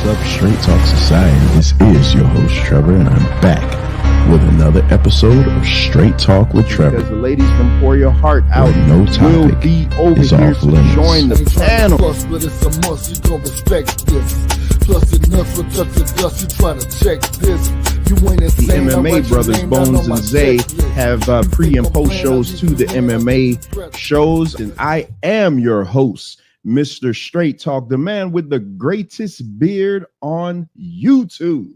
What's up, Straight Talk Society? This is your host, Trevor, and I'm back with another episode of Straight Talk with Trevor. Because the ladies from Pour Your Heart Out no will topic be over is here off to limits. join the panel. Plus, but it's a must, you gon' respect this. Plus, enough for touch the dust, you try to check this. You ain't The insane, MMA brothers, Bones and Zay, have pre and post shows to the MMA shows. And I am your host, Mr. Straight Talk, the man with the greatest beard on YouTube.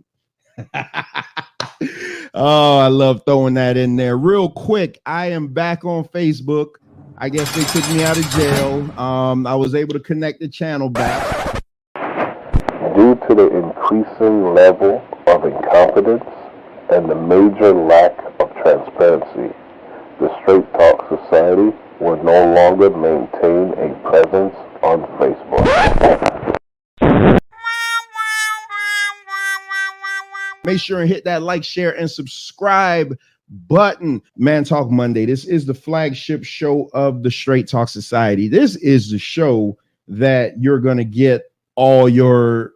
Oh, I love throwing that in there. Real quick, I am back on Facebook. I guess they took me out of jail. I was able to connect the channel back. Due to the increasing level of incompetence and the major lack of transparency, the Straight Talk Society will no longer maintain a presence on Facebook. Make sure and hit that like, share, and subscribe button. Man Talk Monday. This is the flagship show of the Straight Talk Society. This is the show that you're going to get all your,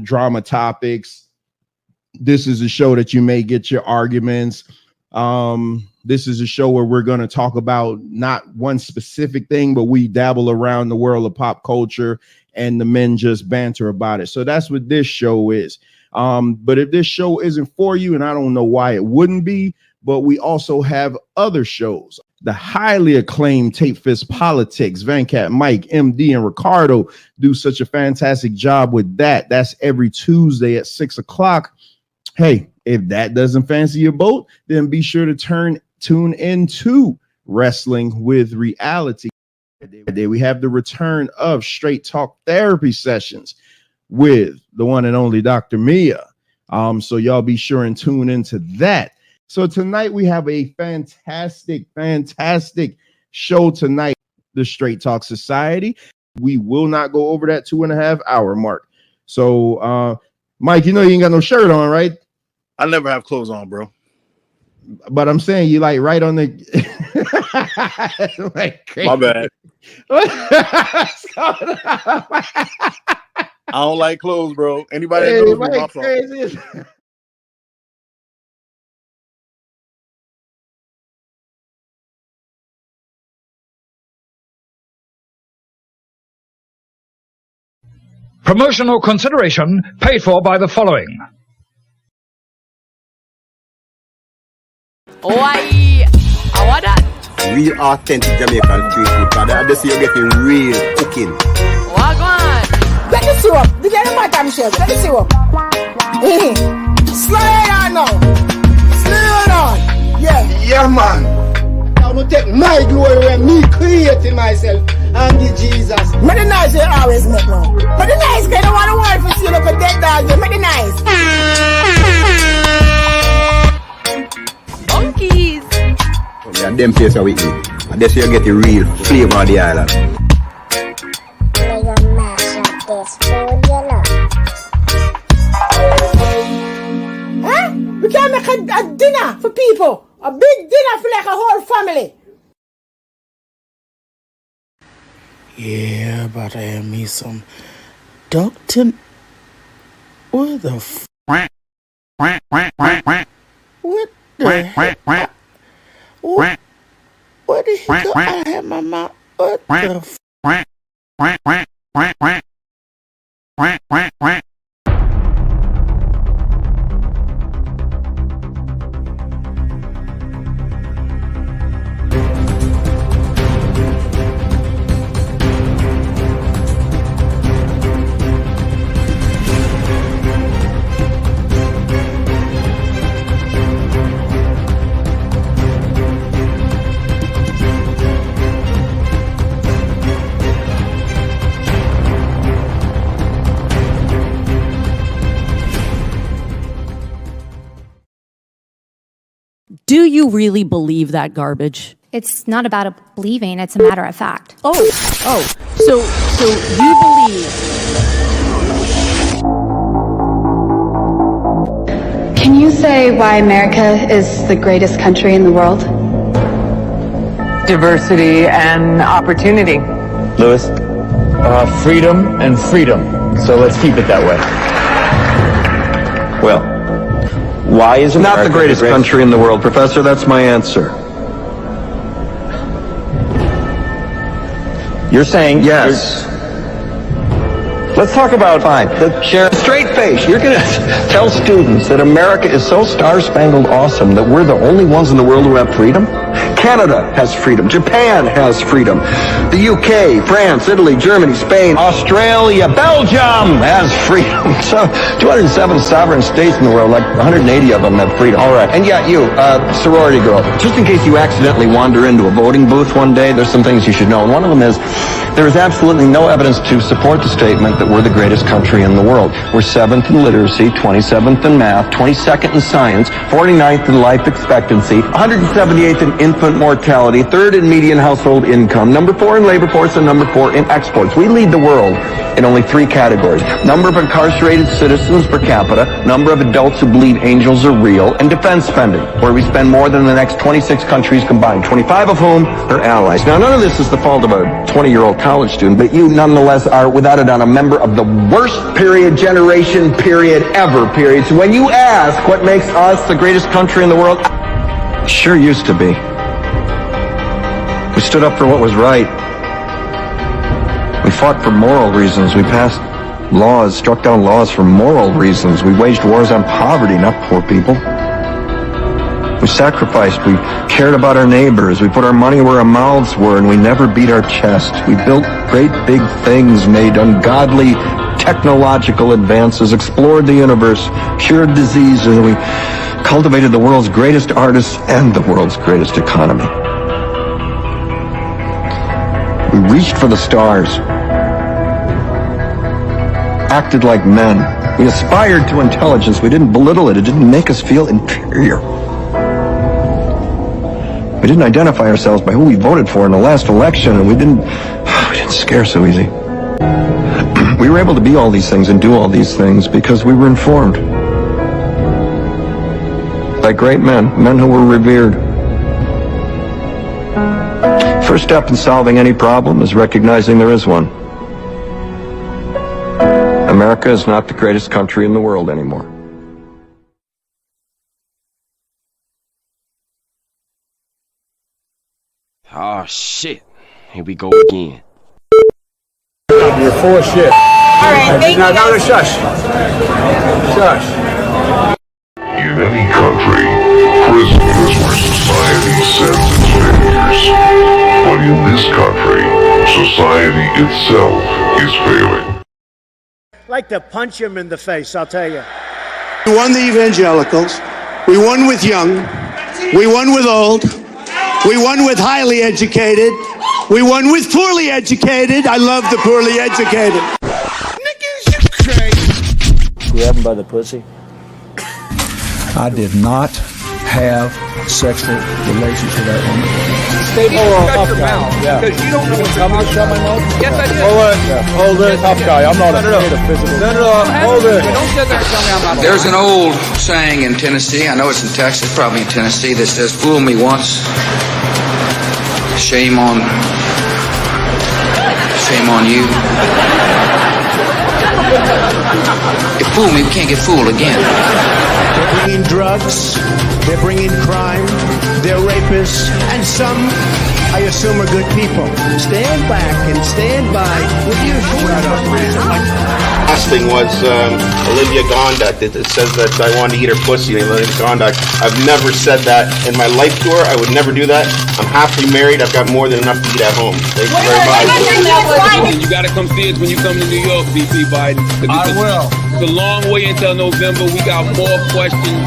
drama topics. This is a show that you may get your arguments. This is a show where we're going to talk about not one specific thing, but we dabble around the world of pop culture and the men just banter about it. So that's what this show is. But if this show isn't for you, and I don't know why it wouldn't be, but we also have other shows. The highly acclaimed Tape Fist Politics, Vancat, Mike, MD, and Ricardo do such a fantastic job with that. That's every Tuesday at 6 o'clock. Hey, if that doesn't fancy your boat, then be sure to tune into Wrestling with Reality. Today we have the return of Straight Talk Therapy Sessions with the one and only Dr. Mia. So y'all be sure and tune into that. So tonight we have a fantastic show tonight, the Straight Talk Society. We will not go over that 2.5 hour mark. So Mike, you ain't got no shirt on, right? I never have clothes on, bro. But I'm saying you like right on the like crazy. My bad. I don't like clothes, bro. Anybody that knows me, my crazy. Promotional consideration paid for by the following. Why? I want that. Real authentic Jamaican street food. I just see you getting real cooking. Wagwan. Get the syrup. Did you get the Michelle? Get the syrup. Slow it on now. Slow it on. Yeah, man. I'm going to take my glory when me creating myself and give Jesus. Make the nice you always make now. But the nice guy don't want to work for you look a dead dog. You make the nice. Monkeys. Yeah, them place how we eat. And that's where you get the real flavor of the island. Huh? We can't make a dinner for people. A big dinner for like a whole family. Yeah, but I am me some Dr. What the What the heck? What the heck? I have my mouth. What the Do you really believe that garbage? It's not about believing, it's a matter of fact. So you believe. Can you say why America is the greatest country in the world? Diversity and opportunity. Lewis, freedom and freedom. So let's keep it that way. Well, why is America not the greatest country in the world, Professor? That's my answer. You're saying yes. Let's talk about share a straight face. You're going to tell students that America is so star-spangled awesome that we're the only ones in the world who have freedom? Canada has freedom. Japan has freedom. The UK, France, Italy, Germany, Spain, Australia, Belgium has freedom. So 207 sovereign states in the world, like 180 of them have freedom. All right. And yet you, sorority girl, just in case you accidentally wander into a voting booth one day, there's some things you should know. And one of them is there is absolutely no evidence to support the statement that we're the greatest country in the world. We're 7th in literacy, 27th in math, 22nd in science, 49th in life expectancy, 178th in infant mortality, 3rd in median household income, number 4 in labor force, and number 4 in exports. We lead the world in only 3 categories: number of incarcerated citizens per capita, number of adults who believe angels are real, and defense spending, where we spend more than the next 26 countries combined, 25 of whom are allies. Now, none of this is the fault of a 20-year-old college student, but you nonetheless are, without a doubt, a member of the worst generation ever. So when you ask what makes us the greatest country in the world, sure used to be. We stood up for what was right. We fought for moral reasons. We passed laws, struck down laws for moral reasons. We waged wars on poverty, not poor people. We sacrificed. We cared about our neighbors. We put our money where our mouths were, and we never beat our chest. We built great big things, made ungodly technological advances, explored the universe, cured diseases, and we cultivated the world's greatest artists and the world's greatest economy. We reached for the stars, acted like men. We aspired to intelligence. We didn't belittle it. It didn't make us feel inferior. We didn't identify ourselves by who we voted for in the last election, and we didn't scare so easy. We were able to be all these things and do all these things because we were informed by great men who were revered. First step in solving any problem is recognizing there is one. America is not the greatest country in the world anymore. Oh, shit. Here we go again. You're full of shit. All right, thank you. No, shush. Shush. In any country, prison is where society sends its failures. But in this country, society itself is failing. I'd like to punch him in the face, I'll tell you. We won the evangelicals. We won with young. We won with old. We won with highly educated. We won with poorly educated. I love the poorly educated. Niggas, you crazy. Grab him by the pussy. I did not have sexual relations with that woman. Stay more tough guy. Yeah. Because you don't know what's going on. Shut my mouth? Yes, I did. Hold it, tough guy. I'm not afraid of physical. No, hold it. Don't sit there and tell me I'm not. There's an old saying in Tennessee, I know it's in Texas, probably in Tennessee, that says, fool me once, shame on you. You fool me, we can't get fooled again. They're bringing drugs, they're bringing crime, they're rapists, and some, I assume, are good people. Stand back and stand by. Will you shut up? Last thing was Olivia Gondak. It says that I wanted to eat her pussy. Olivia Gondak. I've never said that in my life to her. I would never do that. I'm happily married. I've got more than enough to eat at home. Thank you very much. You got to come see us when you come to New York, VP Biden. I will. It's a long way until November. We got more questions.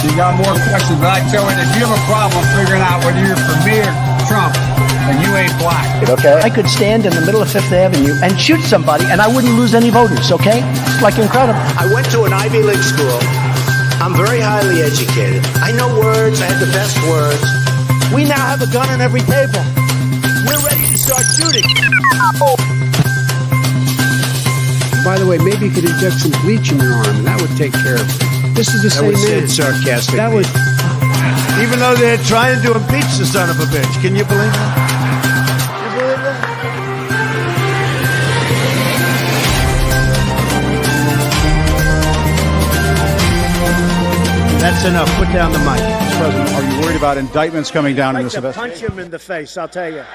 You got more questions, but I tell you, if you have a problem figuring out whether you're for me or Trump, then you ain't black. Okay. I could stand in the middle of Fifth Avenue and shoot somebody, and I wouldn't lose any voters, okay? It's like incredible. I went to an Ivy League school. I'm very highly educated. I know words. I have the best words. We now have a gun on every table. We're ready to start shooting. By the way, maybe you could inject some bleach in your arm, and that would take care of it. This is the same man. That was said sarcastically. That was... Even though they're trying to impeach the son of a bitch. Can you believe that? That's enough. Put down the mic. Mr. President, are you worried about indictments coming down in this investigation? Punch him in the face, I'll tell you.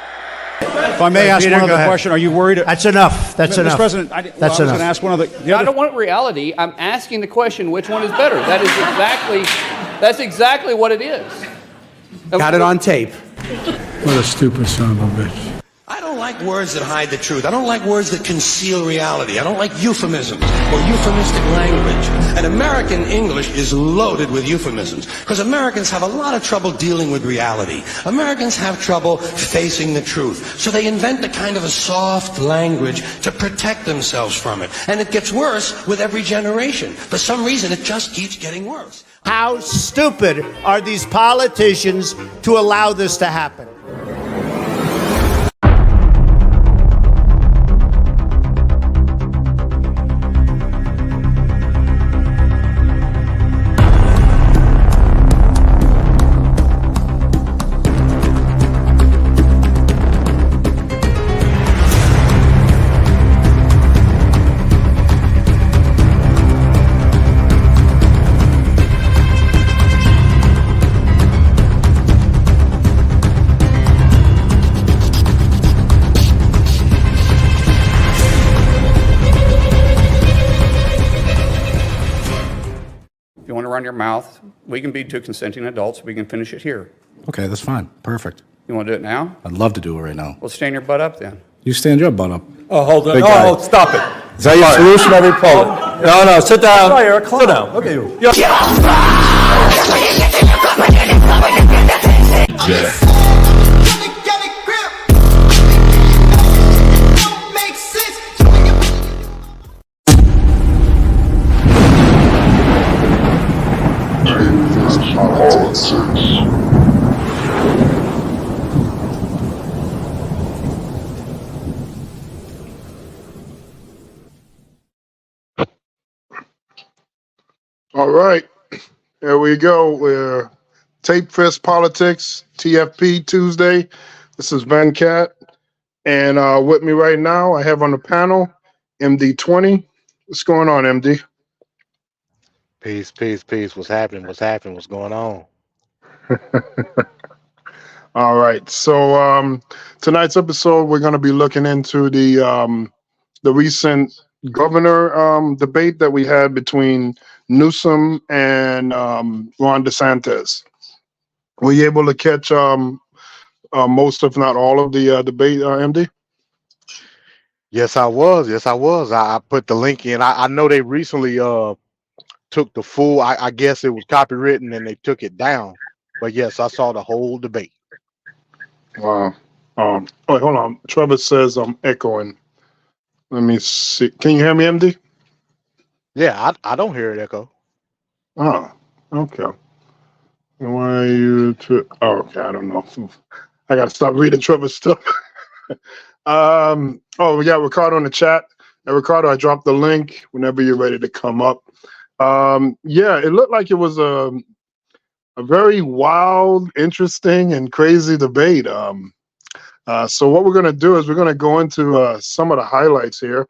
If I may ask Peter, one go other ahead. question, are you worried? That's enough. That's Mr. enough. President, I was That's going enough. to ask one other. I don't want reality. I'm asking the question: which one is better? That's exactly what it is. Got it on tape. What a stupid son of a bitch. I don't like words that hide the truth. I don't like words that conceal reality. I don't like euphemisms or euphemistic language. And American English is loaded with euphemisms because Americans have a lot of trouble dealing with reality. Americans have trouble facing the truth. So they invent a kind of a soft language to protect themselves from it. And it gets worse with every generation. For some reason, it just keeps getting worse. How stupid are these politicians to allow this to happen? If you want to run your mouth, we can be two consenting adults. We can finish it here. Okay, that's fine. Perfect. You want to do it now? I'd love to do it right now. Well, stand your butt up then. You stand your butt up. Oh, hold on. Big guy. Oh, stop it. Is that your solution, every poll? No, sit down. Sorry, Eric. Sit down. Look at you. All right, here we go. We're Tape Fest Politics, TFP Tuesday. This is Van Cat, and with me right now, I have on the panel MD20. What's going on, MD? Peace, peace, peace. What's happening? What's happening? What's going on? All right, so tonight's episode, we're going to be looking into the recent governor debate that we had between Newsom and Ron DeSantis. Were you able to catch most, if not all, of the debate, MD? Yes, I was. Yes, I was. I put the link in. I know they recently took the full, I guess it was copywritten and they took it down. But yes, I saw the whole debate. Wow. Oh, wait, hold on. Trevor says I'm echoing. Let me see. Can you hear me, MD? Yeah, I don't hear it echo. Oh, okay. Why are you? Oh, okay, I don't know. I got to stop reading Trevor's stuff. Oh, we got Ricardo in the chat. And Ricardo, I dropped the link whenever you're ready to come up. Yeah, it looked like it was a very wild, interesting, and crazy debate. So what we're going to do is we're going to go into some of the highlights here,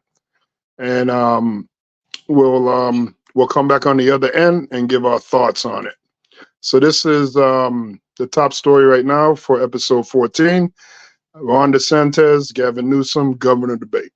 and we'll come back on the other end and give our thoughts on it. So this is the top story right now for episode 14. Ron DeSantis, Gavin Newsom, governor debate.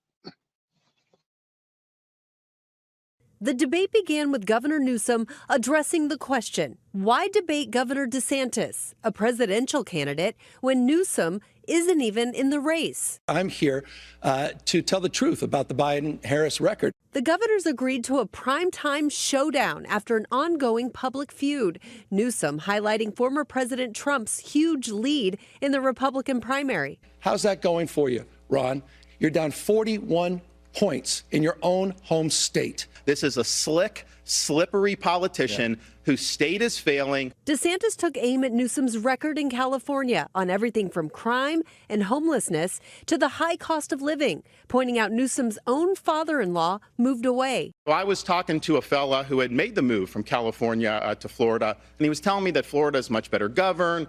The debate began with Governor Newsom addressing the question, why debate Governor DeSantis, a presidential candidate, when Newsom isn't even in the race? I'm here to tell the truth about the Biden-Harris record. The governors agreed to a primetime showdown after an ongoing public feud. Newsom highlighting former President Trump's huge lead in the Republican primary. How's that going for you, Ron? You're down 41 points in your own home state. This is a slick, slippery politician whose state is failing. DeSantis took aim at Newsom's record in California on everything from crime and homelessness to the high cost of living, pointing out Newsom's own father-in-law moved away. So I was talking to a fella who had made the move from California to Florida, and he was telling me that Florida is much better governed,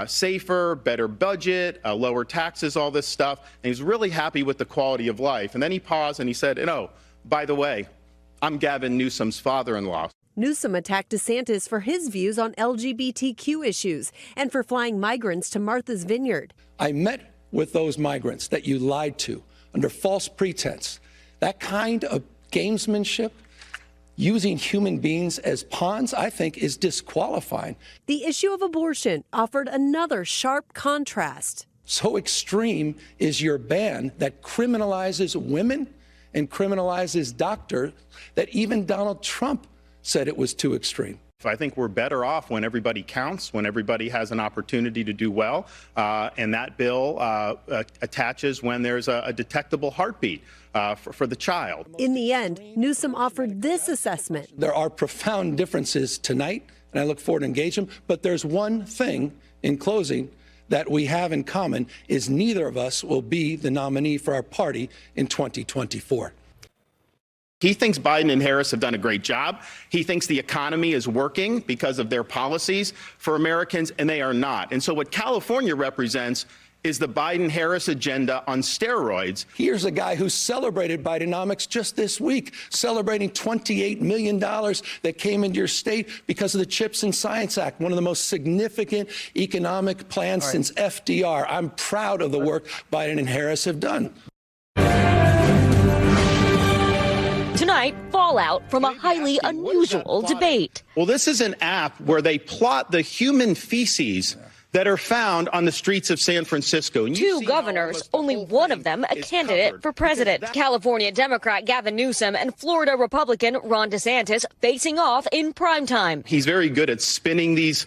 safer, better budget, lower taxes, all this stuff. And he's really happy with the quality of life. And then he paused and he said, by the way, I'm Gavin Newsom's father-in-law. Newsom attacked DeSantis for his views on LGBTQ issues and for flying migrants to Martha's Vineyard. I met with those migrants that you lied to under false pretense. That kind of gamesmanship, using human beings as pawns, I think is disqualifying. The issue of abortion offered another sharp contrast. So extreme is your ban that criminalizes women and criminalizes doctors that even Donald Trump said it was too extreme. I think we're better off when everybody counts, when everybody has an opportunity to do well, and that bill attaches when there's a detectable heartbeat for the child. In the end, Newsom offered this assessment. There are profound differences tonight, and I look forward to engaging them, but there's one thing in closing that we have in common is neither of us will be the nominee for our party in 2024. He thinks Biden and Harris have done a great job. He thinks the economy is working because of their policies for Americans, and they are not. And so what California represents is the Biden-Harris agenda on steroids. Here's a guy who celebrated Bidenomics just this week, celebrating $28 million that came into your state because of the CHIPS and Science Act, one of the most significant economic plans since FDR. I'm proud of the work Biden and Harris have done. Tonight, fallout from a highly unusual debate. Well, this is an app where they plot the human feces that are found on the streets of San Francisco. And Two governors, only one of them a candidate for president. California Democrat Gavin Newsom and Florida Republican Ron DeSantis facing off in primetime. He's very good at spinning these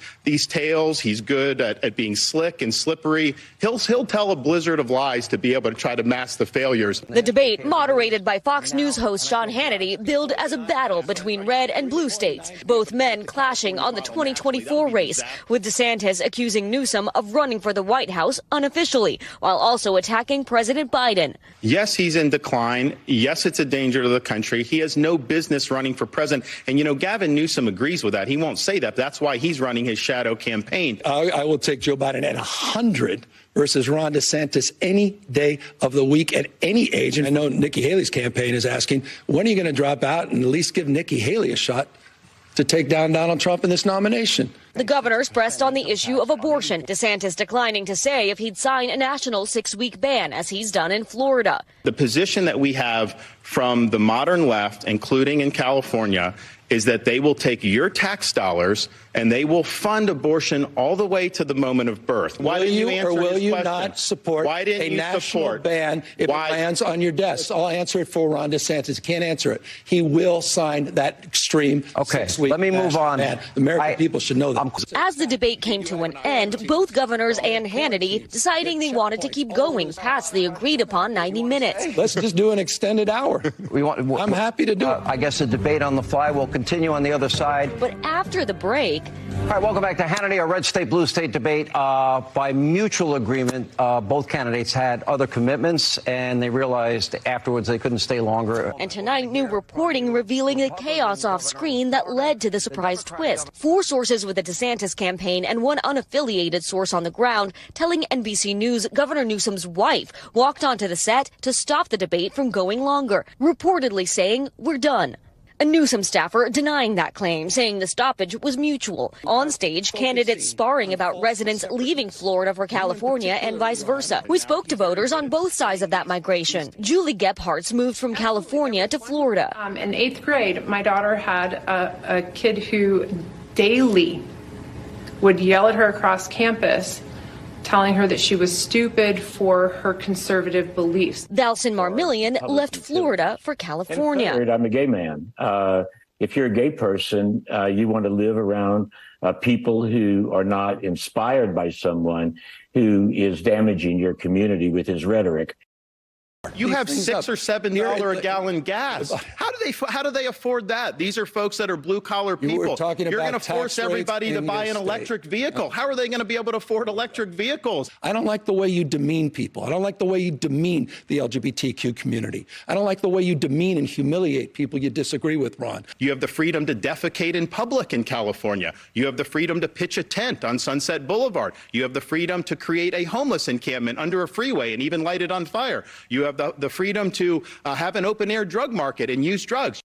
tales. He's good at being slick and slippery. He'll tell a blizzard of lies to be able to try to mask the failures. The debate, moderated by Fox News host Sean Hannity, billed as a battle between red and blue states, both men clashing on the 2024 race, with DeSantis accusing Newsom of running for the White House unofficially, while also attacking President Biden. Yes, he's in decline. Yes, it's a danger to the country. He has no business running for president. And, you know, Gavin Newsom agrees with that. He won't say that. That's why he's running his shadow campaign. I will take Joe Biden at 100 versus Ron DeSantis any day of the week at any age. And I know Nikki Haley's campaign is asking, when are you going to drop out and at least give Nikki Haley a shot to take down Donald Trump in this nomination? The governors pressed on the issue of abortion, DeSantis declining to say if he'd sign a national 6-week ban, as he's done in Florida. The position that we have from the modern left, including in California, is that they will take your tax dollars and they will fund abortion all the way to the moment of birth. Why didn't you answer or will you not support a national ban if it lands on your desk? I'll answer it for Ron DeSantis. He can't answer it. He will sign that extreme 6-week let me move on. ban. The American people should know that. As the debate came to an end, both governors and Hannity deciding they wanted to keep going past the agreed-upon 90 minutes. Let's just do an extended hour. I'm happy to do it. I guess the debate on the fly will continue on the other side. But after the break... All right, welcome back to Hannity, a red state, blue state debate. By mutual agreement, both candidates had other commitments, and they realized afterwards they couldn't stay longer. And tonight, new reporting revealing the chaos off screen that led to the surprise twist. 4 sources with the DeSantis campaign and one unaffiliated source on the ground telling NBC News Governor Newsom's wife walked onto the set to stop the debate from going longer, reportedly saying, "We're done." A Newsom staffer denying that claim, saying the stoppage was mutual. On stage, candidates sparring about residents leaving Florida for California and vice versa. We spoke to voters on both sides of that migration. Julie Gephardt's moved from California to Florida. In 8th grade, my daughter had a kid who daily would yell at her across campus, telling her that she was stupid for her conservative beliefs. Dalson Marmillion left Florida for California. I'm a gay man. If you're a gay person, you want to live around people who are not inspired by someone who is damaging your community with his rhetoric. You have $6 or $7 a gallon gas. How do they afford that? These are folks that are blue collar people. You're going to force everybody to buy an electric vehicle. How are they going to be able to afford electric vehicles? I don't like the way you demean people. I don't like the way you demean the LGBTQ community. I don't like the way you demean and humiliate people you disagree with, Ron. You have the freedom to defecate in public in California. You have the freedom to pitch a tent on Sunset Boulevard. You have the freedom to create a homeless encampment under a freeway and even light it on fire. You have the freedom to have an open-air drug market and use drugs.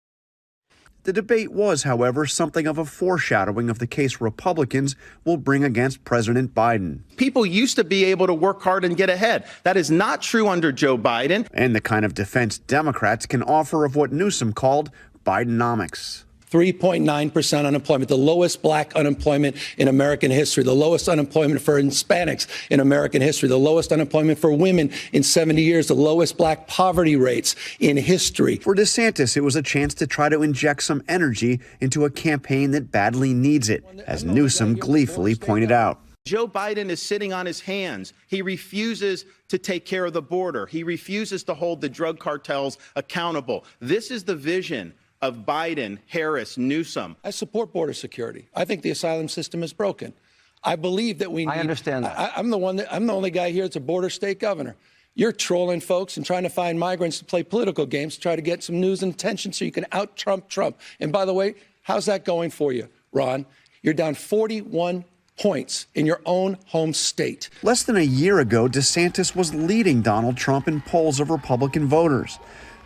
The debate was, however, something of a foreshadowing of the case Republicans will bring against President Biden. People used to be able to work hard and get ahead. That is not true under Joe Biden. And the kind of defense Democrats can offer of what Newsom called Bidenomics. 3.9% unemployment, the lowest black unemployment in American history, the lowest unemployment for Hispanics in American history, the lowest unemployment for women in 70 years, the lowest black poverty rates in history. For DeSantis, it was a chance to try to inject some energy into a campaign that badly needs it, as Newsom gleefully pointed out. Joe Biden is sitting on his hands. He refuses to take care of the border. He refuses to hold the drug cartels accountable. This is the vision of Biden, Harris, Newsom. I support border security. I think the asylum system is broken. I believe that we need. I understand that. I'm the only guy here that's a border state governor. You're trolling folks and trying to find migrants to play political games to try to get some news and attention so you can out-Trump Trump. And by the way, how's that going for you, Ron? You're down 41 points in your own home state. Less than a year ago, DeSantis was leading Donald Trump in polls of Republican voters.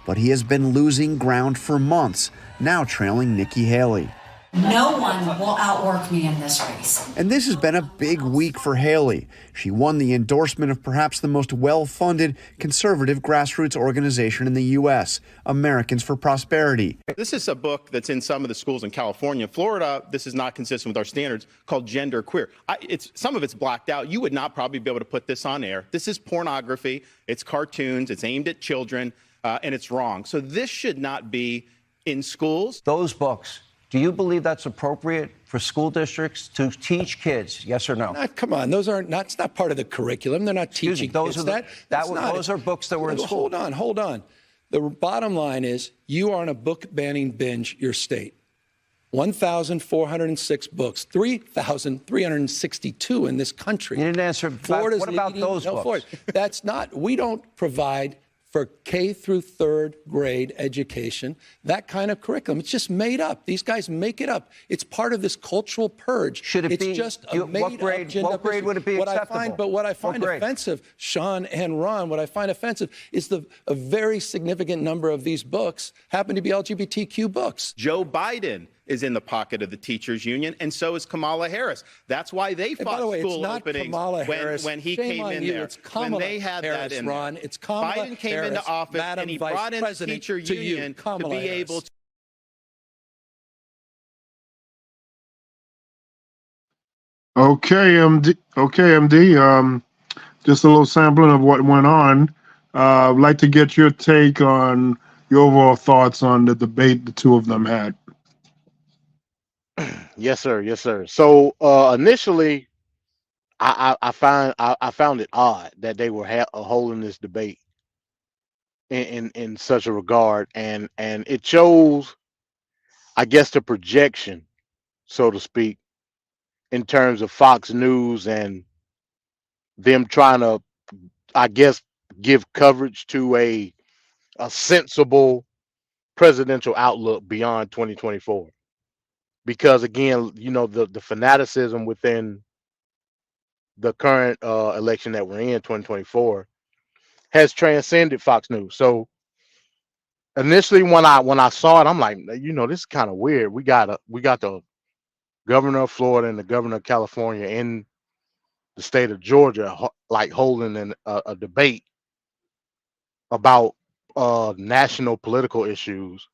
But he has been losing ground for months, now trailing Nikki Haley. No one will outwork me in this race. And this has been a big week for Haley. She won the endorsement of perhaps the most well-funded conservative grassroots organization in the U.S., Americans for Prosperity. This is a book that's in some of the schools in California. Florida, this is not consistent with our standards, called Gender Queer. Some of it's blacked out. You would not probably be able to put this on air. This is pornography. It's cartoons. It's aimed at children. And it's wrong. So this should not be in schools. Those books, do you believe that's appropriate for school districts to teach kids? Yes or no? Come on, those aren't. It's not part of the curriculum. They're not teaching those kids are that. Those are books that were in school. Hold on. The bottom line is you are on a book banning binge. Your state, 1,406 books, 3,362 in this country. You didn't answer. Florida's what about those books? That's not. We don't provide for K through third grade education, that kind of curriculum. It's just made up. These guys make it up. It's part of this cultural purge. Should it be? Just a what grade would it be acceptable? What I find offensive, Sean and Ron, what I find offensive is a very significant number of these books happen to be LGBTQ books. Joe Biden is in the pocket of the teachers union, and so is Kamala Harris. That's why they fought school openings when he came in there. It's Kamala when they had Harris, that in Ron. there. It's Kamala Biden came Harris, into office Madam and he Vice brought in the President teacher union to be able to. Okay, MD. Just a little sampling of what went on. I'd like to get your take on your overall thoughts on the debate the two of them had. Yes, sir. Yes, sir. So initially, I found it odd that they were holding this debate in such a regard, and it shows, I guess, the projection, so to speak, in terms of Fox News and them trying to, I guess, give coverage to a sensible presidential outlook beyond 2024. Because again, you know, the fanaticism within the current election that we're in, 2024, has transcended Fox News. So initially, when I saw it, I'm like, you know, this is kind of weird. We got the governor of Florida and the governor of California in the state of Georgia, like holding a debate about national political issues,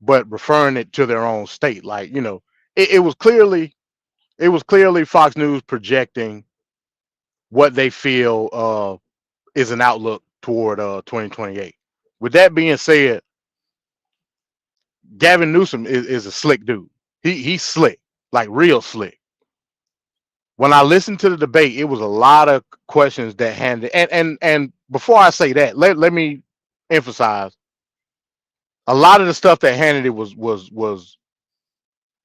but referring it to their own state. Like, you know, it was clearly Fox News projecting what they feel is an outlook toward 2028. With that being said, Gavin Newsom is a slick dude. He's slick, like real slick. When I listened to the debate, it was a lot of questions that handed, and before I say that, let me emphasize, a lot of the stuff that Hannity was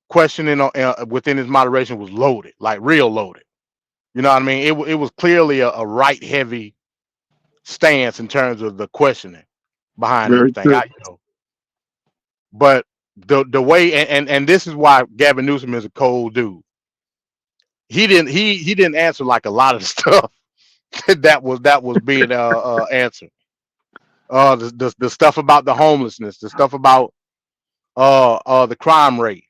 questioning within his moderation was loaded, like real loaded. You know what I mean? It was clearly a right heavy stance in terms of the questioning behind everything. You know, but the way and this is why Gavin Newsom is a cold dude. He didn't answer like a lot of the stuff that was being answered. The stuff about the homelessness, the stuff about the crime rate.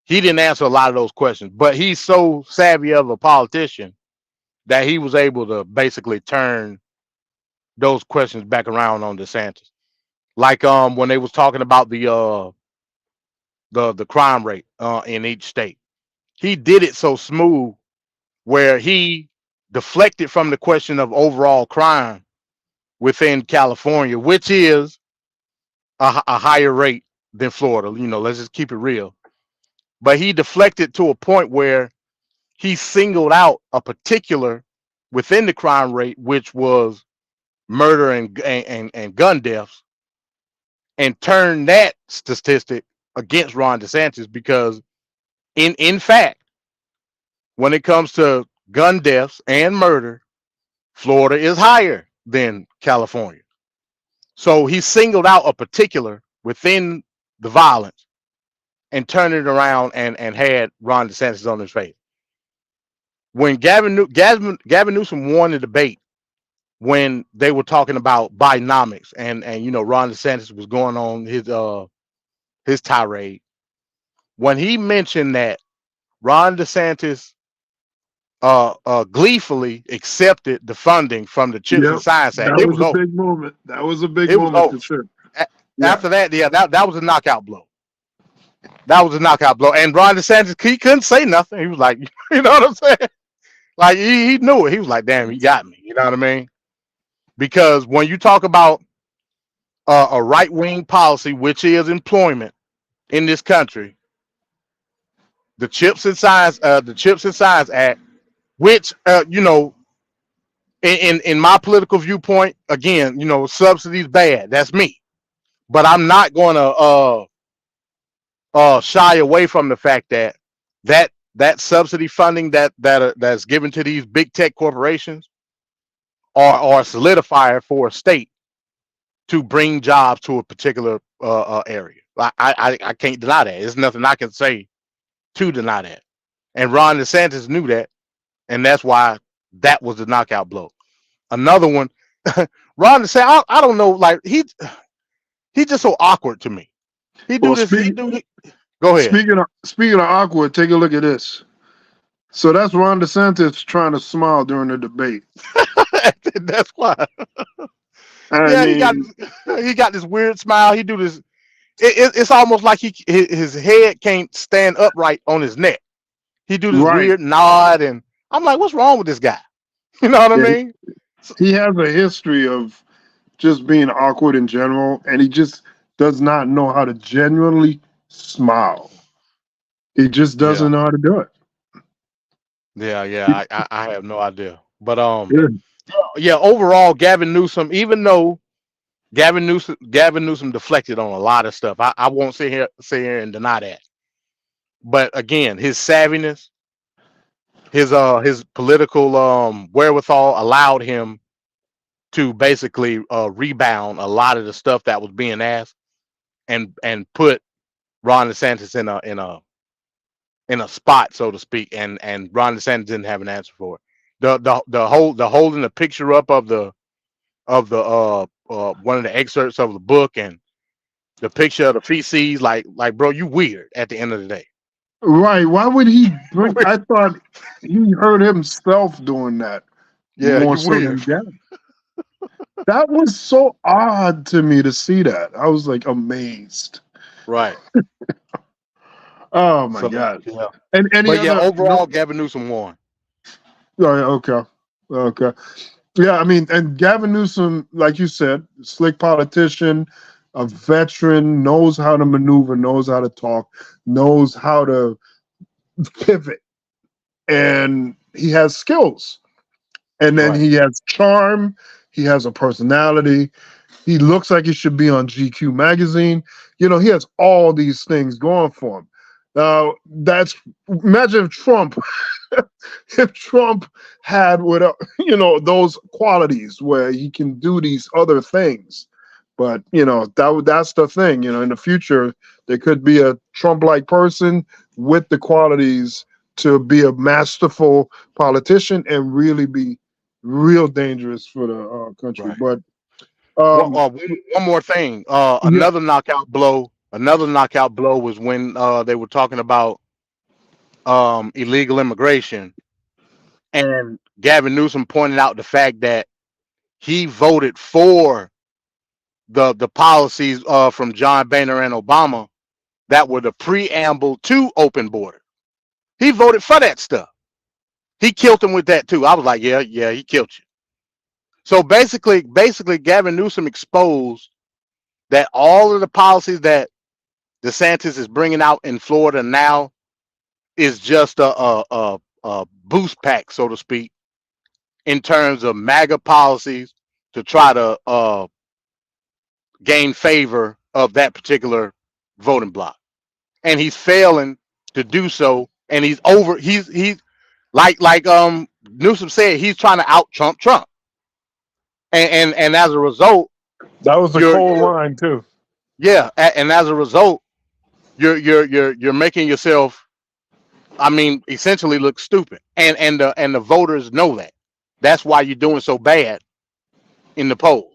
He didn't answer a lot of those questions, but he's so savvy of a politician that he was able to basically turn those questions back around on DeSantis. Like when they was talking about the crime rate in each state. He did it so smooth where he deflected from the question of overall crime within California, which is a higher rate than Florida. You know, let's just keep it real. But he deflected to a point where he singled out a particular within the crime rate, which was murder and gun deaths, and turned that statistic against Ron DeSantis because in fact, when it comes to gun deaths and murder, Florida is higher than California. So he singled out a particular within the violence and turned it around and had Ron DeSantis on his face. When Gavin Newsom won the debate, when they were talking about Bidenomics and you know Ron DeSantis was going on his tirade, when he mentioned that Ron DeSantis gleefully accepted the funding from the Chips and Science Act, that was a big moment. That was a big moment for sure. After that, that was a knockout blow. That was a knockout blow. And Ron DeSantis, he couldn't say nothing. He was like, you know what I'm saying? Like he knew it. He was like, damn, he got me. You know what I mean? Because when you talk about a right-wing policy, which is employment in this country, the Chips and Science Act, which you know, in my political viewpoint, again, you know, subsidies bad. That's me. But I'm not going to shy away from the fact that subsidy funding that's given to these big tech corporations are a solidifier for a state to bring jobs to a particular area. I can't deny that. There's nothing I can say to deny that. And Ron DeSantis knew that, and that's why that was the knockout blow. Another one, Ron DeSantis, I don't know, like he's just so awkward to me. Go ahead. Speaking of awkward, take a look at this. So that's Ron DeSantis trying to smile during the debate. That's why. He got this weird smile. He do this. It's almost like his head can't stand upright on his neck. He do this weird nod, and I'm like, what's wrong with this guy? You know what I mean? He has a history of just being awkward in general, and he just does not know how to genuinely smile. He just doesn't know how to do it. Yeah, I have no idea. But overall, Gavin Newsom, even though Gavin Newsom deflected on a lot of stuff, I won't sit here and deny that. But again, his savviness, his political wherewithal allowed him to basically rebound a lot of the stuff that was being asked and put Ron DeSantis in a spot, so to speak, and Ron DeSantis didn't have an answer for it. The holding the picture up of the one of the excerpts of the book and the picture of the feces, like bro, you weird at the end of the day. Right. Why would he bring I thought he heard himself doing that. Yeah, more you so weird. than that was so odd to me to see that. I was like amazed. Right. Oh my God. Yeah. And overall, Gavin Newsom won. Oh, okay. Yeah, I mean, and Gavin Newsom, like you said, slick politician, a veteran, knows how to maneuver, knows how to talk, knows how to pivot, and he has skills. And then he has charm. He has a personality. He looks like he should be on GQ magazine. You know, he has all these things going for him. Now, imagine if Trump, had those qualities where he can do these other things. But that's the thing. In the future, there could be a Trump-like person with the qualities to be a masterful politician and really be real dangerous for the country. But one more thing, another knockout blow Another knockout blow was when they were talking about illegal immigration, and Gavin Newsom pointed out the fact that he voted for the policies from John Boehner and Obama that were the preamble to open border. He voted for that stuff. He killed him with that too. I was like, yeah, he killed you. So basically, Gavin Newsom exposed that all of the policies that DeSantis is bringing out in Florida now is just a boost pack, so to speak, in terms of MAGA policies to try to gain favor of that particular voting bloc. And he's failing to do so. And he's like Newsom said, he's trying to out Trump. And as a result, that was a cold line too. Yeah, and as a result, you're making yourself, I mean, essentially look stupid. And the voters know that. That's why you're doing so bad in the polls.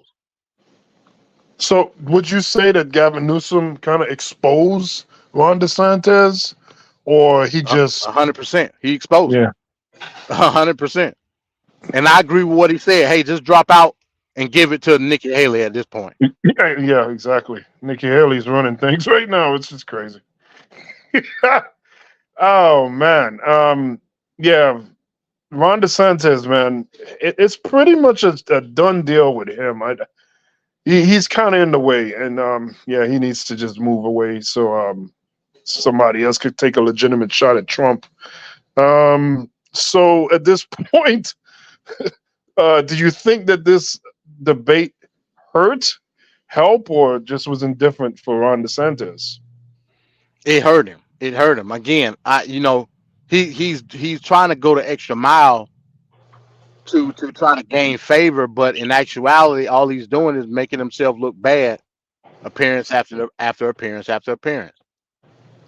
So would you say that Gavin Newsom kind of exposed Ron DeSantis, or he just 100%? He exposed. Yeah, 100%. And I agree with what he said. Hey, just drop out and give it to Nikki Haley at this point. Yeah, exactly. Nikki Haley's running things right now. It's just crazy. Oh man, yeah, Ron DeSantis, man, it's pretty much a done deal with him. He's kind of in the way, and yeah, he needs to just move away so somebody else could take a legitimate shot at Trump. So at this point, do you think that this debate help, or just was indifferent for Ron DeSantis? It hurt him. It hurt him. Again, he's trying to go the extra mile to try to gain favor, but in actuality, all he's doing is making himself look bad, appearance after appearance after appearance.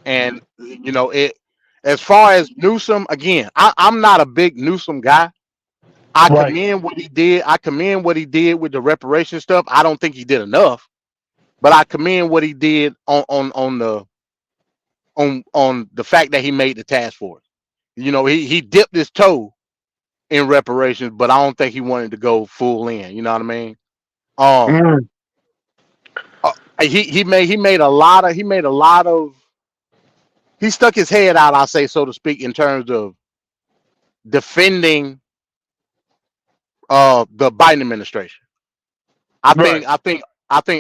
And it. As far as Newsom, again, I'm not a big Newsom guy. I commend what he did. I commend what he did with the reparation stuff. I don't think he did enough, but I commend what he did on the fact that he made the task force. He dipped his toe in reparations, but I don't think he wanted to go full in. You know what I mean? He made a lot of. He stuck his head out, I'll say, so to speak, in terms of defending the Biden administration. I think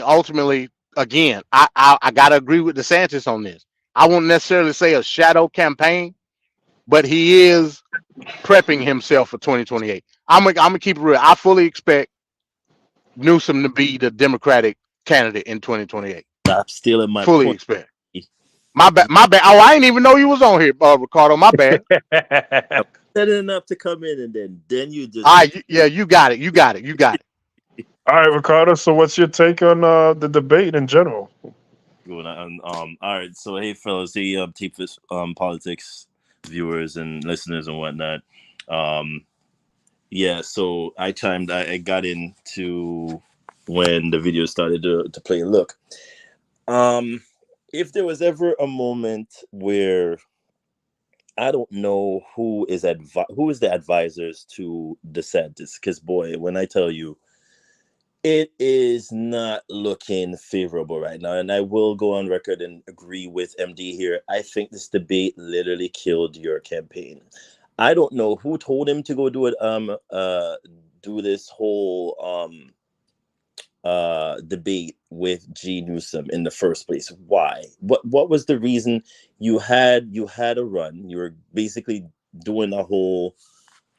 ultimately, again, I gotta agree with DeSantis on this. I won't necessarily say a shadow campaign, but he is prepping himself for 2028. I'm gonna keep it real. I fully expect Newsom to be the Democratic candidate in 2028. I'm still in my fully point. Expect. My bad. Oh, I ain't even know you was on here, Ricardo. My bad. Said enough to come in, and then you just. Yeah, you got it. All right, Ricardo. So, what's your take on the debate in general? All right. So, hey, fellas, hey, T-Fist, politics viewers and listeners and whatnot. Yeah. So I got into when the video started to play. Look, if there was ever a moment where I don't know who is the advisors to DeSantis, because boy, when I tell you, it is not looking favorable right now, and I will go on record and agree with MD here. I think this debate literally killed your campaign. I don't know who told him to go do it. Do this whole debate with G. Newsom in the first place. Why? What was the reason? You had a run. You were basically doing a whole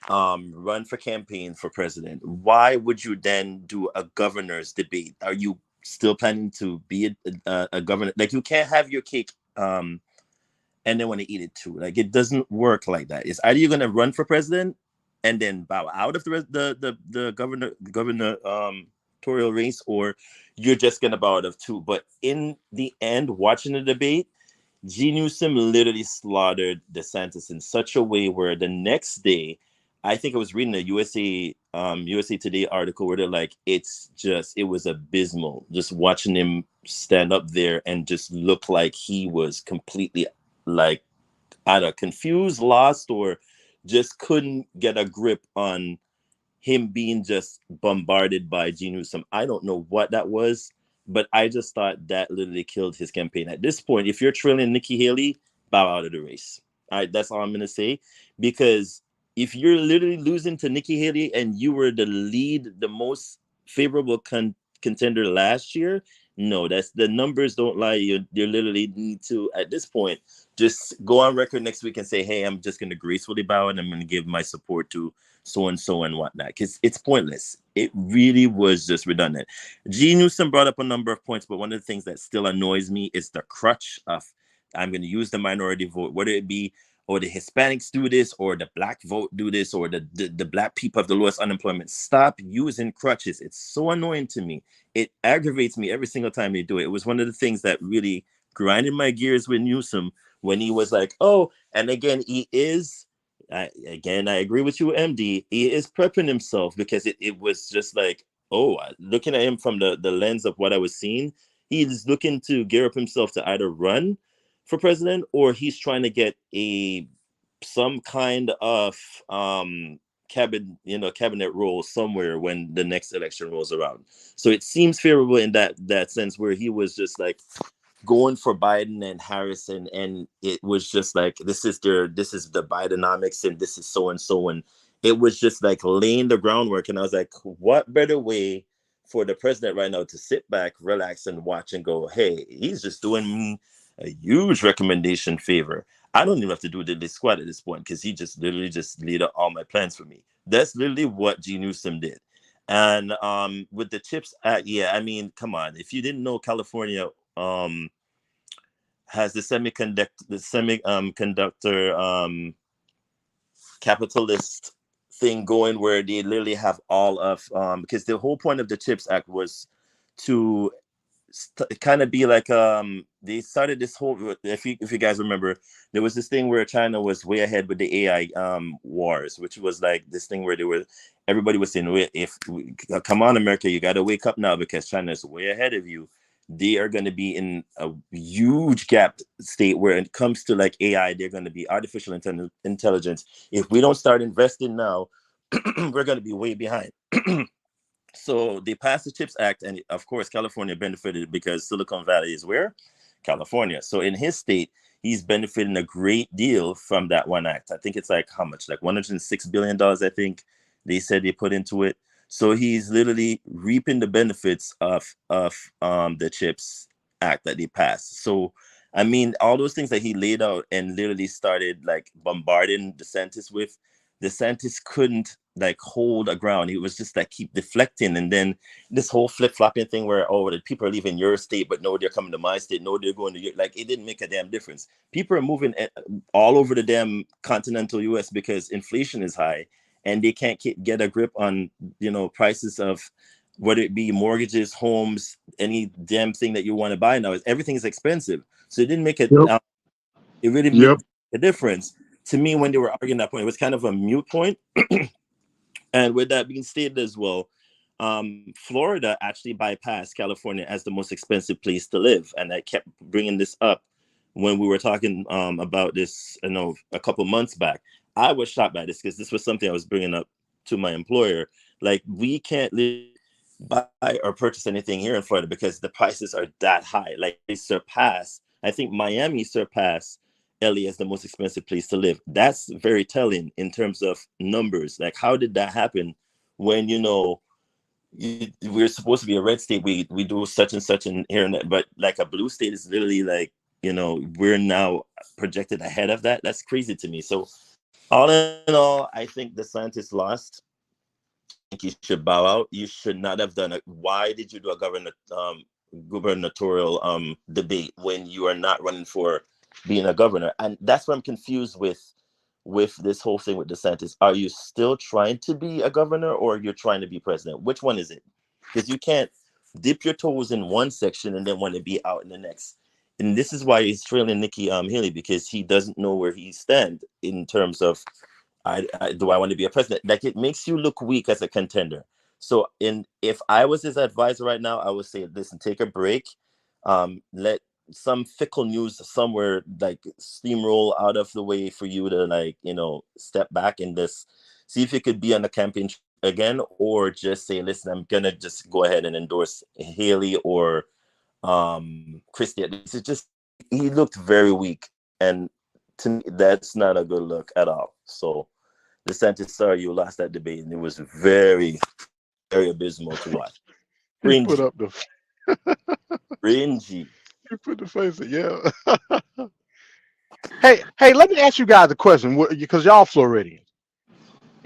run for campaign for president. Why would you then do a governor's debate? Are you still planning to be a governor? Like, you can't have your cake and then want to eat it too. Like, it doesn't work like that. It's either you're going to run for president and then bow out of the gubernatorial race, or you're just going to bow out of two. But in the end, watching the debate, G. Newsom literally slaughtered DeSantis in such a way where the next day, I think I was reading a USA Today article where they're like, it was abysmal just watching him stand up there and just look like he was completely like either confused, lost, or just couldn't get a grip on him being just bombarded by Gene Newsom. I don't know what that was, but I just thought that literally killed his campaign. At this point, if you're trailing Nikki Haley, bow out of the race. That's all I'm going to say, because if you're literally losing to Nikki Haley and you were the most favorable contender last year, no, that's the numbers don't lie. You literally need to, at this point, just go on record next week and say, hey, I'm just going to gracefully bow and I'm going to give my support to so-and-so and whatnot, because it's pointless. It really was just redundant. G. Newsom brought up a number of points, but one of the things that still annoys me is the crutch of, I'm going to use the minority vote, whether it be, or the Hispanics do this, or the black vote do this, or the black people have the lowest unemployment. Stop using crutches. It's so annoying to me. It aggravates me every single time they do it. It was one of the things that really grinded my gears with Newsom when he was like, oh, and again, he is, I agree with you, MD. He is prepping himself, because it was just like, oh, looking at him from the lens of what I was seeing, he's looking to gear up himself to either run for president, or he's trying to get some kind of cabinet role somewhere when the next election rolls around. So it seems favorable in that sense, where he was just like going for Biden and Harris, and it was just like, this is the Bidenomics, and this is so and so, and it was just like laying the groundwork. And I was like, what better way for the president right now to sit back, relax, and watch and go, hey, he's just doing me a huge recommendation favor. I don't even have to do the squad at this point, because he just literally just laid out all my plans for me. That's literally what G. Newsom did. And with the CHIPS Act, I mean, come on. If you didn't know, California has the semiconductor capitalist thing going, where they literally have all of because the whole point of the CHIPS Act was to kind of be like they started this whole, if you guys remember, there was this thing where China was way ahead with the AI wars, which was like this thing where everybody was saying, come on, America, you got to wake up now, because China is way ahead of you. They are going to be in a huge gap state where it comes to like AI. They're going to be artificial intelligence. If we don't start investing now, we're going to be way behind. So they passed the CHIPS Act, and of course, California benefited, because Silicon Valley is where? California. So in his state, he's benefiting a great deal from that one act. I think it's like how much? Like $106 billion, I think they said they put into it. So he's literally reaping the benefits of the CHIPS Act that they passed. So, I mean, all those things that he laid out and literally started like bombarding DeSantis with, DeSantis couldn't like hold a ground. He was just like keep deflecting. And then this whole flip-flopping thing where, oh, the people are leaving your state, but no, they're coming to my state. No, they're going to your, like, it didn't make a damn difference. People are moving all over the damn continental US because inflation is high and they can't get a grip on, prices of whether it be mortgages, homes, any damn thing that you want to buy now. Everything is expensive. So it didn't make it, it really made a difference. To me, when they were arguing that point, it was kind of a mute point. And with that being stated as well, Florida actually bypassed California as the most expensive place to live. And I kept bringing this up when we were talking about this, a couple months back. I was shocked by this because this was something I was bringing up to my employer. Like, we can't buy or purchase anything here in Florida because the prices are that high. Like, they surpass, I think Miami surpassed LA as the most expensive place to live. That's very telling in terms of numbers. Like, how did that happen when, we're supposed to be a red state, we do such and such in here and that, but like a blue state is literally like, we're now projected ahead of that. That's crazy to me. So all in all, I think DeSantis lost. I think you should bow out. You should not have done it. Why did you do a gubernatorial debate when you are not running for being a governor? And that's what I'm confused with this whole thing with DeSantis. Are you still trying to be a governor, or you're trying to be president? Which one is it? Because you can't dip your toes in one section and then want to be out in the next. And this is why he's trailing Nikki Haley, because he doesn't know where he stands in terms of Do I want to be a president? Like, it makes you look weak as a contender. So if I was his advisor right now, I would say, listen, take a break. Let some fickle news somewhere like steamroll out of the way for you to, like, step back and just see if you could be on the campaign again, or just say, listen, I'm gonna just go ahead and endorse Haley or Christie. It's just, he looked very weak, and to me, that's not a good look at all. So DeSantis, sorry you lost that debate, and it was very, very abysmal to watch. He put up the Cringy. he put the face of, yeah. Hey, let me ask you guys a question, because y'all Floridians.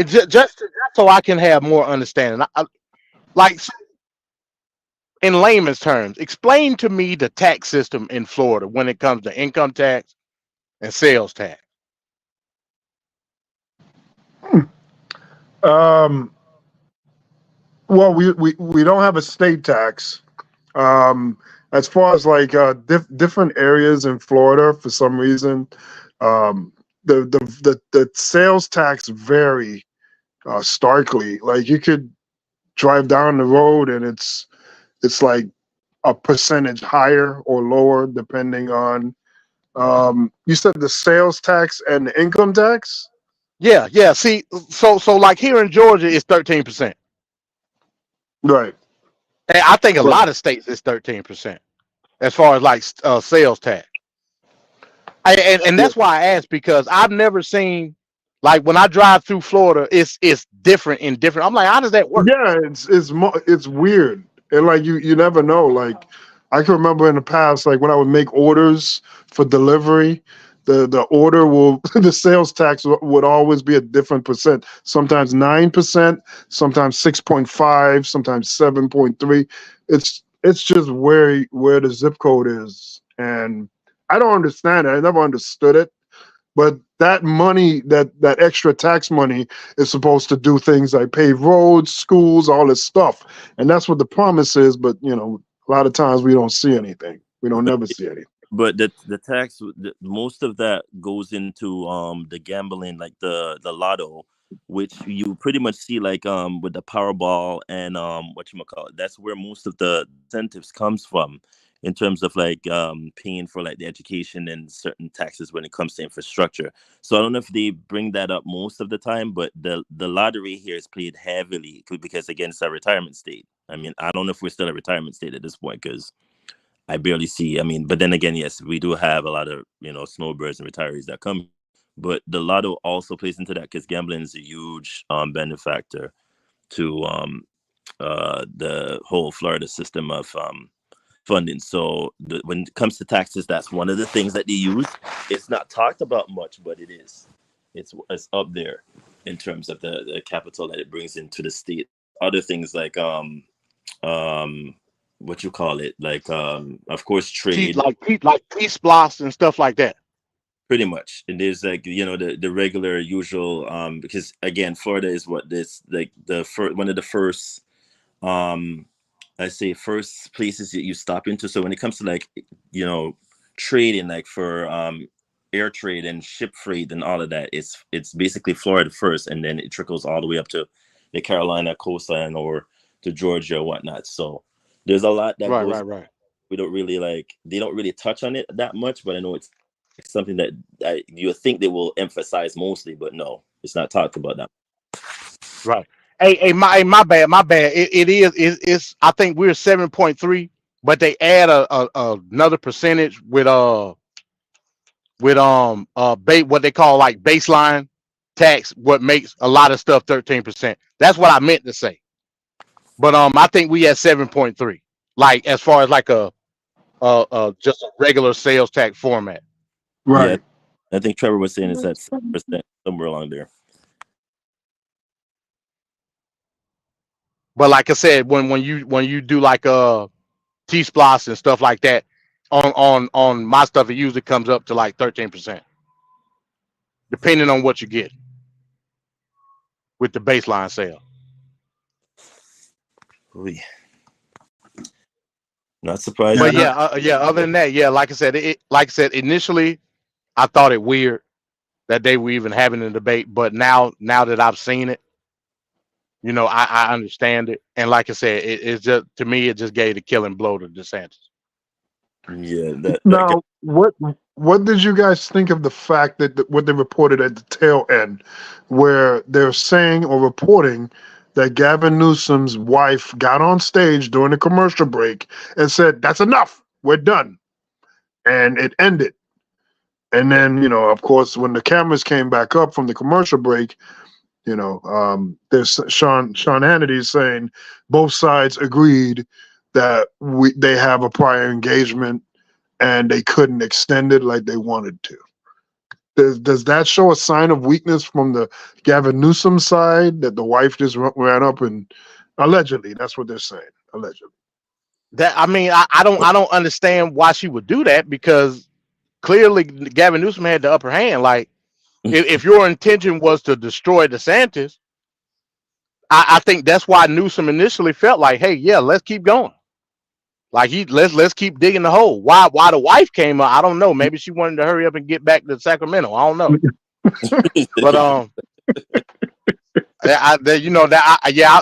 Just so I can have more understanding. Like, in layman's terms, explain to me the tax system in Florida when it comes to income tax and sales tax. Well, we don't have a state tax. As far as like different areas in Florida, for some reason, the sales tax vary starkly. Like, you could drive down the road and it's like a percentage higher or lower depending on. You said the sales tax and the income tax. Yeah. See, so like here in Georgia, it's 13%. Right. And I think a lot of states is 13% as far as like sales tax. And that's why I asked, because I've never seen, like, when I drive through Florida, it's different in different. I'm like, how does that work? Yeah, it's weird, and like you never know. Like, I can remember in the past, like when I would make orders for delivery, the order will the sales tax would always be a different percent. Sometimes 9%, sometimes 6.5, sometimes 7.3. It's just where the zip code is, and I don't understand it. I never understood it. But that money, that extra tax money, is supposed to do things like pave roads, schools, all this stuff, and that's what the promise is. But a lot of times we don't see anything. We don't never see anything. But the tax, most of that goes into the gambling, like the lotto, which you pretty much see like with the Powerball and whatchamacallit. That's where most of the incentives comes from, in terms of like paying for like the education and certain taxes when it comes to infrastructure. So I don't know if they bring that up most of the time, but the lottery here is played heavily because, again, it's a retirement state. I mean, I don't know if we're still a retirement state at this point, because I barely see. I mean, but then again, yes, we do have a lot of snowbirds and retirees that come. But the lotto also plays into that, because gambling is a huge benefactor to the whole Florida system of funding. So when it comes to taxes, that's one of the things that they use. It's not talked about much, but it is. It's up there in terms of the capital that it brings into the state. Other things like what you call it, like of course trade, like peace blocks and stuff like that. Pretty much. And there's like the regular usual because again, Florida is what this like one of the first I say first places that you stop into. So when it comes to like trading, like for air trade and ship freight and all of that, it's basically Florida first, and then it trickles all the way up to the Carolina coastline or to Georgia or whatnot. So there's a lot that goes. Right. We don't really they don't really touch on it that much, but I know it's something that you think they will emphasize mostly, but no, it's not talked about that. Right. Hey, my bad. It's I think we're 7.3, but they add another percentage with what they call like baseline tax, what makes a lot of stuff 13%. That's what I meant to say. But I think we at 7.3, like as far as like a just a regular sales tax format. Right. Yeah, I think Trevor was saying it's at 7%, somewhere along there. But like I said, when you do like T-Splosh and stuff like that, on my stuff, it usually comes up to like 13%, depending on what you get with the baseline sale. Not surprised. But yeah. Other than that, yeah. Like I said, initially, I thought it weird, that they were even having a debate. But now that I've seen it, you know, I understand it. And like I said, it's just, to me, it just gave the killing blow to DeSantis. Yeah, that Now, what did you guys think of the fact that what they reported at the tail end, where they're saying or reporting that Gavin Newsom's wife got on stage during the commercial break and said, "That's enough. We're done," and it ended. And then, you know, of course, when the cameras came back up from the commercial break, you know, there's Sean Hannity saying both sides agreed that they have a prior engagement and they couldn't extend it like they wanted to. Does that show a sign of weakness from the Gavin Newsom side that the wife just ran up and allegedly, that's what they're saying, allegedly. That, I mean, I don't understand why she would do that, because clearly Gavin Newsom had the upper hand. Like, if your intention was to destroy DeSantis, I think that's why Newsom initially felt like, hey, yeah, let's keep going. Like, let's keep digging the hole. Why the wife came up, I don't know. Maybe she wanted to hurry up and get back to Sacramento. I don't know. But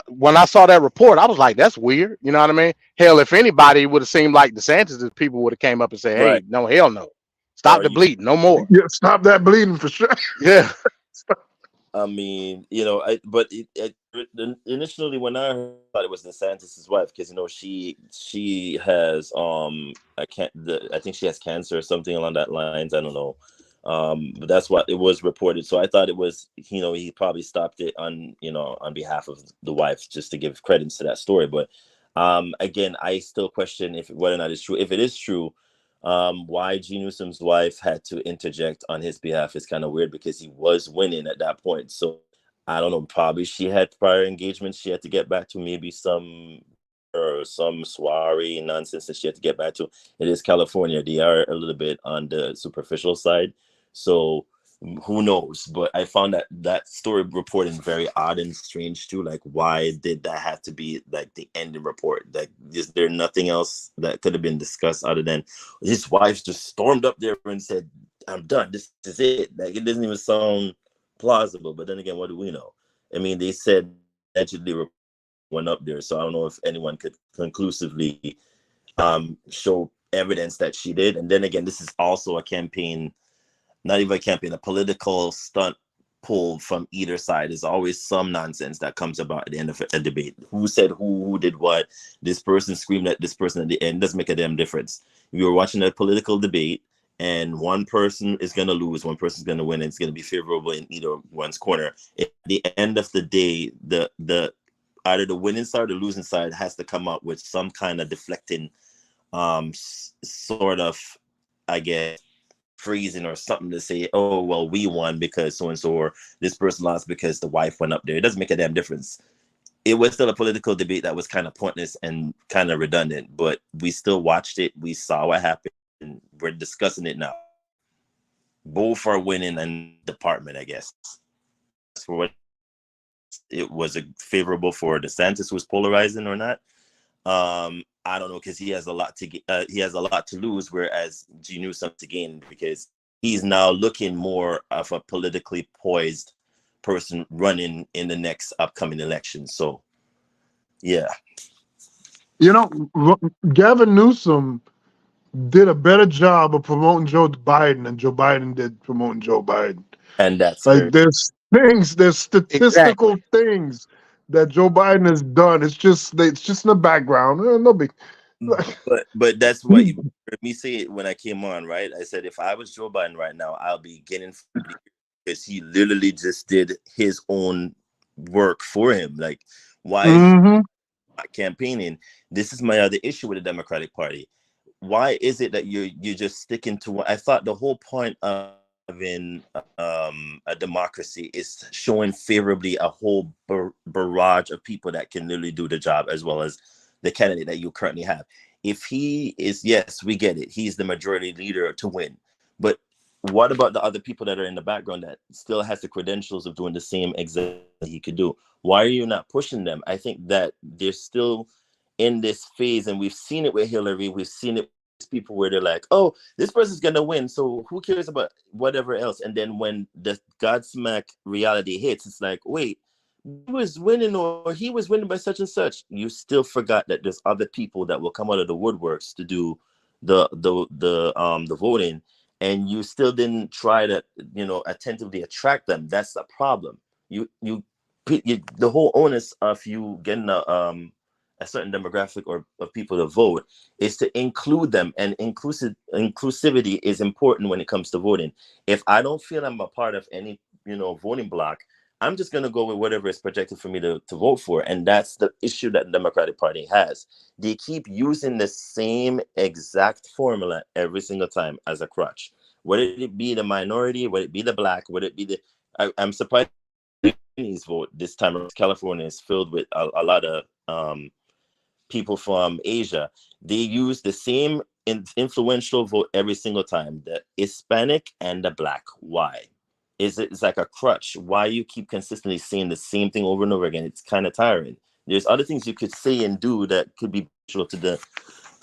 when I saw that report, I was like, that's weird. You know what I mean? Hell, if anybody, it would have seemed like DeSantis' people would have came up and said, hey, no, hell no. Stop the bleeding, no more. Yeah, stop that bleeding for sure. Yeah. I mean, you know, initially when I thought it was DeSantis' wife, because, you know, she has I think she has cancer or something along that lines. I don't know. But that's what it was reported. So I thought it was, you know, he probably stopped it on behalf of the wife, just to give credence to that story. But again, I still question whether or not it's true. If it is true, why G. Newsom's wife had to interject on his behalf is kind of weird, because he was winning at that point. So I don't know, probably she had prior engagements she had to get back to, maybe some soiree nonsense that she had to get back to. It is California. They are a little bit on the superficial side. So who knows? But I found that story reporting very odd and strange too. Like, why did that have to be like the ending report? Like, is there nothing else that could have been discussed other than his wife just stormed up there and said, "I'm done. This is it." Like, it doesn't even sound plausible. But then again, what do we know? I mean, they said allegedly went up there, so I don't know if anyone could conclusively show evidence that she did. And then again, this is also a campaign. Not even a campaign, a political stunt pulled from either side. There's always some nonsense that comes about at the end of a debate. Who said who did what? This person screamed at this person at the end. Doesn't make a damn difference. If you're watching a political debate and one person is going to lose, one person is going to win, and it's going to be favorable in either one's corner, at the end of the day, the either the winning side or the losing side has to come up with some kind of deflecting sort of, I guess, freezing or something to say, oh, well, we won because so-and-so, or this person lost because the wife went up there. It doesn't make a damn difference. It was still a political debate that was kind of pointless and kind of redundant, but we still watched it. We saw what happened, and we're discussing it now. Both are winning in department, I guess. For what it was favorable for DeSantis, was polarizing or not. I don't know, because he has a lot to lose, whereas G. Newsom to gain, because he's now looking more of a politically poised person running in the next upcoming election. So, yeah. You know, Gavin Newsom did a better job of promoting Joe Biden than Joe Biden did promoting Joe Biden. And that's like, there's statistical things that Joe Biden has done. It's just in the background. No big. But that's what you heard me say it when I came on, right? I said, if I was Joe Biden right now, I'll be getting, because he literally just did his own work for him. Like, why is he not campaigning? This is my other issue with the Democratic Party. Why is it that you're just sticking to what I thought the whole point of having a democracy is showing favorably a whole barrage of people that can literally do the job, as well as the candidate that you currently have. If he is, yes, we get it, he's the majority leader to win. But what about the other people that are in the background that still has the credentials of doing the same exact that he could do? Why are you not pushing them? I think that they're still in this phase, and we've seen it with Hillary, we've seen it people where they're like, oh, this person's gonna win, so who cares about whatever else? And then when the Godsmack reality hits, it's like, wait, he was winning or he was winning by such and such. You still forgot that there's other people that will come out of the woodworks to do the voting, and you still didn't try to attentively attract them. That's the problem. You the whole onus of you getting a certain demographic or of people to vote is to include them, and inclusivity is important when it comes to voting. If I don't feel I'm a part of any voting block, I'm just going to go with whatever is projected for me to vote for. And that's the issue that the Democratic Party has. They keep using the same exact formula every single time as a crutch. Whether it be the minority, whether it be the black, whether it be the... I'm surprised Chinese vote this time. California is filled with a lot of people from Asia. They use the same influential vote every single time, the Hispanic and the black. Why? It's like a crutch. Why you keep consistently saying the same thing over and over again? It's kind of tiring. There's other things you could say and do that could be beneficial to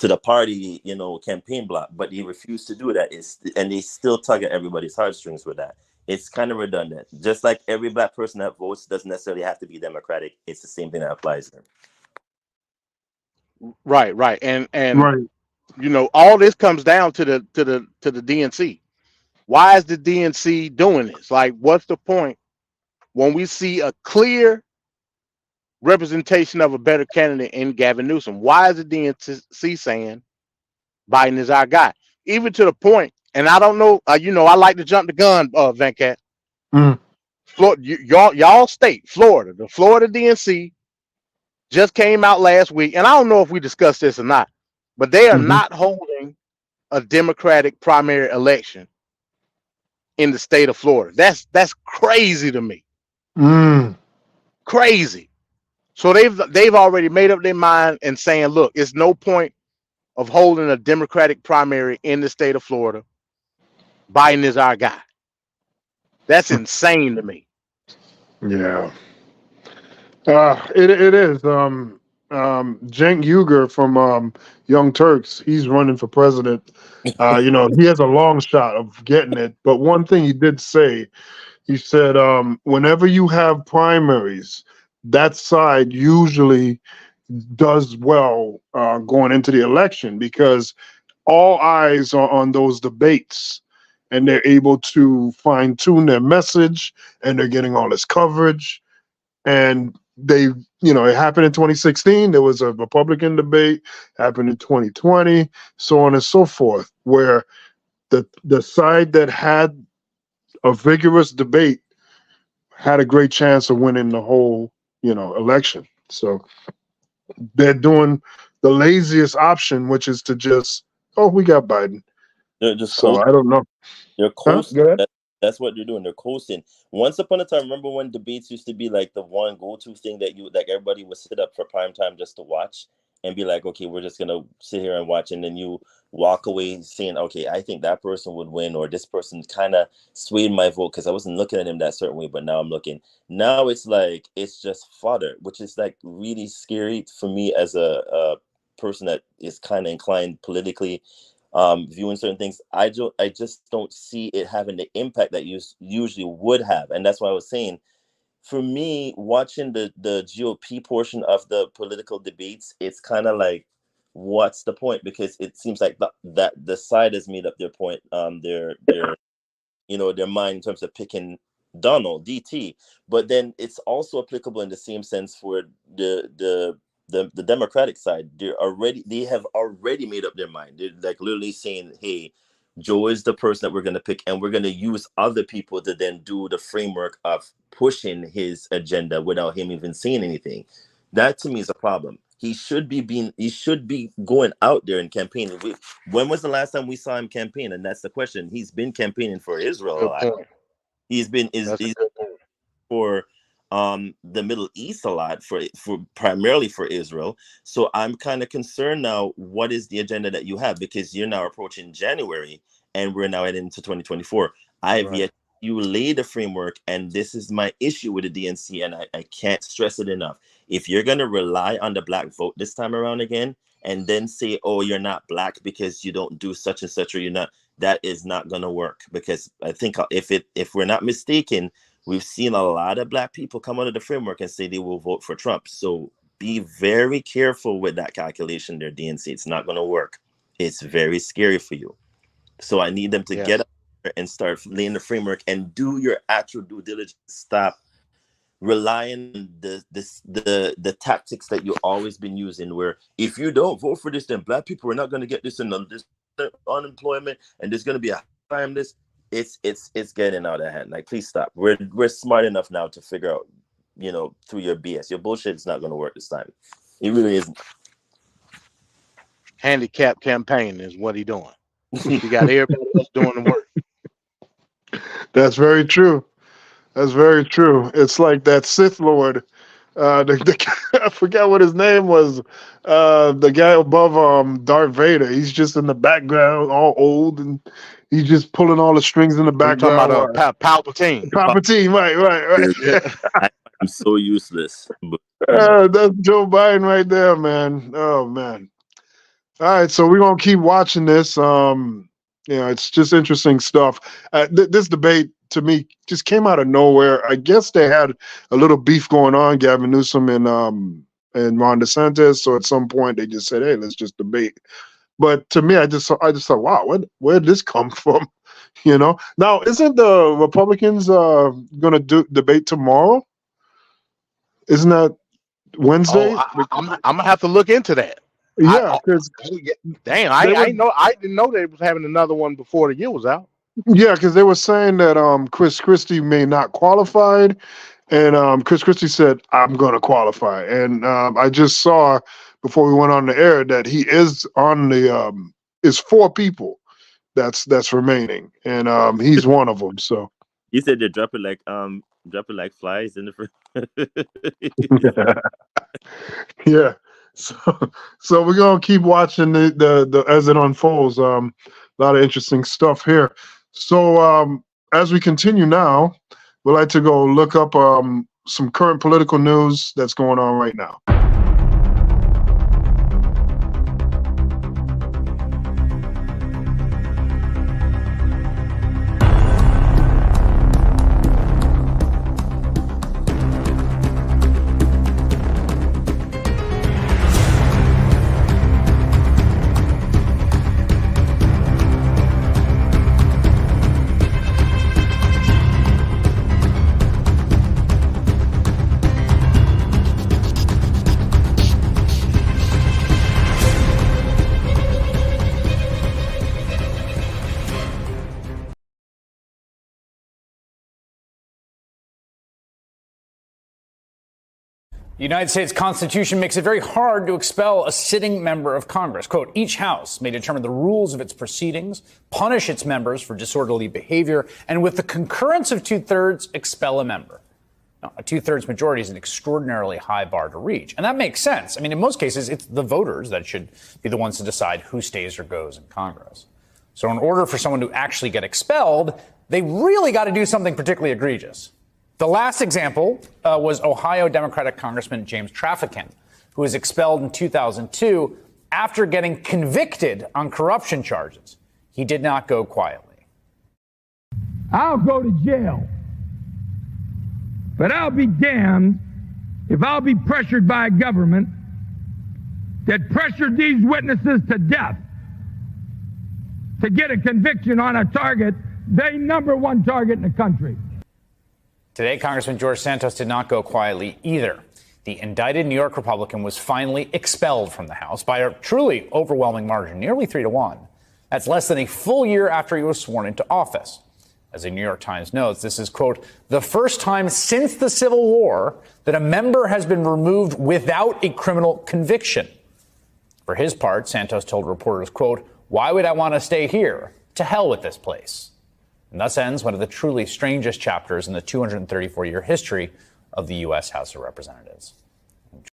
the party, campaign block, but they refuse to do that. And they still tug at everybody's heartstrings with that. It's kind of redundant. Just like every black person that votes doesn't necessarily have to be Democratic. It's the same thing that applies to them. Right. And right. All this comes down to the DNC. Why is the DNC doing this? Like, what's the point when we see a clear representation of a better candidate in Gavin Newsom? Why is the DNC saying Biden is our guy? Even to the point, and I don't know, I like to jump the gun, Venkat. Y'all state, Florida, the Florida DNC just came out last week, and I don't know if we discussed this or not, but they are not holding a Democratic primary election in the state of Florida. That's crazy to me. Crazy. So they've already made up their mind and saying, look, it's no point of holding a Democratic primary in the state of Florida. Biden is our guy. That's insane to me. Yeah. It is. Cenk Uygur from Young Turks, he's running for president. He has a long shot of getting it. But one thing he did say, he said, whenever you have primaries, that side usually does well going into the election because all eyes are on those debates and they're able to fine tune their message and they're getting all this coverage. And it happened in 2016. There was a Republican debate, happened in 2020, so on and so forth, where the side that had a vigorous debate had a great chance of winning the whole, election. So they're doing the laziest option, which is to just, we got Biden. They're just so I don't know. They're coasting. That's what they're doing. They're coasting. Once upon a time, remember when debates used to be like the one go-to thing that everybody would sit up for prime time just to watch and be like, okay, we're just gonna sit here and watch, and then you walk away saying, okay, I think that person would win, or this person kind of swayed my vote because I wasn't looking at him that certain way, but now I'm looking. Now it's like it's just fodder, which is like really scary for me as a person that is kind of inclined politically. Viewing certain things, I just don't see it having the impact that you usually would have, and that's why I was saying, for me, watching the GOP portion of the political debates, it's kind of like, what's the point? Because it seems like that the side has made up their point, their mind in terms of picking Donald DT, but then it's also applicable in the same sense for the Democratic side. They have already made up their mind. They're like literally saying, hey, Joe is the person that we're going to pick, and we're going to use other people to then do the framework of pushing his agenda without him even saying anything. That to me is a problem. He should be going out there and campaigning. When was the last time we saw him campaign? And that's the question. He's been campaigning for Israel. He's been for the Middle East a lot, for primarily for Israel. So I'm kind of concerned now, what is the agenda that you have? Because you're now approaching January and we're now heading into 2024. Yet you lay the framework, and this is my issue with the DNC, and I can't stress it enough. If you're going to rely on the black vote this time around again, and then say, oh, you're not black because you don't do such and such, or you're not, that is not going to work. Because I think if we're not mistaken, we've seen a lot of black people come out of the framework and say they will vote for Trump. So be very careful with that calculation there, DNC. It's not going to work. It's very scary for you. So I need them to get up there and start laying the framework and do your actual due diligence. Stop relying on the tactics that you've always been using, where if you don't vote for this, then black people are not going to get this, and this unemployment, and there's going to be a crime. This it's getting out of hand. Like, please stop. We're smart enough now to figure out, through your BS, your bullshit is not going to work this time. It really isn't. Handicap campaign is what he doing. He got everybody else doing the work. That's very true. That's very true. It's like that Sith Lord. I forgot what his name was. The guy above Darth Vader. He's just in the background, all old, and he's just pulling all the strings in the background. You're talking about Palpatine. Palpatine, right. I'm so useless. That's Joe Biden right there, man. Oh man. All right, so we're gonna keep watching this. It's just interesting stuff. This debate, to me, just came out of nowhere. I guess they had a little beef going on, Gavin Newsom and Ron DeSantis. So at some point they just said, "Hey, let's just debate." But to me, I just thought, wow, where did this come from? Now, isn't the Republicans going to debate tomorrow? Isn't that Wednesday? I'm gonna have to look into that. Yeah, because I didn't know they was having another one before the year was out. Yeah, because they were saying that Chris Christie may not qualify, and Chris Christie said, "I'm going to qualify." And I just saw before we went on the air that he is on the is 4 people that's remaining, and he's one of them. So you said they're dropping like flies in the yeah. So we're gonna keep watching the as it unfolds. A lot of interesting stuff here. So as we continue now, we'd like to go look up some current political news that's going on right now. The United States Constitution makes it very hard to expel a sitting member of Congress. Quote, each house may determine the rules of its proceedings, punish its members for disorderly behavior, and with the concurrence of 2/3, expel a member. Now, a 2/3 majority is an extraordinarily high bar to reach. And that makes sense. I mean, in most cases, it's the voters that should be the ones to decide who stays or goes in Congress. So in order for someone to actually get expelled, they really got to do something particularly egregious. The last example was Ohio Democratic Congressman James Traficant, who was expelled in 2002 after getting convicted on corruption charges. He did not go quietly. I'll go to jail, but I'll be damned if I'll be pressured by a government that pressured these witnesses to death to get a conviction on a target, the number one target in the country. Today, Congressman George Santos did not go quietly either. The indicted New York Republican was finally expelled from the House by a truly overwhelming margin, nearly 3-1. That's less than a full year after he was sworn into office. As the New York Times notes, this is, quote, the first time since the Civil War that a member has been removed without a criminal conviction. For his part, Santos told reporters, quote, why would I want to stay here? To hell with this place. And thus ends one of the truly strangest chapters in the 234-year history of the U.S. House of Representatives.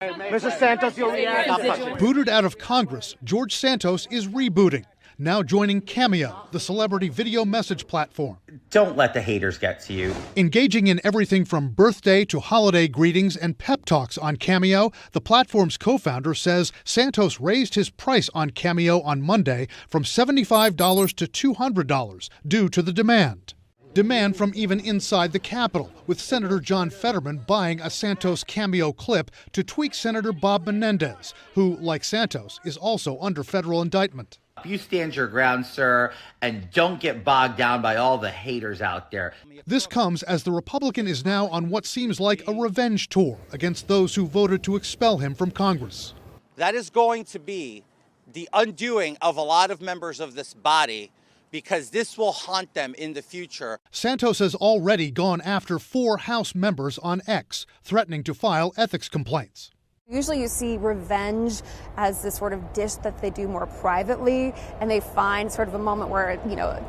Mr. Santos, your reaction. Booted out of Congress, George Santos is rebooting. now joining Cameo, the celebrity video message platform. Don't let the haters get to you. Engaging in everything from birthday to holiday greetings and pep talks on Cameo, the platform's co-founder says Santos raised his price on Cameo on Monday from $75 to $200 due to the demand. Demand from even inside the Capitol, with Senator John Fetterman buying a Santos Cameo clip to tweak Senator Bob Menendez, who, like Santos, is also under federal indictment. You stand your ground, sir, and don't get bogged down by all the haters out there. This comes as the Republican is now on what seems like a revenge tour against those who voted to expel him from Congress. That is going to be the undoing of a lot of members of this body, because this will haunt them in the future. Santos has already gone after 4 House members on X, threatening to file ethics complaints. Usually you see revenge as this sort of dish that they do more privately, and they find sort of a moment where,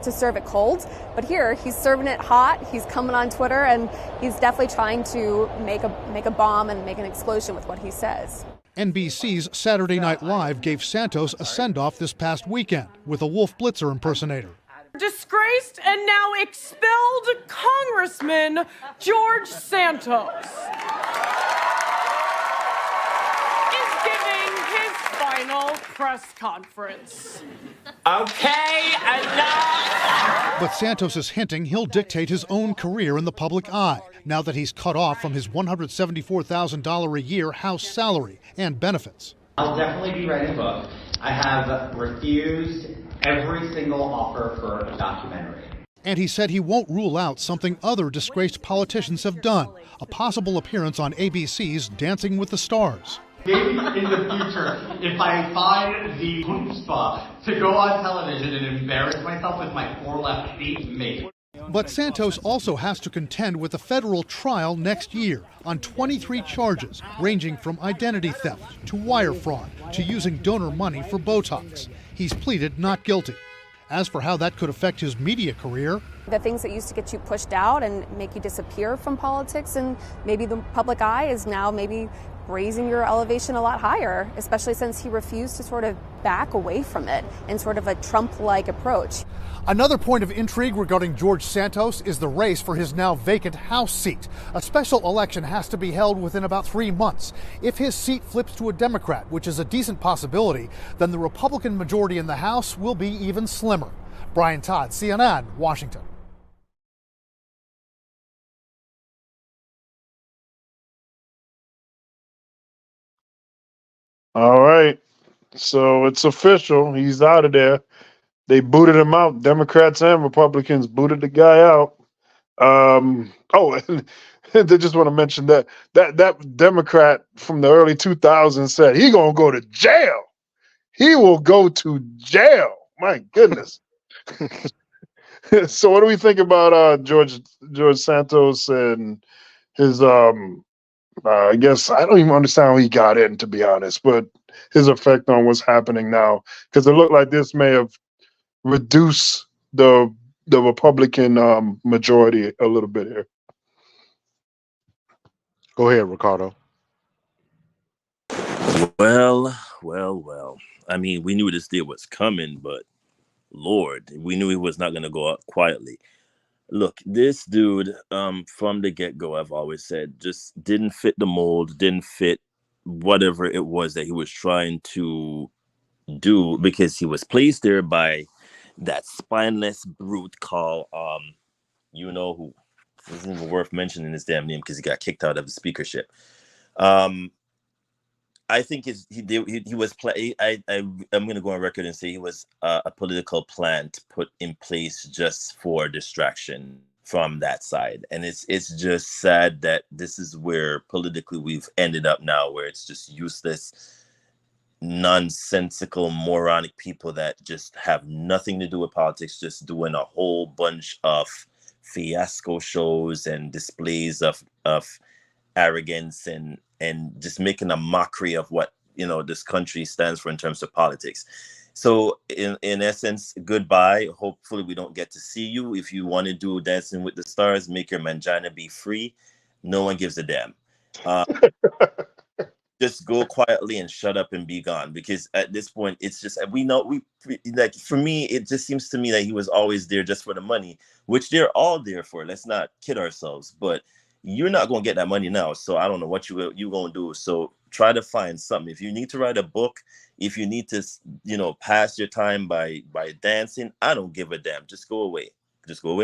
to serve it cold. But here, he's serving it hot, he's coming on Twitter, and he's definitely trying to make a bomb and make an explosion with what he says. NBC's Saturday Night Live gave Santos a send-off this past weekend with a Wolf Blitzer impersonator. Disgraced and now expelled Congressman George Santos is giving his final press conference. Okay, enough! But Santos is hinting he'll dictate his own career in the public eye, now that he's cut off from his $174,000 a year House salary and benefits. I'll definitely be writing a book. I have refused every single offer for a documentary. And he said he won't rule out something other disgraced politicians have done, a possible appearance on ABC's Dancing with the Stars. Maybe in the future, if I find the chutzpah to go on television and embarrass myself with my 4 left feet, maybe. But Santos also has to contend with a federal trial next year on 23 charges, ranging from identity theft to wire fraud to using donor money for Botox. He's pleaded not guilty. As for how that could affect his media career, The things that used to get you pushed out and make you disappear from politics and maybe the public eye is now maybe raising your elevation a lot higher, especially since he refused to sort of back away from it in sort of a Trump-like approach. Another point of intrigue regarding George Santos is the race for his now vacant House seat. A special election has to be held within about 3 months. If his seat flips to a Democrat, which is a decent possibility, then the Republican majority in the House will be even slimmer. Brian Todd, CNN, Washington. All right. So it's official. He's out of there. They booted him out. Democrats and Republicans booted the guy out. And they just want to mention that Democrat from the early 2000s said he gonna go to jail. He will go to jail. My goodness. So what do we think about George Santos and his I guess I don't even understand how he got in, to be honest, but his effect on what's happening now, because it looked like this may have reduced the Republican majority a little bit here. Go ahead, Ricardo. Well. I mean, we knew this deal was coming, but Lord, we knew he was not going to go out quietly. Look, this dude, from the get-go, I've always said, just didn't fit the mold, didn't fit whatever it was that he was trying to do, because he was placed there by that spineless brute called, you know who. Isn't even worth mentioning his damn name because he got kicked out of the speakership. I think he was I'm going to go on record and say he was a political plant put in place just for distraction from that side. And it's just sad that this is where politically we've ended up now, where it's just useless, nonsensical, moronic people that just have nothing to do with politics, just doing a whole bunch of fiasco shows and displays of arrogance and just making a mockery of what, you know, this country stands for in terms of politics. So in essence, goodbye. Hopefully we don't get to see you. If you want to do Dancing with the Stars, make your mangina be free. No one gives a damn. just go quietly and shut up and be gone, because at this point it's just, we know, like, for me it just seems to me that he was always there just for the money, which they're all there for. Let's not kid ourselves, but you're not going to get that money now, so I don't know what you going to do. So try to find something. If you need to write a book, if you need to, pass your time by dancing, I don't give a damn. Just go away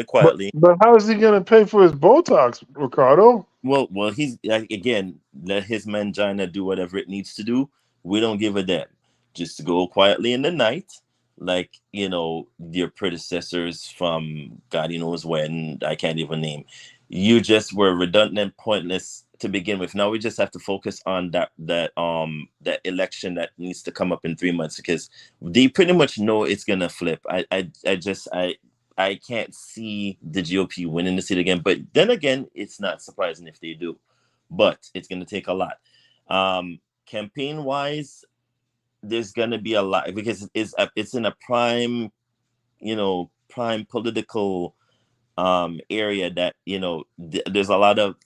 quietly. But how is he going to pay for his Botox, Ricardo? Well, he's, again, let his mangina do whatever it needs to do. We don't give a damn. Just go quietly in the night, like, your predecessors from God knows when, I can't even name. You just were redundant, pointless to begin with. Now we just have to focus on that election that needs to come up in 3 months, because they pretty much know it's gonna flip. I can't see the GOP winning the seat again, but then again, it's not surprising if they do, but it's going to take a lot. Campaign wise, there's going to be a lot, because it's in a prime political area that, there's a lot of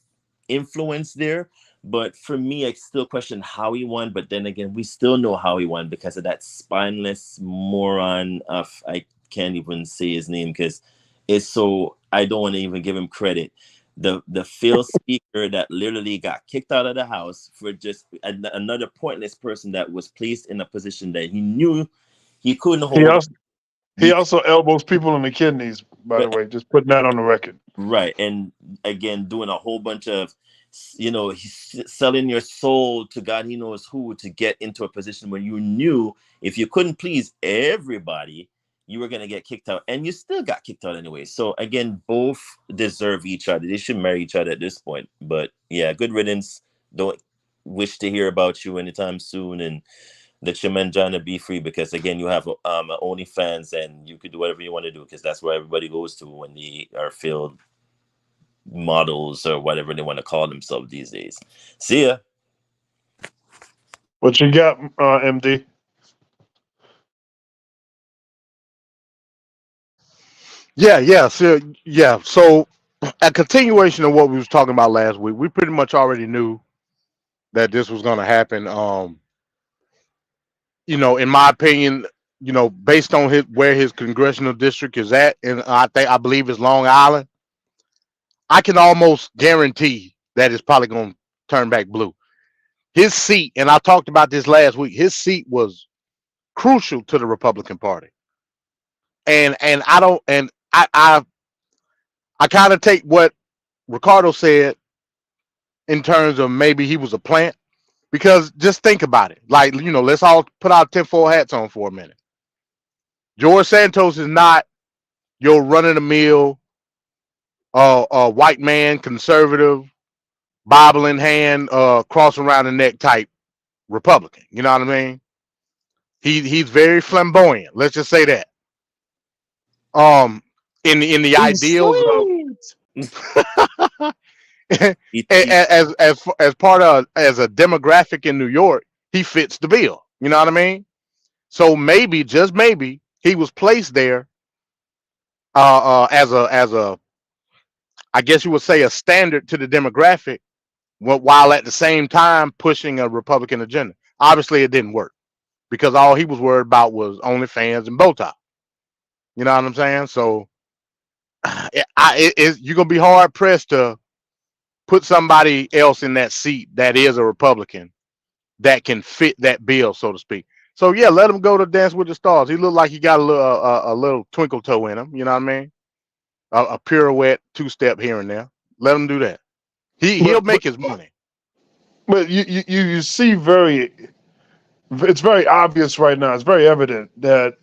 influence there. But for me, I still question how he won. But then again, we still know how he won because of that spineless moron of, I can't even say his name because it's so, I don't want to even give him credit. The failed speaker that literally got kicked out of the house for just another pointless person that was placed in a position that he knew he couldn't hold. He also elbows people in the kidneys, by the way, just putting that on the record. Right. And again, doing a whole bunch of, he's selling your soul to God, he knows who, to get into a position where you knew if you couldn't please everybody, you were going to get kicked out, and you still got kicked out anyway. So again, both deserve each other. They should marry each other at this point. But yeah, good riddance. Don't wish to hear about you anytime soon, and let your mangina be free, because again, you have OnlyFans and you could do whatever you want to do, because that's where everybody goes to when they are filled models or whatever they want to call themselves these days. See ya. What you got, MD? So a continuation of what we was talking about last week, we pretty much already knew that this was going to happen. In my opinion, based on where his congressional district is at, and I believe it's Long Island, I can almost guarantee that it's probably going to turn back blue. His seat, and I talked about this last week, his seat was crucial to the Republican Party. And I kind of take what Ricardo said in terms of maybe he was a plant, because just think about it. Like, let's all put our tinfoil hats on for a minute. George Santos is not your run-of-the-mill white man, conservative, Bible in hand, cross around the neck type Republican. You know what I mean? He's very flamboyant. Let's just say that. In the ideals of as part of, as a demographic in New York, he fits the bill. You know what I mean? So maybe, just maybe, he was placed there as a I guess you would say a standard to the demographic, while at the same time pushing a Republican agenda. Obviously, it didn't work, because all he was worried about was OnlyFans and Botox. You know what I'm saying? So you're gonna be hard pressed to put somebody else in that seat that is a Republican that can fit that bill, so to speak. So yeah, let him go to Dance with the Stars. He looked like he got a little twinkle toe in him. You know what I mean? A pirouette, two-step here and there. Let him do that. He'll make his money. But you see, it's very obvious right now. It's very evident that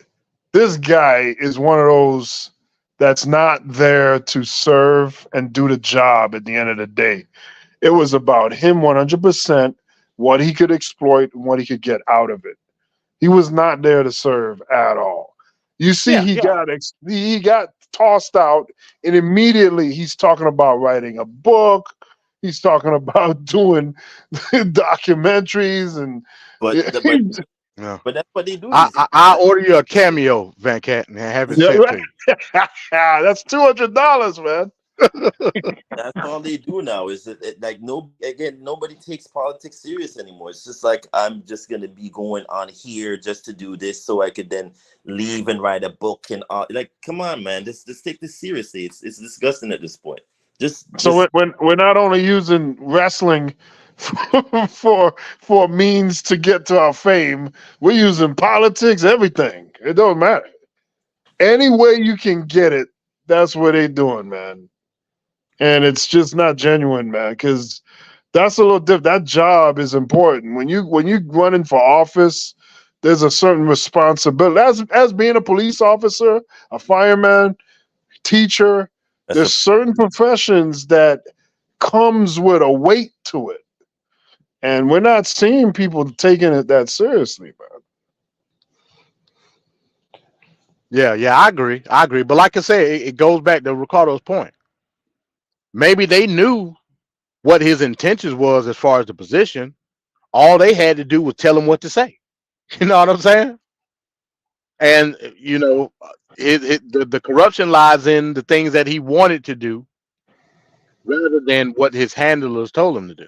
this guy is one of those that's not there to serve and do the job at the end of the day. It was about him 100%, what he could exploit and what he could get out of it. He was not there to serve at all. You see, he got tossed out, and immediately he's talking about writing a book. He's talking about doing documentaries, and but that's what they do. I'll order you a cameo, Van Cat, and have it sent to you. That's $200, man. That's all they do now. Is like nobody takes politics serious anymore. It's just like I'm just gonna be going on here just to do this so I could then leave and write a book and like come on, man, just take this seriously. It's disgusting at this point. So when we're not only using wrestling for means to get to our fame, we're using politics, everything. It don't matter. Any way you can get it, that's what they're doing, man. And it's just not genuine, man, because that's a little different. That job is important. When you running for office, there's a certain responsibility. As being a police officer, a fireman, teacher, there's certain professions that comes with a weight to it. And we're not seeing people taking it that seriously, man. Yeah, I agree. But like I say, it goes back to Ricardo's point. Maybe they knew what his intentions was as far as the position. All they had to do was tell him what to say. You know what I'm saying? And you know, the corruption lies in the things that he wanted to do, rather than what his handlers told him to do.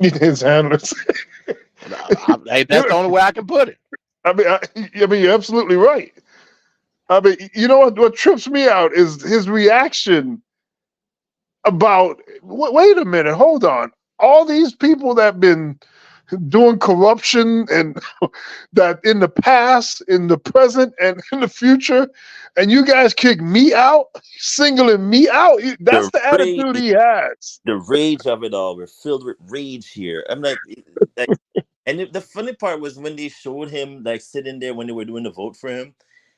His handlers. Hey, that's the only way I can put it. I mean, you're absolutely right. I mean, you know what trips me out is his reaction about, wait a minute, hold on. All these people that have been doing corruption and that in the past, in the present, and in the future, and you guys kick me out, singling me out. That's the attitude he has. The rage of it all. We're filled with rage here. I'm like and the funny part was when they showed him like sitting there when they were doing the vote for him,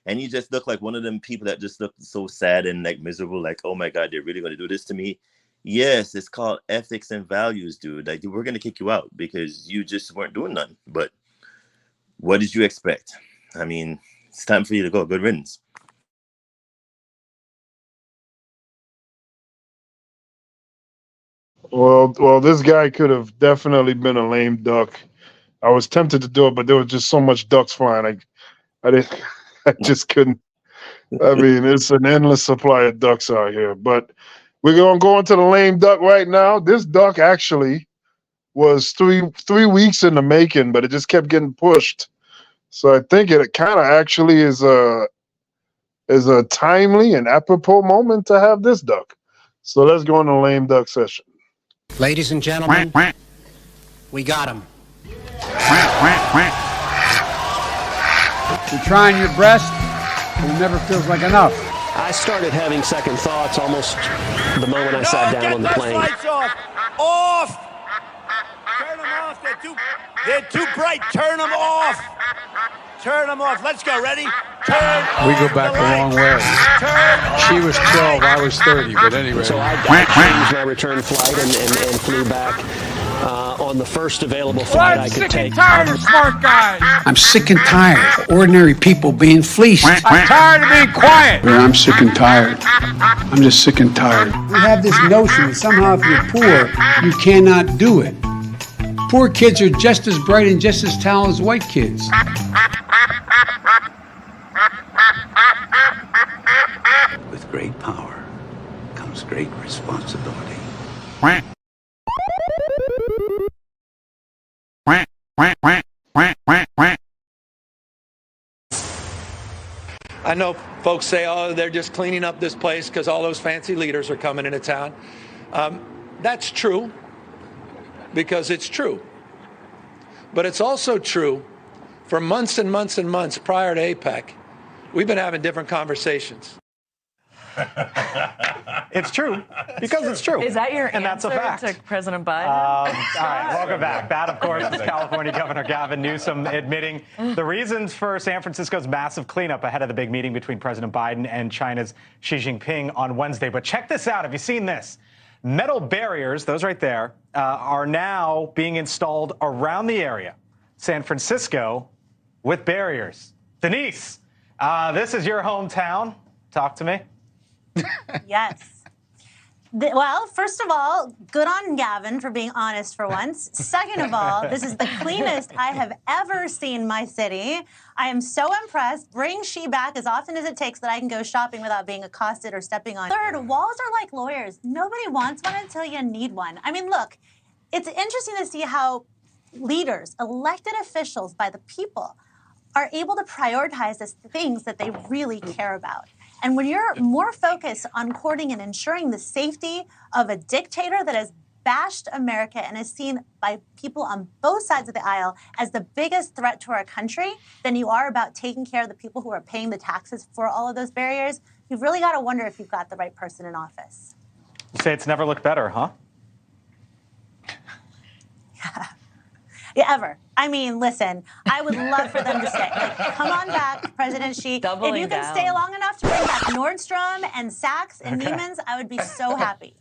and he just looked like one of them people that just looked so sad and like miserable, like, oh my God, they're really going to do this to me. Yes, it's called ethics and values, dude. Like, we're going to kick you out because you just weren't doing nothing. But what did you expect? I mean, it's time for you to go. Good riddance. Well, this guy could have definitely been a lame duck. I was tempted to do it, but there was just so much ducks flying. I just couldn't. I mean, it's an endless supply of ducks out here. But we're going to go into the lame duck right now. This duck actually was three weeks in the making, but it just kept getting pushed. So I think it kind of actually is a timely and apropos moment to have this duck. So let's go into the lame duck session. Ladies and gentlemen, we got him. You're trying your best, but it never feels like enough. I started having second thoughts almost the moment I sat down on the plane. Lights off! Off! Turn them off. They're too bright. Turn them off. Turn them off. Let's go. Ready? We go back a long way. She was 12, I was 30, but anyway. So I changed my return flight and flew back on the first available flight I could take. I'm sick and tired of smart guys. I'm sick and tired of ordinary people being fleeced. I'm tired of being quiet. Yeah, I'm sick and tired. I'm just sick and tired. We have this notion that somehow if you're poor, you cannot do it. Poor kids are just as bright and just as talented as white kids. With great power comes great responsibility. I know folks say, oh, they're just cleaning up this place because all those fancy leaders are coming into town. That's true, because it's true. But it's also true for months and months and months prior to APEC, we've been having different conversations. It's true, because it's true. Is that your and answer that's a fact. to President Biden? All right, welcome back. That, of course, is California Governor Gavin Newsom admitting the reasons for San Francisco's massive cleanup ahead of the big meeting between President Biden and China's Xi Jinping on Wednesday. But check this out. Have you seen this? Metal barriers, those right there, are now being installed around the area. San Francisco with barriers. Denise, this is your hometown. Talk to me. Yes. Well, first of all, good on Gavin for being honest for once. Second of all, this is the cleanest I have ever seen my city. I am so impressed. Bring She back as often as it takes that I can go shopping without being accosted or stepping on. Third, walls are like lawyers. Nobody wants one until you need one. I mean, look, it's interesting to see how leaders, elected officials by the people, are able to prioritize the things that they really care about. And when you're more focused on courting and ensuring the safety of a dictator that has bashed America and is seen by people on both sides of the aisle as the biggest threat to our country than you are about taking care of the people who are paying the taxes for all of those barriers, you've really got to wonder if you've got the right person in office. You say it's never looked better, huh? Yeah, ever. I mean, listen, I would love for them to stay. Like, come on back, President Xi. If you can stay long enough to bring back Nordstrom and Saks and Neiman's, I would be so happy.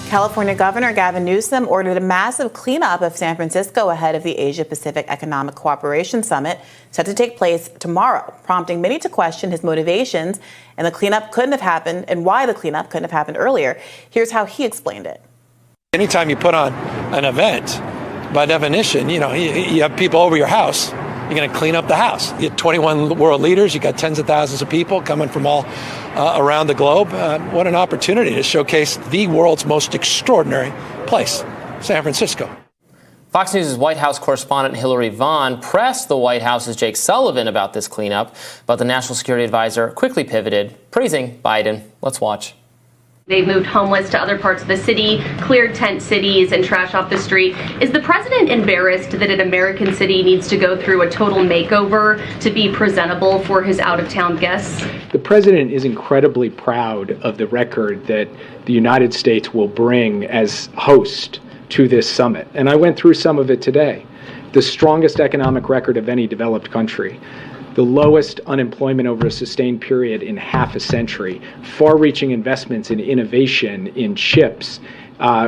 California Governor Gavin Newsom ordered a massive cleanup of San Francisco ahead of the Asia-Pacific Economic Cooperation Summit set to take place tomorrow, prompting many to question his motivations and the cleanup couldn't have happened and why the cleanup couldn't have happened earlier. Here's how he explained it. Anytime you put on an event, by definition, you have people over your house. You're going to clean up the house. You have 21 world leaders. You got tens of thousands of people coming from all around the globe. What an opportunity to showcase the world's most extraordinary place, San Francisco. Fox News' White House correspondent Hillary Vaughn pressed the White House's Jake Sullivan about this cleanup, but the national security advisor quickly pivoted, praising Biden. Let's watch. They've moved homeless to other parts of the city, cleared tent cities, and trash off the street. Is the president embarrassed that an American city needs to go through a total makeover to be presentable for his out-of-town guests? The president is incredibly proud of the record that the United States will bring as host to this summit. And I went through some of it today. The strongest economic record of any developed country. The lowest unemployment over a sustained period in half a century, far-reaching investments in innovation, in chips,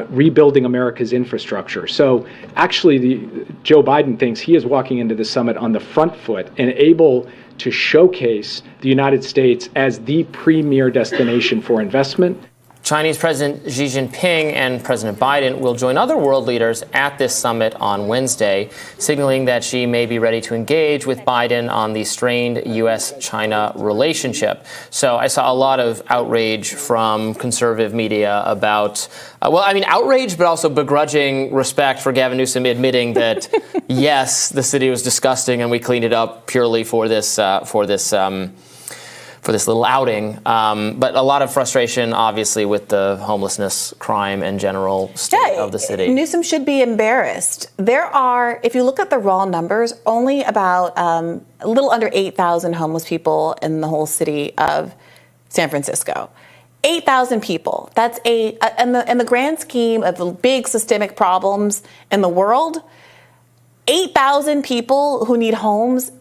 rebuilding America's infrastructure. So actually, Joe Biden thinks he is walking into the summit on the front foot and able to showcase the United States as the premier destination for investment. Chinese President Xi Jinping and President Biden will join other world leaders at this summit on Wednesday, signaling that Xi may be ready to engage with Biden on the strained U.S.-China relationship. So I saw a lot of outrage from conservative media about, outrage, but also begrudging respect for Gavin Newsom admitting that, yes, the city was disgusting and we cleaned it up purely for this little outing, but a lot of frustration, obviously, with the homelessness, crime, and general state of the city. Newsom should be embarrassed. There are, if you look at the raw numbers, only about a little under 8,000 homeless people in the whole city of San Francisco. 8,000 people. That's in the grand scheme of the big systemic problems in the world, 8,000 people who need homes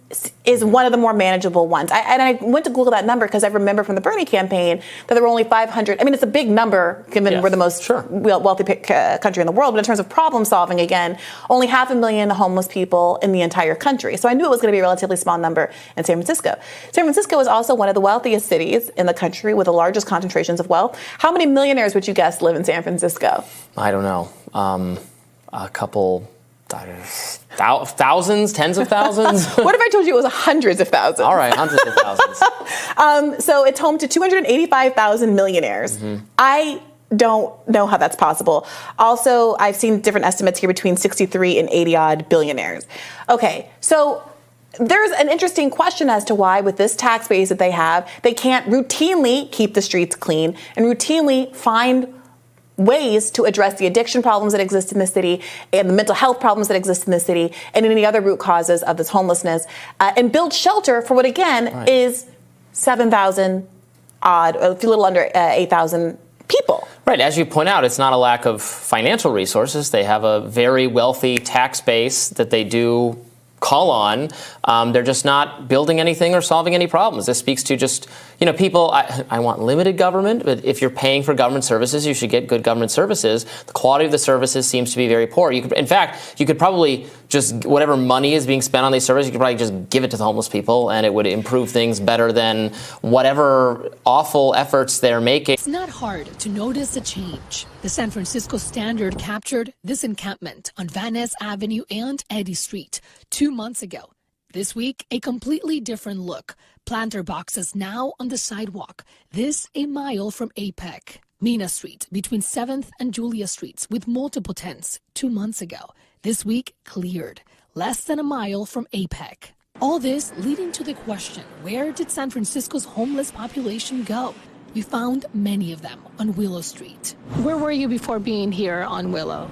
is one of the more manageable ones. I went to Google that number because I remember from the Bernie campaign that there were only 500. I mean, it's a big number given we're the most wealthy country in the world. But in terms of problem solving, again, only 500,000 homeless people in the entire country. So I knew it was going to be a relatively small number in San Francisco. San Francisco is also one of the wealthiest cities in the country with the largest concentrations of wealth. How many millionaires would you guess live in San Francisco? I don't know. A couple... Thousands, tens of thousands. What if I told you it was hundreds of thousands? All right, hundreds of thousands. So it's home to 285,000 millionaires. Mm-hmm. I don't know how that's possible. Also, I've seen different estimates here between 63 and 80 odd billionaires. Okay, so there's an interesting question as to why, with this tax base that they have, they can't routinely keep the streets clean and routinely find ways to address the addiction problems that exist in the city and the mental health problems that exist in the city and any other root causes of this homelessness and build shelter for what, again, is 7,000 odd, a little under 8,000 people. Right. As you point out, it's not a lack of financial resources. They have a very wealthy tax base that they do call on. They're just not building anything or solving any problems. This speaks to just, people, I want limited government, but if you're paying for government services, you should get good government services. The quality of the services seems to be very poor. In fact, you could probably just, whatever money is being spent on these services, you could probably just give it to the homeless people and it would improve things better than whatever awful efforts they're making. It's not hard to notice a change. The San Francisco Standard captured this encampment on Van Ness Avenue and Eddy Street 2 months ago. This week, a completely different look. Planter boxes now on the sidewalk. This a mile from APEC. Mina Street between 7th and Julia Streets with multiple tents 2 months ago. This week, cleared. Less than a mile from APEC. All this leading to the question, where did San Francisco's homeless population go? We found many of them on Willow Street. Where were you before being here on Willow?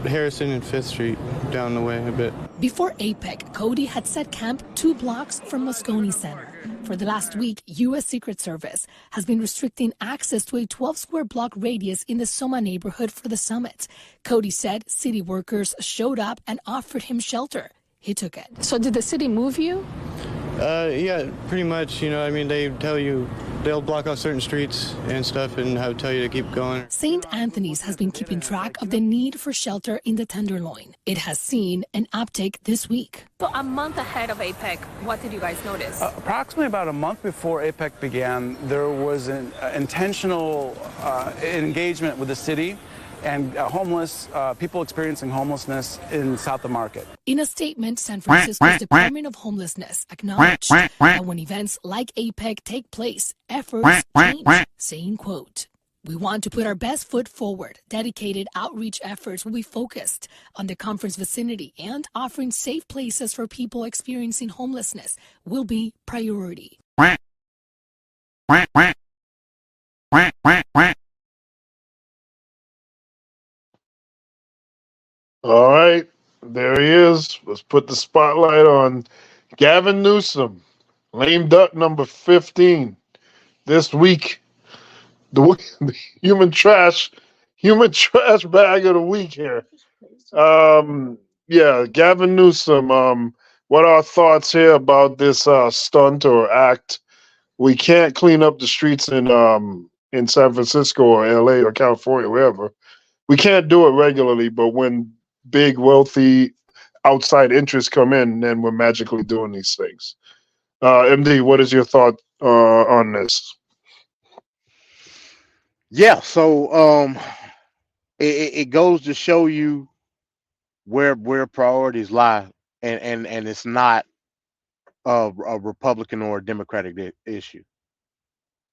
Harrison and 5th Street, down the way a bit. Before APEC, Cody had set camp 2 blocks from Moscone Center. For the last week, U.S. Secret Service has been restricting access to a 12-square block radius in the Soma neighborhood for the summit. Cody said city workers showed up and offered him shelter. He took it. So did the city move you? Yeah, pretty much. They tell you they'll block off certain streets and stuff and tell you to keep going. St. Anthony's has been keeping track of the need for shelter in the Tenderloin. It has seen an uptick this week. So a month ahead of APEC, what did you guys notice? Approximately about a month before APEC began, there was an intentional engagement with the city and people experiencing homelessness in South of Market. In a statement, San Francisco's Department of Homelessness acknowledged that when events like APEC take place, efforts change, saying, quote, "We want to put our best foot forward. Dedicated outreach efforts will be focused on the conference vicinity, and offering safe places for people experiencing homelessness will be priority." All right, there he is. Let's put the spotlight on Gavin Newsom, lame duck number 15. This week, the human trash bag of the week here. Yeah, Gavin Newsom. What are our thoughts here about this stunt or act? We can't clean up the streets in San Francisco or LA or California, wherever. We can't do it regularly, but when big, wealthy outside interests come in, then we're magically doing these things. MD, what is your thought on this? Yeah, so it goes to show you where priorities lie, and it's not a Republican or a Democratic issue.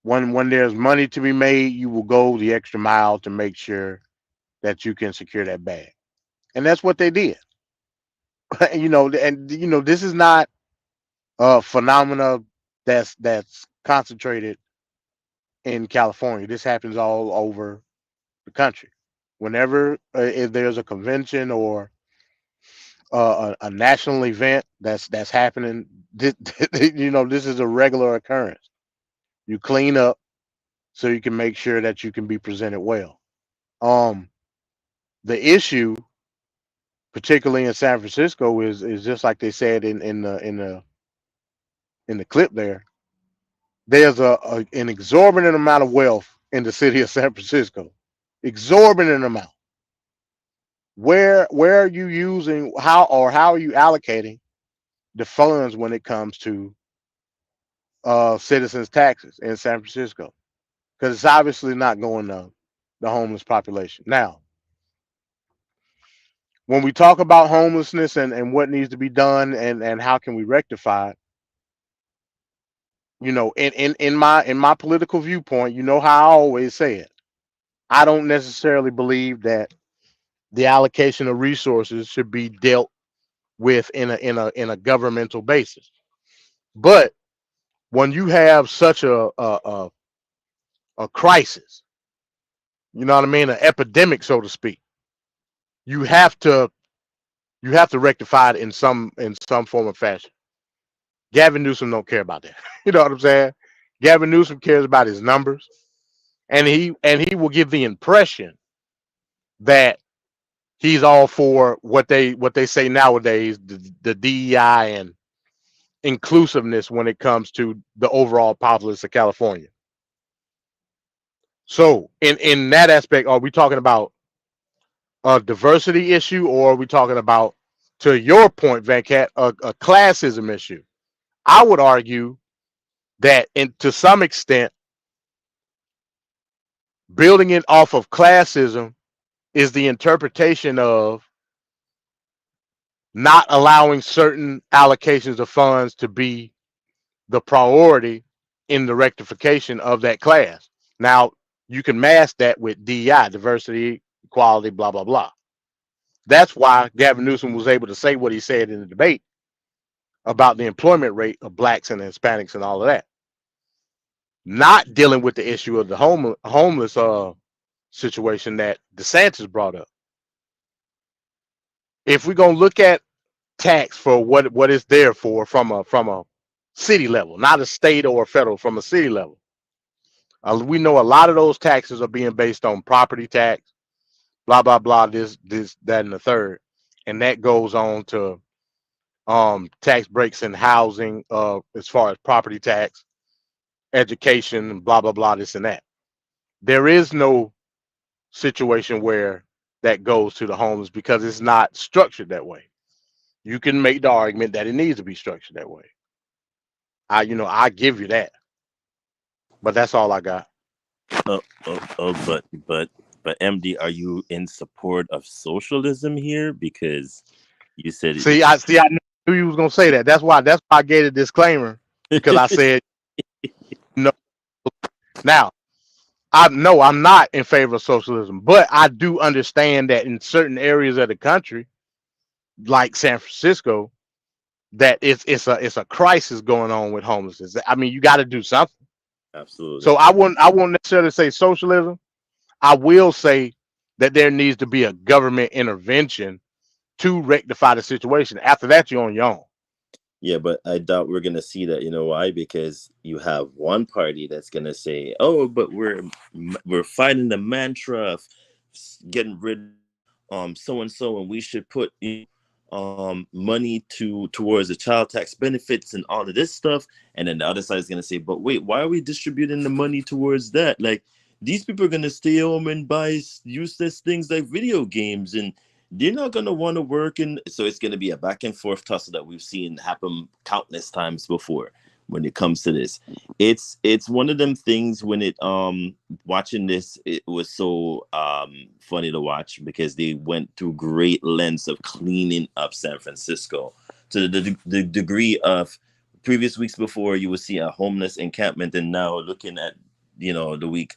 When there's money to be made, you will go the extra mile to make sure that you can secure that bag. And that's what they did. This is not a phenomena that's concentrated in California. This happens all over the country. Whenever if there's a convention or a national event that's happening, this is a regular occurrence. You clean up so you can make sure that you can be presented well. The issue, particularly in San Francisco, is just like they said in the clip there. There's an exorbitant amount of wealth in the city of San Francisco, exorbitant amount. Where are you using how are you allocating the funds when it comes to citizens' taxes in San Francisco? Because it's obviously not going to the homeless population. Now, when we talk about homelessness and what needs to be done and how can we rectify it, in my political viewpoint, how I always say it, I don't necessarily believe that the allocation of resources should be dealt with in a governmental basis. But when you have such a crisis, an epidemic, so to speak, you have to rectify it in some form of fashion. Gavin Newsom don't care about that. You know what I'm saying? Gavin Newsom cares about his numbers, and he will give the impression that he's all for what they say nowadays, the DEI and inclusiveness when it comes to the overall populace of California. So in that aspect, are we talking about a diversity issue, or are we talking about, to your point, Venkat, a classism issue? I would argue that, to some extent, building it off of classism is the interpretation of not allowing certain allocations of funds to be the priority in the rectification of that class. Now, you can mask that with DEI, diversity, equality, blah, blah, blah. That's why Gavin Newsom was able to say what he said in the debate about the employment rate of blacks and Hispanics and all of that. Not dealing with the issue of the homeless situation that DeSantis brought up. If we're gonna look at tax for what it's there for from a city level, not a state or a federal, from a city level, we know a lot of those taxes are being based on property tax, blah blah blah, this that and the third, and that goes on to tax breaks in housing, as far as property tax, education, blah blah blah, this and that. There is no situation where that goes to the homeless because it's not structured that way. You can make the argument that it needs to be structured that way. I give you that, but that's all I got. But MD, are you in support of socialism here? Because you said I knew you was gonna say that. That's why I gave a disclaimer, because I said no. Now, I'm not in favor of socialism, but I do understand that in certain areas of the country, like San Francisco, that it's a crisis going on with homelessness. I mean, you got to do something. Absolutely. So I won't necessarily say socialism. I will say that there needs to be a government intervention to rectify the situation. After that, you're on your own. Yeah, but I doubt we're gonna see that. You know why? Because you have one party that's gonna say, "Oh, but we're fighting the mantra of getting rid of so and so, and we should put money towards the child tax benefits and all of this stuff." And then the other side is gonna say, "But wait, why are we distributing the money towards that? Like, these people are gonna stay home and buy useless things like video games, and they're not going to want to work." And so it's going to be a back and forth tussle that we've seen happen countless times before when it comes to this. It's one of them things when watching this, it was so funny to watch, because they went through great lengths of cleaning up San Francisco to the degree of previous weeks before you would see a homeless encampment, and now looking at the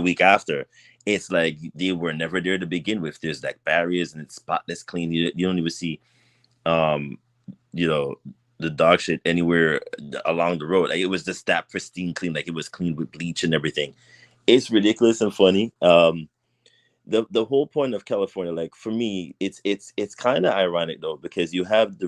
week after, it's like they were never there to begin with. There's like barriers and it's spotless clean. You don't even see, the dog shit anywhere along the road. Like, it was just that pristine clean, like it was cleaned with bleach and everything. It's ridiculous and funny. The whole point of California, like, for me, it's kind of ironic though, because you have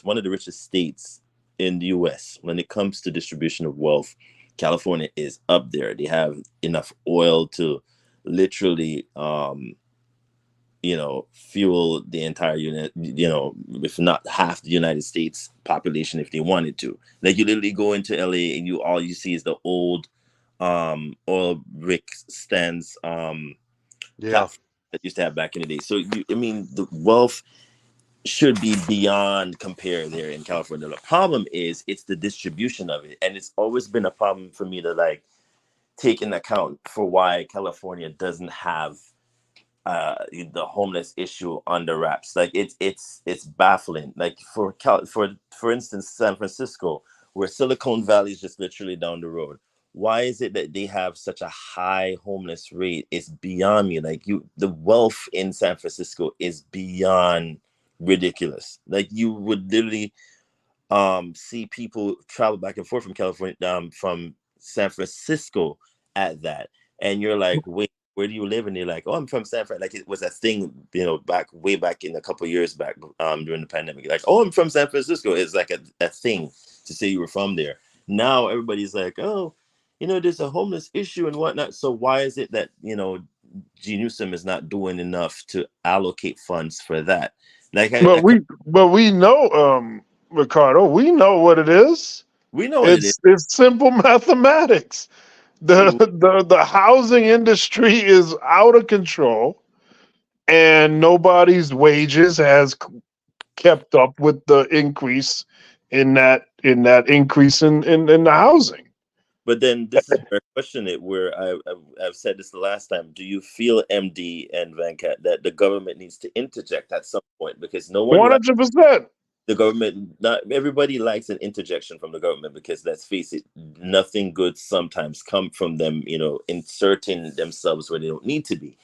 one of the richest states in the U.S. when it comes to distribution of wealth. California is up there. They have enough oil to literally fuel the entire unit, if not half the United States population if they wanted to. Like, you literally go into LA and all you see is the old oil rig stands that used to have back in the day. So the wealth should be beyond compare there in California. The problem is it's the distribution of it, and it's always been a problem for me to like take into account for why California doesn't have the homeless issue under wraps. Like, it's baffling. Like, for instance, San Francisco, where Silicon Valley is just literally down the road, why is it that they have such a high homeless rate? It's beyond me. Like, the wealth in San Francisco is beyond ridiculous. Like, you would literally see people travel back and forth from California, from San Francisco at that, and you're like, wait, where do you live? And you're like, oh, I'm from San Fran. Like, it was a thing, way back in a couple of years back, during the pandemic. Like, oh, I'm from San Francisco. It's like a thing to say you were from there. Now everybody's like, oh, there's a homeless issue and whatnot. So why is it that G. Newsom is not doing enough to allocate funds for that. Like, But we know, Ricardo, we know what it is. We know what it is. It's simple mathematics. The housing industry is out of control, and nobody's wages has kept up with the increase in that increase in the housing. But then this is where I question it, where I've said this the last time. Do you feel, MD and Venkat, that the government needs to interject at some point? Because no one 100%. The government, not everybody likes an interjection from the government, because let's face it, nothing good sometimes come from them, inserting themselves where they don't need to be.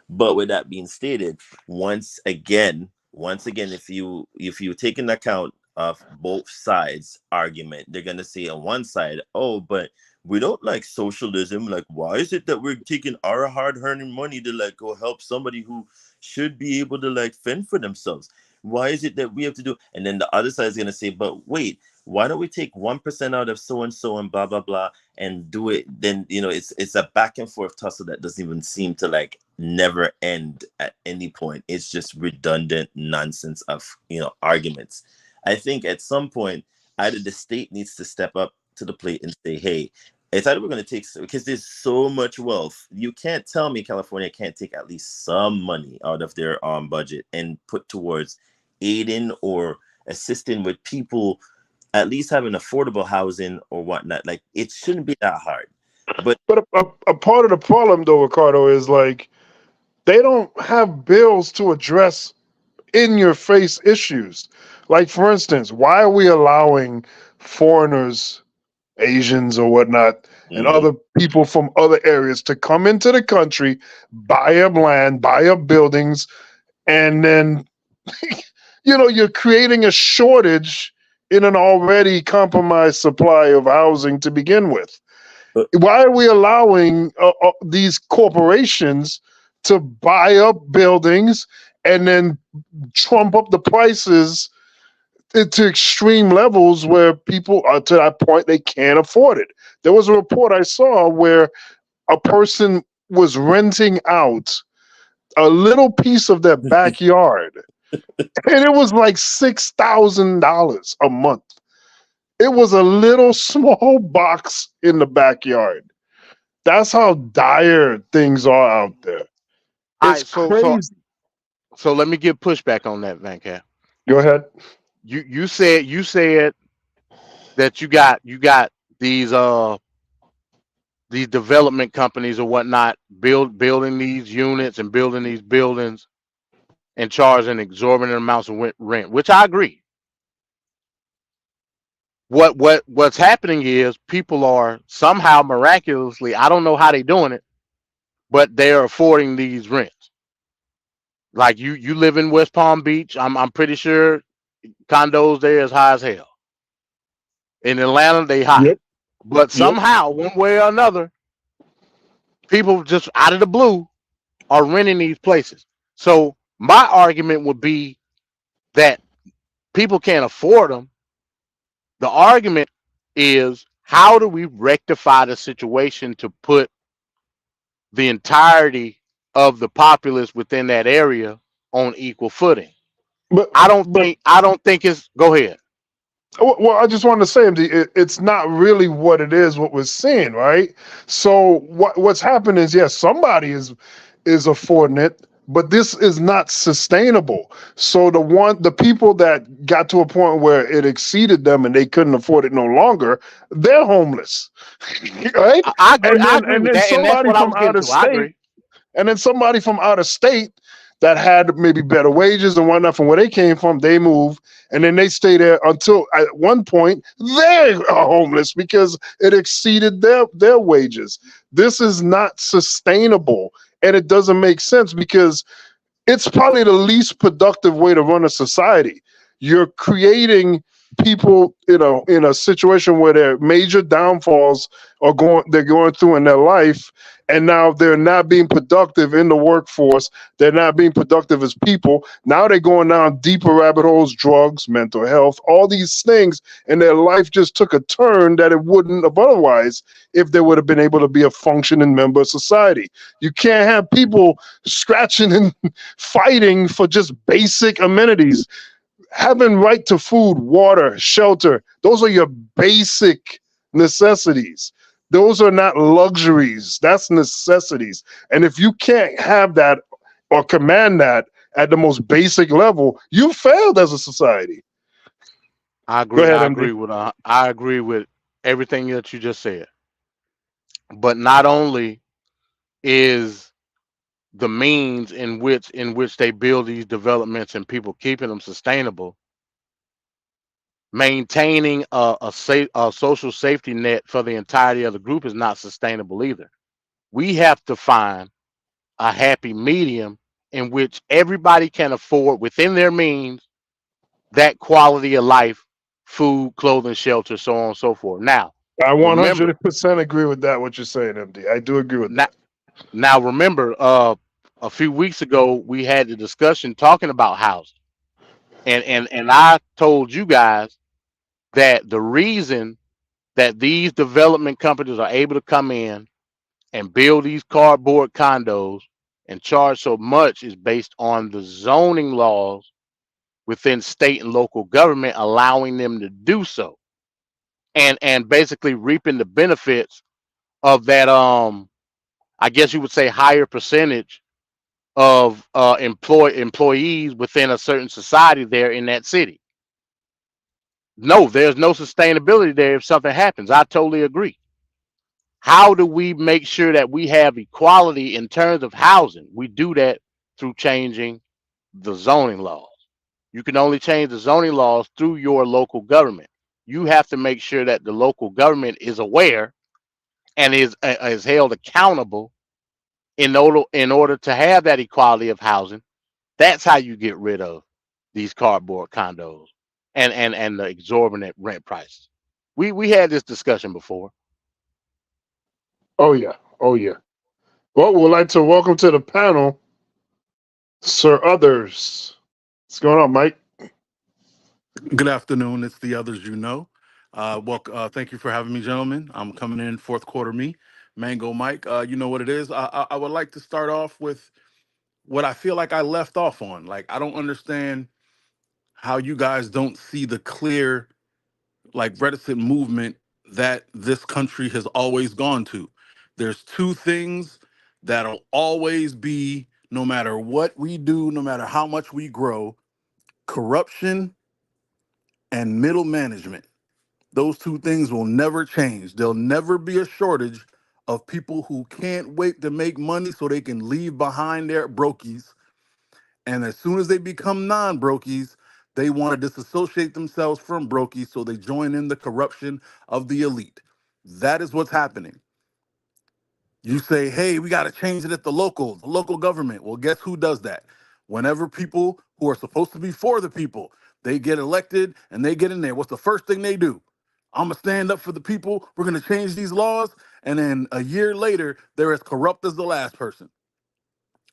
But with that being stated, once again, if you take into account of both sides' argument, they're gonna say on one side, oh, but we don't like socialism. Like, why is it that we're taking our hard-earned money to like go help somebody who should be able to like fend for themselves? Why is it that we have to do? And then the other side is gonna say, but wait, why don't we take 1% out of so and so and blah blah blah and do it? Then it's a back and forth tussle that doesn't even seem to like never end at any point. It's just redundant nonsense of arguments. I think at some point either the state needs to step up to the plate and say, hey, it's either we're going to take, because there's so much wealth, you can't tell me California can't take at least some money out of their budget and put towards aiding or assisting with people at least having affordable housing or whatnot. Like, it shouldn't be that hard. But a part of the problem, though, Ricardo, is like they don't have bills to address in-your-face issues. Like, for instance, why are we allowing foreigners, Asians or whatnot, and other people from other areas to come into the country, buy up land, buy up buildings, and then you're creating a shortage in an already compromised supply of housing to begin with? Why are we allowing these corporations to buy up buildings and then trump up the prices to extreme levels where people are to that point they can't afford it? There was a report I saw where a person was renting out a little piece of their backyard, and it was like $6,000 a month. It was a little small box in the backyard. That's how dire things are out there. It's crazy. So let me give pushback on that, Venkat. Go ahead. You said that you got these development companies or whatnot building these units and building these buildings and charging exorbitant amounts of rent, which I agree. What's happening is people are somehow miraculously, I don't know how they're doing it, but they're affording these rents. Like you live in West Palm Beach, I'm pretty sure condos there is high as hell. In Atlanta, they high. Yep. But somehow, one way or another, people just out of the blue are renting these places. So my argument would be that people can't afford them. The argument is, how do we rectify the situation to put the entirety of the populace within that area on equal footing? But I don't think it's. Go ahead. Well, I just wanted to say, it's not really what it is, what we're seeing, right? So what's happened is, yes, somebody is affording it, but this is not sustainable. So the people that got to a point where it exceeded them and they couldn't afford it no longer, they're homeless, right? I agree. And then somebody from out of state, and then somebody from out of state that had maybe better wages and whatnot from where they came from, they move, and then they stay there until at one point they are homeless because it exceeded their wages. This is not sustainable, and it doesn't make sense because it's probably the least productive way to run a society. You're creating people, in a situation where their major downfalls they're going through in their life, and now they're not being productive in the workforce. They're not being productive as people. Now they're going down deeper rabbit holes, drugs, mental health, all these things, and their life just took a turn that it wouldn't have otherwise if they would have been able to be a functioning member of society. You can't have people scratching and fighting for just basic amenities. Having right to food, water, shelter, those are your basic necessities. Those are not luxuries. That's necessities. And if you can't have that or command that at the most basic level, you failed as a society. I Go agree. ahead, I MD. agree with I agree with everything that you just said. But not only is the means in which they build these developments and people keeping them sustainable, maintaining a social safety net for the entirety of the group is not sustainable either. We have to find a happy medium in which everybody can afford within their means that quality of life, food, clothing, shelter, so on and so forth. Now, I remember, 100% agree with that, what you're saying, MD. I do agree with now, that. now remember, a few weeks ago we had the discussion talking about housing, and I told you guys that the reason that these development companies are able to come in and build these cardboard condos and charge so much is based on the zoning laws within state and local government allowing them to do so, and basically reaping the benefits of that, I guess you would say, higher percentage of employees within a certain society there in that city. No, there's no sustainability there if something happens. I totally agree. How do we make sure that we have equality in terms of housing? We do that through changing the zoning laws. You can only change the zoning laws through your local government. You have to make sure that the local government is aware and is held accountable in order to have that equality of housing. That's how you get rid of these cardboard condos and the exorbitant rent prices. We had this discussion before. Oh, yeah. Oh, yeah. Well, we'd like to welcome to the panel Sir Others. What's going on, Mike? Good afternoon. It's the others you know. Thank you for having me, gentlemen. I'm coming in fourth quarter me, Mango Mike. You know what it is. I would like to start off with what I feel like I left off on. Like, I don't understand how you guys don't see the clear, like, reticent movement that this country has always gone to. There's two things that'll always be, no matter what we do, no matter how much we grow: corruption and middle management. Those two things will never change. There'll never be a shortage of people who can't wait to make money so they can leave behind their brokies. And as soon as they become non-brokies, they want to disassociate themselves from brokies, so they join in the corruption of the elite. That is what's happening. You say, hey, we got to change it at the local government. Well, guess who does that? Whenever people who are supposed to be for the people, they get elected and they get in there, what's the first thing they do? I'm going to stand up for the people. We're going to change these laws. And then a year later, they're as corrupt as the last person.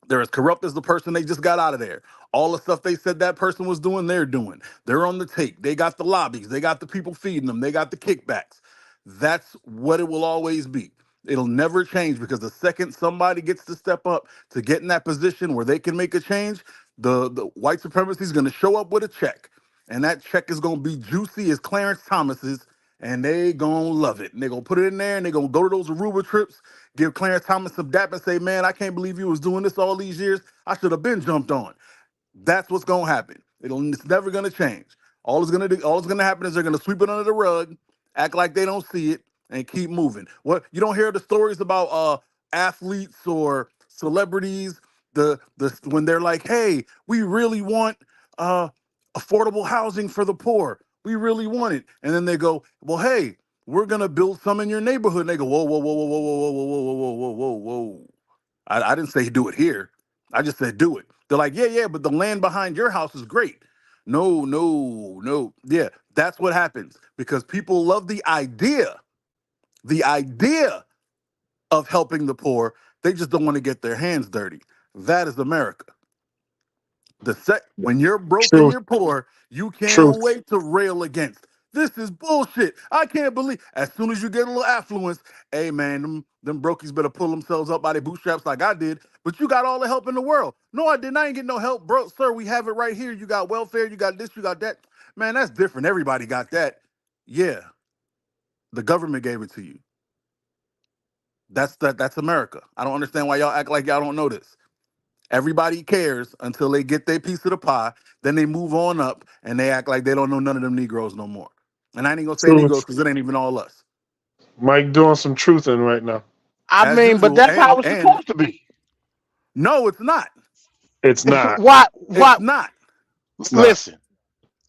They're as corrupt as the person they just got out of there. All the stuff they said that person was doing, they're doing. They're on the take. They got the lobbies. They got the people feeding them. They got the kickbacks. That's what it will always be. It'll never change, because the second somebody gets to step up to get in that position where they can make a change, the white supremacy is going to show up with a check. And that check is going to be juicy as Clarence Thomas's, and they going to love it. And they're going to put it in there, and they're going to go to those Aruba trips, give Clarence Thomas some dap and say, man, I can't believe you was doing this all these years. I should have been jumped on. That's what's gonna happen. It's never gonna change. All it's gonna happen is they're gonna sweep it under the rug, act like they don't see it, and keep moving. What, you don't hear the stories about athletes or celebrities, the when they're like, hey, we really want affordable housing for the poor. We really want it. And then they go, well, hey, we're gonna build some in your neighborhood. And they go, whoa, whoa, whoa, whoa, whoa, whoa, whoa, whoa, whoa, whoa, whoa, whoa, whoa. I didn't say do it here. I just said do it. They're like, yeah, but the land behind your house is great. No. Yeah, that's what happens because people love the idea of helping the poor. They just don't want to get their hands dirty. That is America. When you're broke and Truth. you're poor, you Truth. can't wait to rail against. This is bullshit. I can't believe. As soon as you get a little affluence, hey man, them brokies better pull themselves up by their bootstraps like I did. But you got all the help in the world. No, I didn't. I ain't get no help, bro. Sir, we have it right here. You got welfare. You got this. You got that. Man, that's different. Everybody got that. Yeah, the government gave it to you. That's America. I don't understand why y'all act like y'all don't know this. Everybody cares until they get their piece of the pie. Then they move on up and they act like they don't know none of them Negroes no more. And I ain't gonna say Truth. Negroes because it ain't even all us. Mike doing some truthing right now. I As mean, but usual. that's how it's And supposed to be. no, it's not. It's not. Why? It's not. It's not. Listen,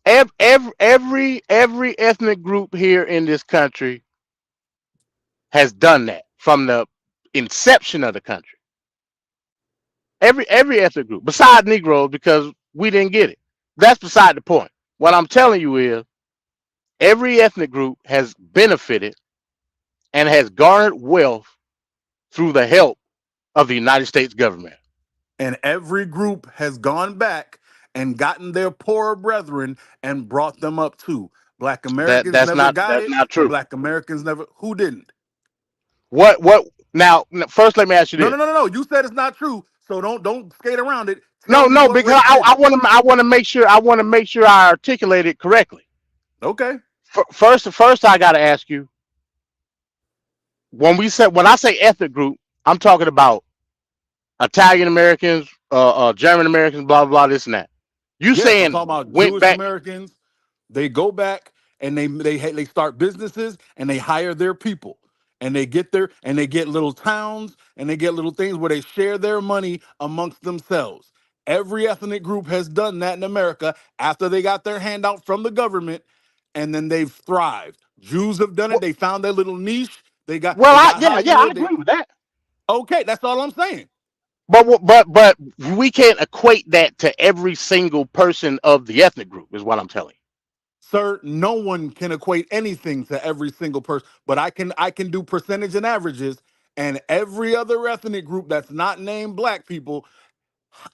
every ethnic group here in this country has done that from the inception of the country. Every ethnic group, besides Negroes, because we didn't get it. That's beside the point. What I'm telling you is every ethnic group has benefited and has garnered wealth through the help of the United States government. And every group has gone back and gotten their poorer brethren and brought them up too. Black Americans That's never not got it, and true. Black Americans never. Who didn't? What now? First, let me ask you this. No. You said it's not true, so don't skate around it. No, Tell me what because race did it. I want to make sure I articulate it correctly. Okay. First, I got to ask you. When I say ethnic group, I'm talking about Italian Americans, German Americans, blah blah, this and that. You Yes, I'm saying talking about went Jewish back? Americans. They go back and they start businesses and they hire their people and they get little towns and they get little things where they share their money amongst themselves. Every ethnic group has done that in America after they got their handout from the government, and then they've thrived. Jews have done it. They found their little niche. They got I Hollywood. agree with that. Okay, that's all I'm saying. But we can't equate that to every single person of the ethnic group, is what I'm telling you. Sir, no one can equate anything to every single person, but I can do percentage and averages, and every other ethnic group that's not named Black people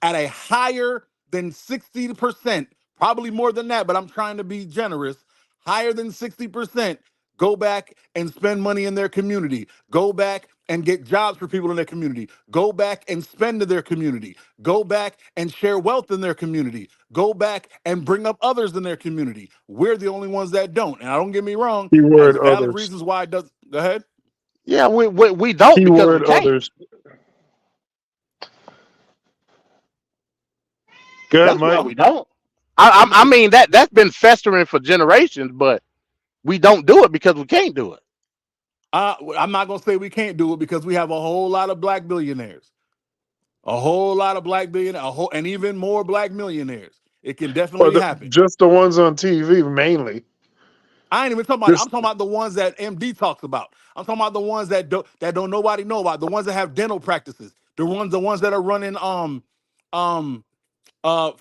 at a higher than 60%, probably more than that, but I'm trying to be generous, higher than 60%, go back and spend money in their community. Go back and get jobs for people in their community. Go back and spend to their community. Go back and share wealth in their community. Go back and bring up others in their community. We're the only ones that don't. And I don't get me wrong, there's Keyword valid others. reasons why it does. Go ahead. Yeah, we don't because we Keyword can't. others. Go ahead, That's why Mike. we don't. I mean that's been festering for generations, but we don't do it because we can't do it. I'm not going to say we can't do it because we have a whole lot of Black billionaires. A whole lot of Black billionaires, and even more Black millionaires. It can definitely happen. Just the ones on TV mainly. I ain't even talking about. I'm talking about the ones that MD talks about. I'm talking about the ones that don't nobody know about. The ones that have dental practices. The ones that are running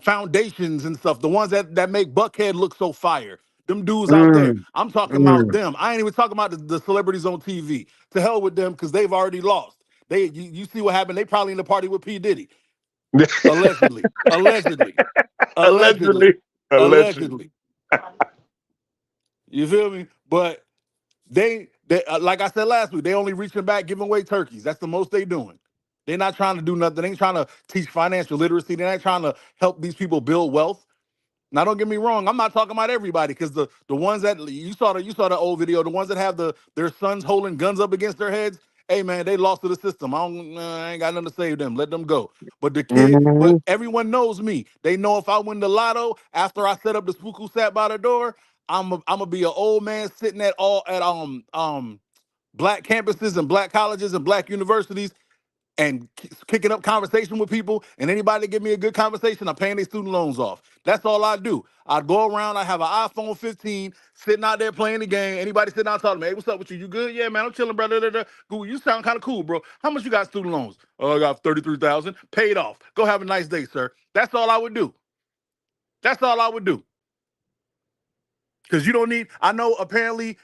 foundations and stuff. The ones that make Buckhead look so fire. Them dudes out there. I'm talking about them. I ain't even talking about the celebrities on TV. To hell with them because they've already lost. You see what happened? They probably in the party with P. Diddy. Allegedly. Allegedly. You feel me? But they like I said last week, they only reaching back giving away turkeys. That's the most they doing. They're not trying to do nothing. They ain't trying to teach financial literacy. They're not trying to help these people build wealth. Now, don't get me wrong. I'm not talking about everybody because the ones that you saw the old video, the ones that have their sons holding guns up against their heads. Hey man, they lost to the system. I ain't got nothing to save them. Let them go. But but everyone knows me. They know if I win the lotto after I set up the spookoo sat by the door, I'm gonna be an old man sitting at Black campuses and Black colleges and Black universities and kicking up conversation with people, and anybody that give me a good conversation, I'm paying their student loans off. That's all I do. I go around, I have an iPhone 15 sitting out there playing the game. Anybody sitting out talking to me, hey, what's up with you? You good? Yeah, man, I'm chilling, brother. Google, you sound kind of cool, bro. How much you got student loans? Oh, I got 33,000. Paid off. Go have a nice day, sir. That's all I would do. That's all I would do. Because you don't need. I know apparently,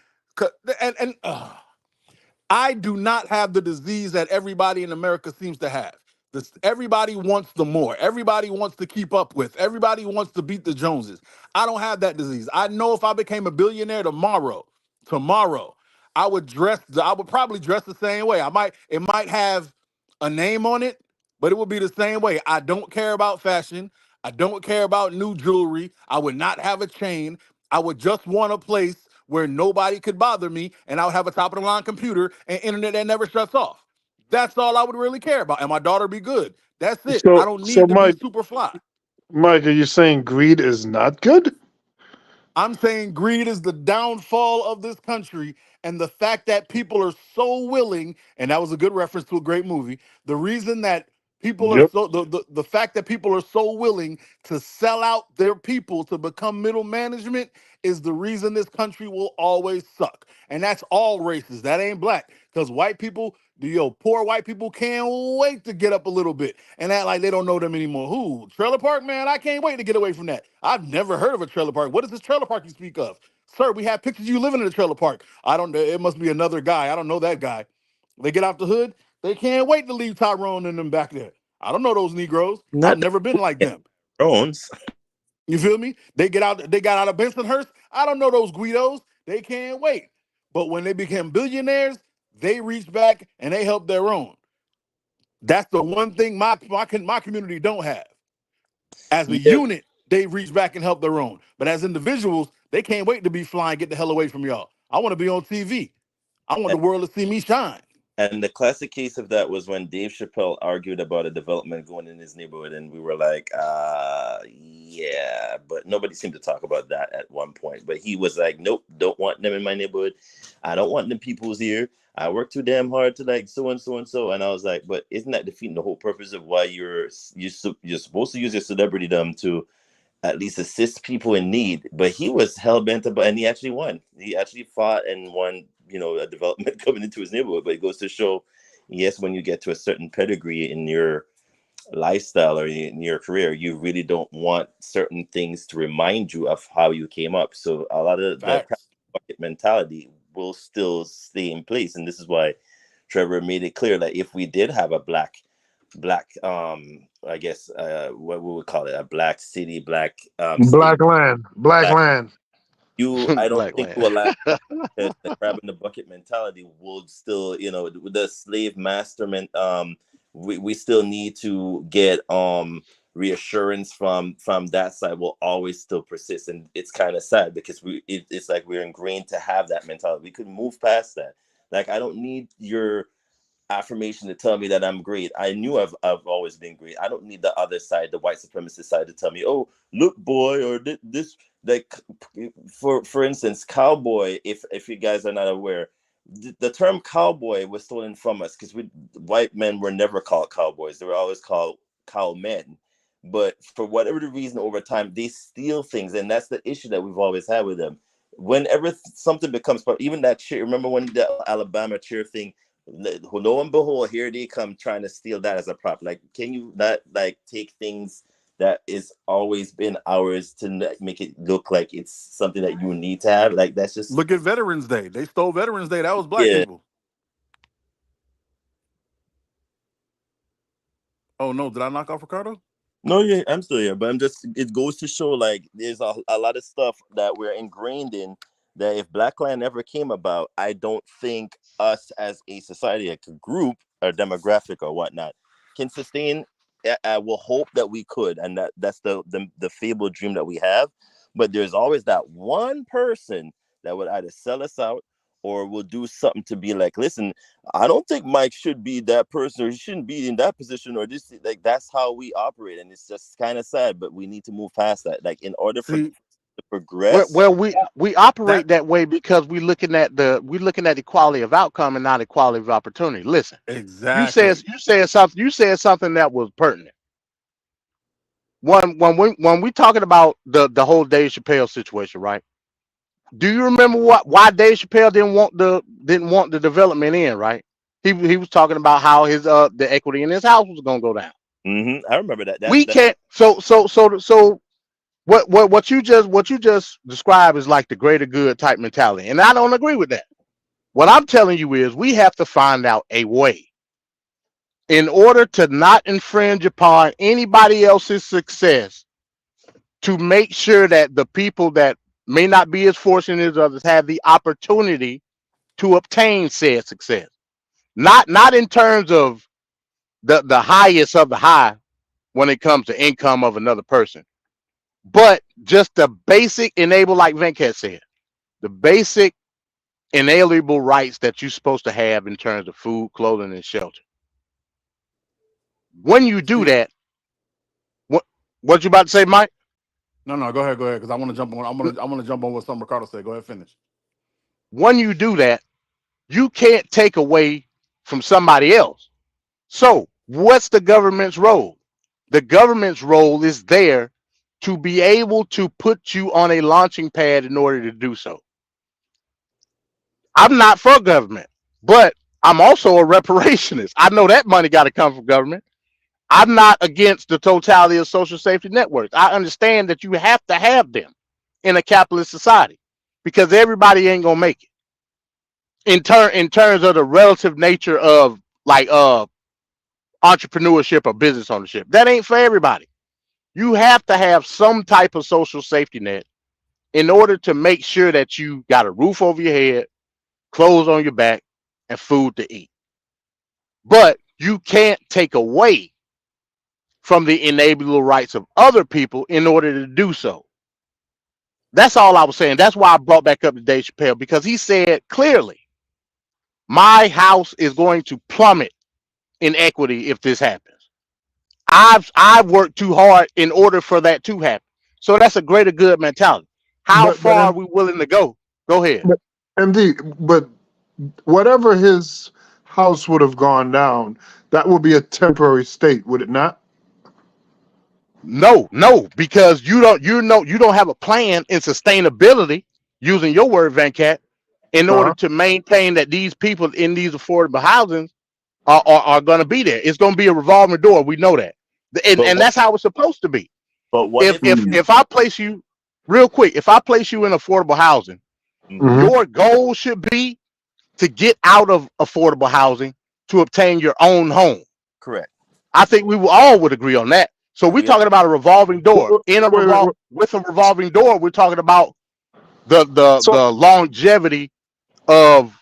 and I do not have the disease that everybody in America seems to have. Everybody wants the more. Everybody wants to keep up with. Everybody wants to beat the Joneses. I don't have that disease. I know if I became a billionaire tomorrow, I would dress. I would probably dress the same way. It might have a name on it, but it would be the same way. I don't care about fashion. I don't care about new jewelry. I would not have a chain. I would just want a place where nobody could bother me, and I would have a top of the line computer and internet that never shuts off. That's all I would really care about. And my daughter be good. That's it. I don't So need to be Mike, super fly. Mike, are you saying greed is not good? I'm saying greed is the downfall of this country, and the fact that people are so willing, and that was a good reference to a great movie. The reason that people are Yep. so the fact that people are so willing to sell out their people to become middle management is the reason this country will always suck. And that's all races. That ain't black. Because white people, poor white people can't wait to get up a little bit and act like they don't know them anymore. Who? Trailer park, man? I can't wait to get away from that. I've never heard of a trailer park. What is this trailer park you speak of? Sir, we have pictures of you living in a trailer park. I don't know. It must be another guy. I don't know that guy. They get out the hood. They can't wait to leave Tyrone and them back there. I don't know those Negroes. I've Not never been like them. drones. You feel me? They got out of Bensonhurst. I don't know those Guidos. They can't wait. But when they became billionaires, they reached back and they helped their own. That's the one thing my community don't have. As a Yeah, unit, they reach back and help their own. But as individuals, they can't wait to be flying, get the hell away from y'all. I want to be on TV. I want the world to see me shine. and the classic case of that was when Dave Chappelle argued about a development going in his neighborhood, and we were like, yeah, but nobody seemed to talk about that at one point. But he was like, nope, don't want them in my neighborhood. I don't want them people's here. I work too damn hard to like so and so and so. And I was like, but isn't that defeating the whole purpose of why you're supposed to use your celebritydom to at least assist people in need? But he was hell bent about, and he actually won. He actually fought and won, a development coming into his neighborhood. But it goes to show, yes, when you get to a certain pedigree in your lifestyle or in your career, you really don't want certain things to remind you of how you came up. So a lot of that bucket mentality will still stay in place. And this is why Trevor made it clear that if we did have a black I guess what we would call it, a black city, black Black land. I don't Black think land. to allow the crab in the bucket mentality will still, with the slave masterment, we still need to get reassurance from that side will always still persist. And it's kind of sad because it's like we're ingrained to have that mentality. We could move past that. Like, I don't need your affirmation to tell me that I'm great. I knew I've always been great. I don't need the other side, the white supremacist side, to tell me, oh, look, boy, or this. Like, for instance, cowboy. If you guys are not aware, the term cowboy was stolen from us because white men were never called cowboys. They were always called cowmen. But for whatever the reason, over time, they steal things, and that's the issue that we've always had with them. Whenever something becomes part, even that cheer. Remember when the Alabama cheer thing? Lo and behold, here they come trying to steal that as a prop. Like, can you not like take things that is always been ours to make it look like it's something that you need to have? Like, that's just Look at Veterans Day. They stole Veterans Day. That was black people. Oh no, did I knock off Ricardo? No, yeah, I'm still here, but it goes to show like there's a lot of stuff that we're ingrained in that if Blackland never came about, I don't think us as a society, like a group or demographic or whatnot, can sustain. I will hope that we could, and that's the fabled dream that we have. But there's always that one person that would either sell us out or will do something to be like, listen, I don't think Mike should be that person, or he shouldn't be in that position, or this. Like, that's how we operate, and it's just kind of sad. But we need to move past that. Like, in order to progress. Well, we operate that way because we're looking at the quality of outcome and not the quality of opportunity. Listen, exactly. You said something that was pertinent. When we talking about the whole Dave Chappelle situation, right? Do you remember why Dave Chappelle didn't want the development in, right? He was talking about how his the equity in his house was gonna go down. I remember that. We can't. So What you just described is like the greater good type mentality, and I don't agree with that. What I'm telling you is we have to find out a way in order to not infringe upon anybody else's success to make sure that the people that may not be as fortunate as others have the opportunity to obtain said success. Not in terms of the highest of the high when it comes to income of another person, but just the basic enable, like Venkat said, the basic inalienable rights that you're supposed to have in terms of food, clothing, and shelter. When you do that, what you about to say, Mike? No, go ahead, because I want to jump on. I want to jump on what some Ricardo said. Go ahead, finish. When you do that, you can't take away from somebody else. So, what's the government's role? The government's role is there to be able to put you on a launching pad in order to do so. I'm not for government, but I'm also a reparationist. I know that money got to come from government. I'm not against the totality of social safety networks. I understand that you have to have them in a capitalist society because everybody ain't gonna make it. In terms of the relative nature of like entrepreneurship or business ownership, that ain't for everybody. You have to have some type of social safety net in order to make sure that you got a roof over your head, clothes on your back, and food to eat. But you can't take away from the inalienable rights of other people in order to do so. That's all I was saying. That's why I brought back up to Dave Chappelle, because he said clearly, my house is going to plummet in equity if this happens. I've worked too hard in order for that to happen. So that's a greater good mentality. How far are we willing to go? Go ahead. MD, but whatever his house would have gone down, that would be a temporary state, would it not? No, because you don't have a plan in sustainability, using your word, Venkat, in order to maintain that these people in these affordable housing are going to be there. It's going to be a revolving door. We know that, and that's how it's supposed to be. But what If I place you real quick, if I place you in affordable housing, your goal should be to get out of affordable housing to obtain your own home. Correct. I think we all would agree on that. So we're talking about a revolving door. With a revolving door, we're talking about the longevity of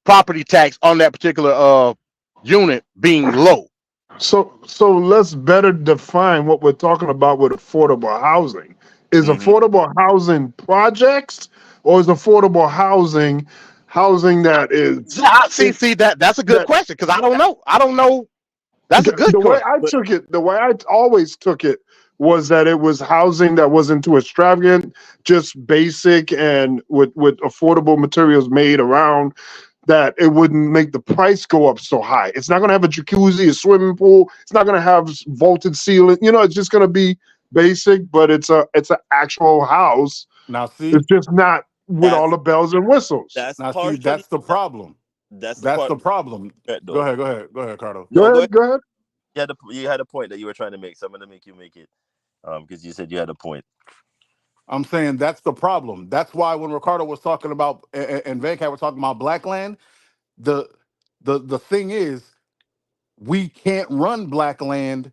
property tax on that particular unit being low. So let's better define what we're talking about with affordable housing. Is affordable housing projects, or is affordable housing that is? See that's a good question, because I don't know. That's a good question. The way I always took it was that it was housing that wasn't too extravagant, just basic and with affordable materials made around, that it wouldn't make the price go up so high. It's not going to have a jacuzzi, a swimming pool. It's not going to have vaulted ceiling. It's just going to be basic, but it's an actual house. Now see, it's just not with all the bells and whistles. That's the problem. That's the problem. Go ahead, Cardo. Go ahead. You had a point that you were trying to make, so I'm going to make you make it, because you said you had a point. I'm saying that's the problem. That's why when Ricardo was talking about and Venkat were talking about black land, the thing is, we can't run black land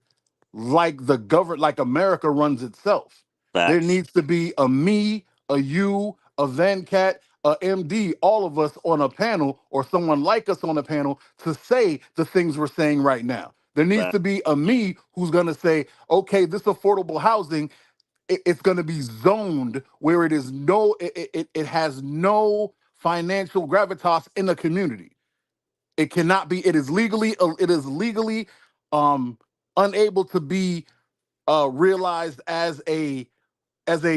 like like America runs itself. Facts. There needs to be a me, a you, a Venkat, a MD, all of us on a panel, or someone like us on a panel, to say the things we're saying right now. There needs to be a me who's going to say, okay, this affordable housing, it's going to be zoned where it is it has no financial gravitas in the community. It cannot be. It is legally unable to be realized as a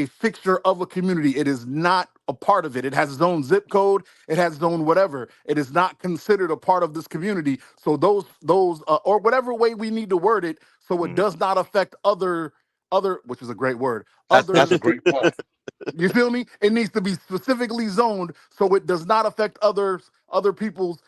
fixture of a community. It is not a part of it. It has its own zip code. It has its own whatever. It is not considered a part of this community. So those or whatever way we need to word it, so it does not affect other, which is a great word. That's a great point. You feel me? It needs to be specifically zoned so it does not affect other people's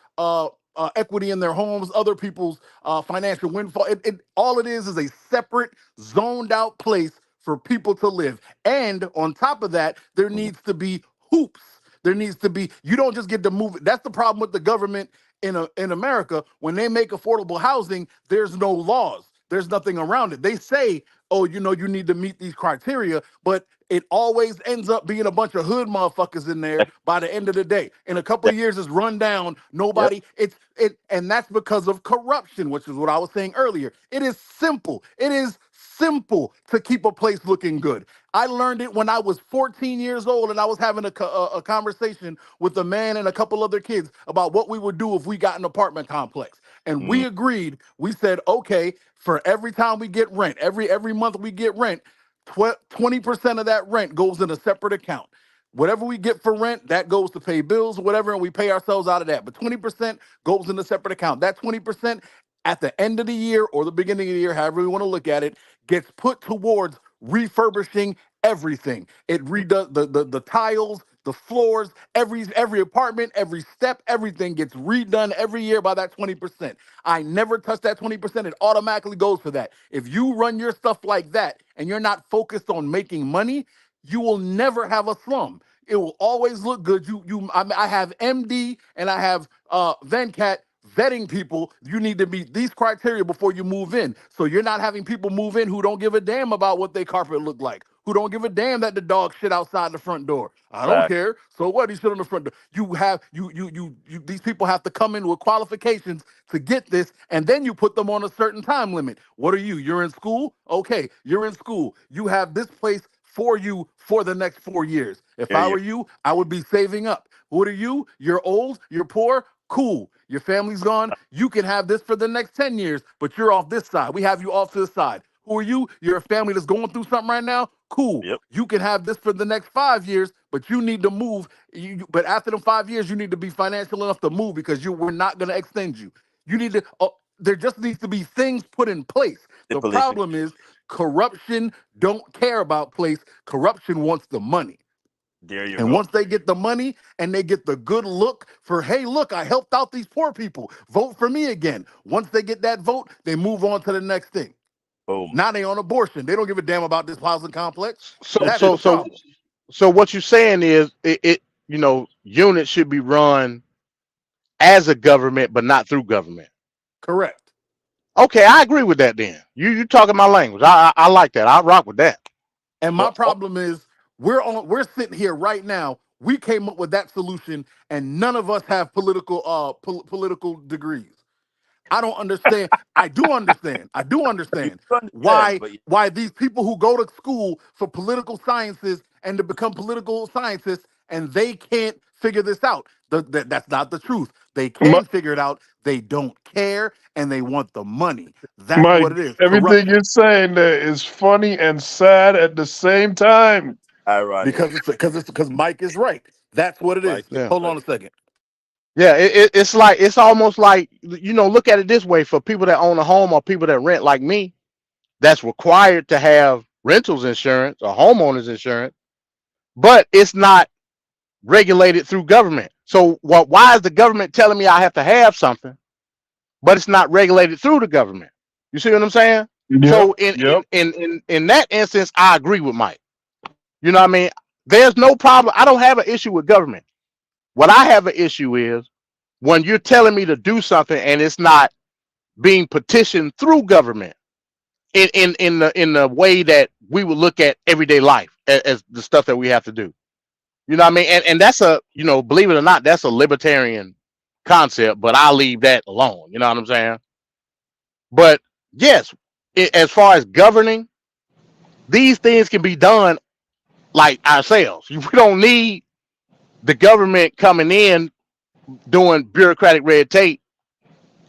equity in their homes, other people's financial windfall. All it is a separate, zoned out place for people to live. And on top of that, there needs to be hoops. There needs to be, you don't just get to move it. That's the problem with the government in America. When they make affordable housing, there's no laws. There's nothing around it. They say, oh, you need to meet these criteria, but it always ends up being a bunch of hood motherfuckers in there by the end of the day. In a couple of years, it's run down. Nobody, and that's because of corruption, which is what I was saying earlier. It is simple. It is simple to keep a place looking good. I learned it when I was 14 years old and I was having a conversation with a man and a couple other kids about what we would do if we got an apartment complex. And we agreed, we said, okay, for every time we get rent, every month we get rent, 20% of that rent goes in a separate account. Whatever we get for rent, that goes to pay bills or whatever, and we pay ourselves out of that. But 20% goes in a separate account. That 20% at the end of the year or the beginning of the year, however you want to look at it, gets put towards refurbishing everything. It redoes the tiles, the floors, every apartment, every step, everything gets redone every year by that 20%. I never touch that 20%. It automatically goes for that. If you run your stuff like that and you're not focused on making money, you will never have a slum. It will always look good. I have MD and I have Venkat vetting people. You need to meet these criteria before you move in. So you're not having people move in who don't give a damn about what their carpet look like, who don't give a damn that the dog shit outside the front door. I don't care. So what? He shit on the front door. These people have to come in with qualifications to get this, and then you put them on a certain time limit. What are you? You're in school? Okay, you're in school. You have this place for you for the next 4 years. If I were you, I would be saving up. What are you? You're old, you're poor, cool. Your family's gone. You can have this for the next 10 years, but you're off this side. We have you off to the side. Who are you? You're a family that's going through something right now? Cool. You can have this for the next 5 years, but you need to move. But after the 5 years, you need to be financial enough to move because we're not going to extend you. You need to, there just needs to be things put in place. The problem is corruption don't care about place. Corruption wants the money. There you go. And once they get the money and they get the good look for, hey, look, I helped out these poor people. Vote for me again. Once they get that vote, they move on to the next thing. Boom. Now they on abortion. They don't give a damn about this housing complex. So what you're saying is units should be run as a government, but not through government. Correct. Okay, I agree with that. Then you talking my language. I like that. I rock with that. And my problem is we're sitting here right now. We came up with that solution, and none of us have political degrees. I don't understand. I do understand why these people who go to school for political sciences and to become political scientists and they can't figure this out. That's not the truth. They can figure it out. They don't care and they want the money. That's Mike, what it is. everything you're saying there is funny and sad at the same time. Ironic. Because Mike is right. That's what it is. Hold on a second. Yeah, it's almost like, look at it this way. For people that own a home or people that rent like me, that's required to have rentals insurance or homeowners insurance, but it's not regulated through government. So why is the government telling me I have to have something, but it's not regulated through the government? You see what I'm saying? Yep, so in that instance, I agree with Mike. You know what I mean? There's no problem. I don't have an issue with government. What I have an issue is when you're telling me to do something and it's not being petitioned through government in the way that we would look at everyday life as the stuff that we have to do. You know what I mean? And that's believe it or not, that's a libertarian concept, but I'll leave that alone. You know what I'm saying? But yes, as far as governing, these things can be done like ourselves. We don't need the government coming in doing bureaucratic red tape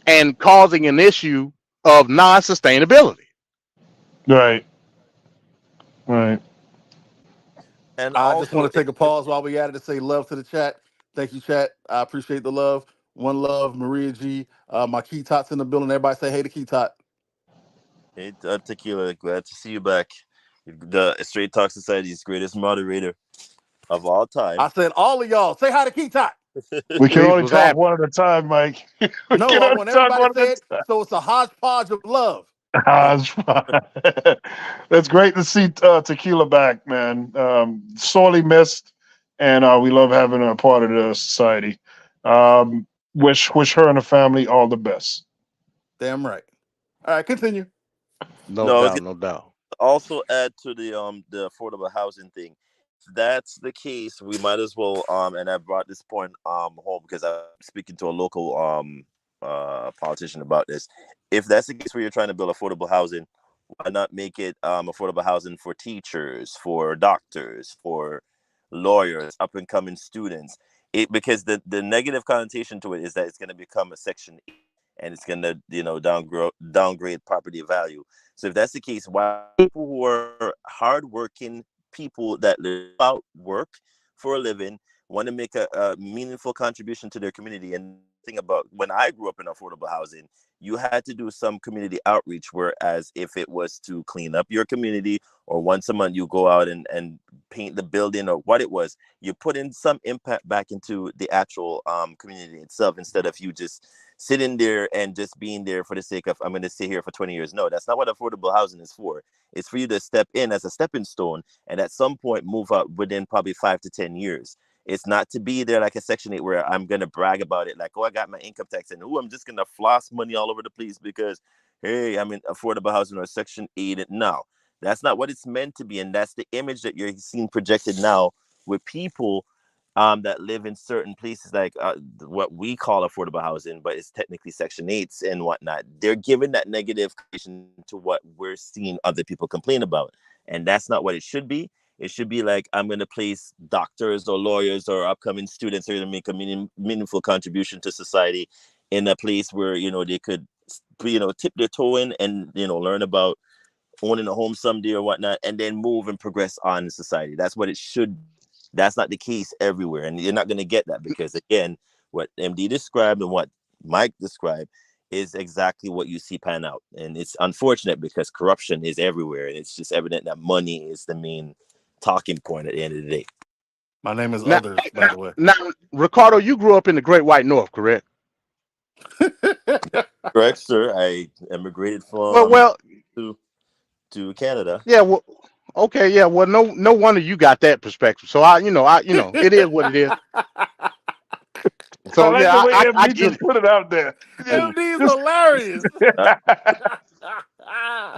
and causing an issue of non-sustainability. Right. And I just want to take a pause while we at it to say love to the chat. Thank you, chat. I appreciate the love. One love, Maria G. My Key Tot's in the building. Everybody say hey to Key Tot. Hey, Tequila, glad to see you back. The Straight Talk Society's greatest moderator of all time. I said all of y'all say hi to Key Tot. We can only talk one at a time, Mike. No, I want everybody to say it, so it's a hodgepodge of love. It's fine. It's great to see Tequila back, man. Sorely missed, and we love having her a part of the society. Wish her and her family all the best. Damn right. All right, continue. No No, I was doubt, gonna no doubt. also add to the affordable housing thing. If that's the case, we might as well and I brought this point home because I'm speaking to a local politician about this. If that's the case where you're trying to build affordable housing, why not make it affordable housing for teachers, for doctors, for lawyers, up and coming students? It because the negative connotation to it is that it's going to become a Section 8 and it's going to downgrade property value. So if that's the case, why people who are hardworking people that live out work for a living want to make a meaningful contribution to their community? And think about when I grew up in affordable housing, you had to do some community outreach, whereas if it was to clean up your community or once a month you go out and paint the building or what it was, you put in some impact back into the actual community itself instead of you just sitting there and just being there for the sake of I'm going to stay here for 20 years. No, that's not what affordable housing is for. It's for you to step in as a stepping stone and at some point move up within probably 5 to 10 years. It's not to be there like a Section 8 where I'm going to brag about it. Like, oh, I got my income tax and I'm just going to floss money all over the place because, hey, I'm in affordable housing or Section 8. No, that's not what it's meant to be. And that's the image that you're seeing projected now with people that live in certain places like what we call affordable housing, but it's technically Section 8s and whatnot. They're giving that negative connotation to what we're seeing other people complain about. And that's not what it should be. It should be like, I'm going to place doctors or lawyers or upcoming students who are going to make a meaningful contribution to society in a place where, they could, tip their toe in and, learn about owning a home someday or whatnot, and then move and progress on in society. That's what it should. That's not the case everywhere. And you're not going to get that because, again, what MD described and what Mike described is exactly what you see pan out. And it's unfortunate because corruption is everywhere. And it's just evident that money is the main talking point at the end of the day. My name is Now, Others, by the way. now, Ricardo, you grew up in the Great White North, correct? Correct, sir. I immigrated Well, to Canada. yeah. Well, okay, yeah. Well, no wonder you got that perspective. So it is what it is. So I like yeah, the way I MD get just it. put it out there. MD's hilarious.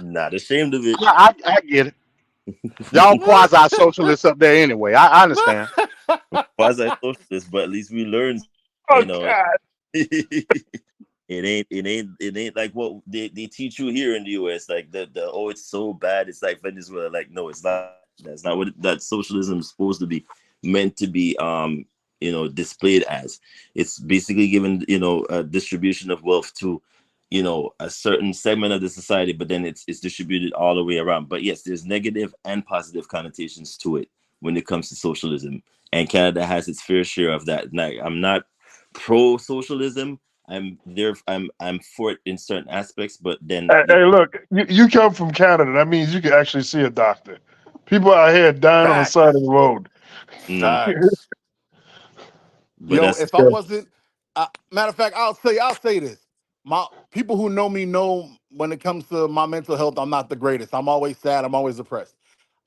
Not ashamed of it. I get it. Y'all quasi socialists up there anyway. I understand. Quasi socialist, but at least we learned. Oh God. It ain't like what they teach you here in the US. Like the oh, it's so bad. It's like Venezuela. Like, no, it's not. That's not what that socialism is supposed to be meant to be. Displayed as. It's basically given a distribution of wealth to a certain segment of the society, but then it's distributed all the way around. But yes, there's negative and positive connotations to it when it comes to socialism, and Canada has its fair share of that. Now, I'm not pro socialism. I'm for it in certain aspects, but then Hey, look, you come from Canada. That means you can actually see a doctor. People out here dying on the side of the road. Facts. But Yo, that's if I wasn't, matter of fact, I'll say this. My people who know me know when it comes to my mental health, I'm not the greatest. I'm always sad. I'm always depressed.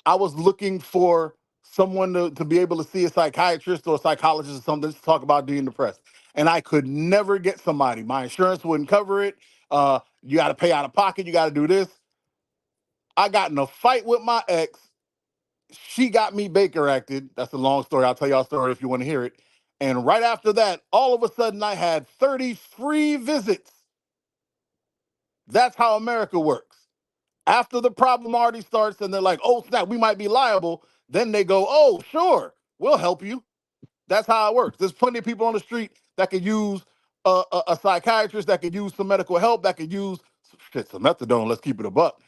I was looking for someone to be able to see a psychiatrist or a psychologist or something to talk about being depressed. And I could never get somebody. My insurance wouldn't cover it. You got to pay out of pocket. You got to do this. I got in a fight with my ex. She got me Baker acted. That's a long story. I'll tell y'all a story if you want to hear it. And right after that, all of a sudden I had 30 free visits. That's how America works. After the problem already starts and they're like, oh, snap, we might be liable. Then they go, oh, sure, we'll help you. That's how it works. There's plenty of people on the street that could use a psychiatrist, that could use some medical help, that could use some methadone. Let's keep it a buck.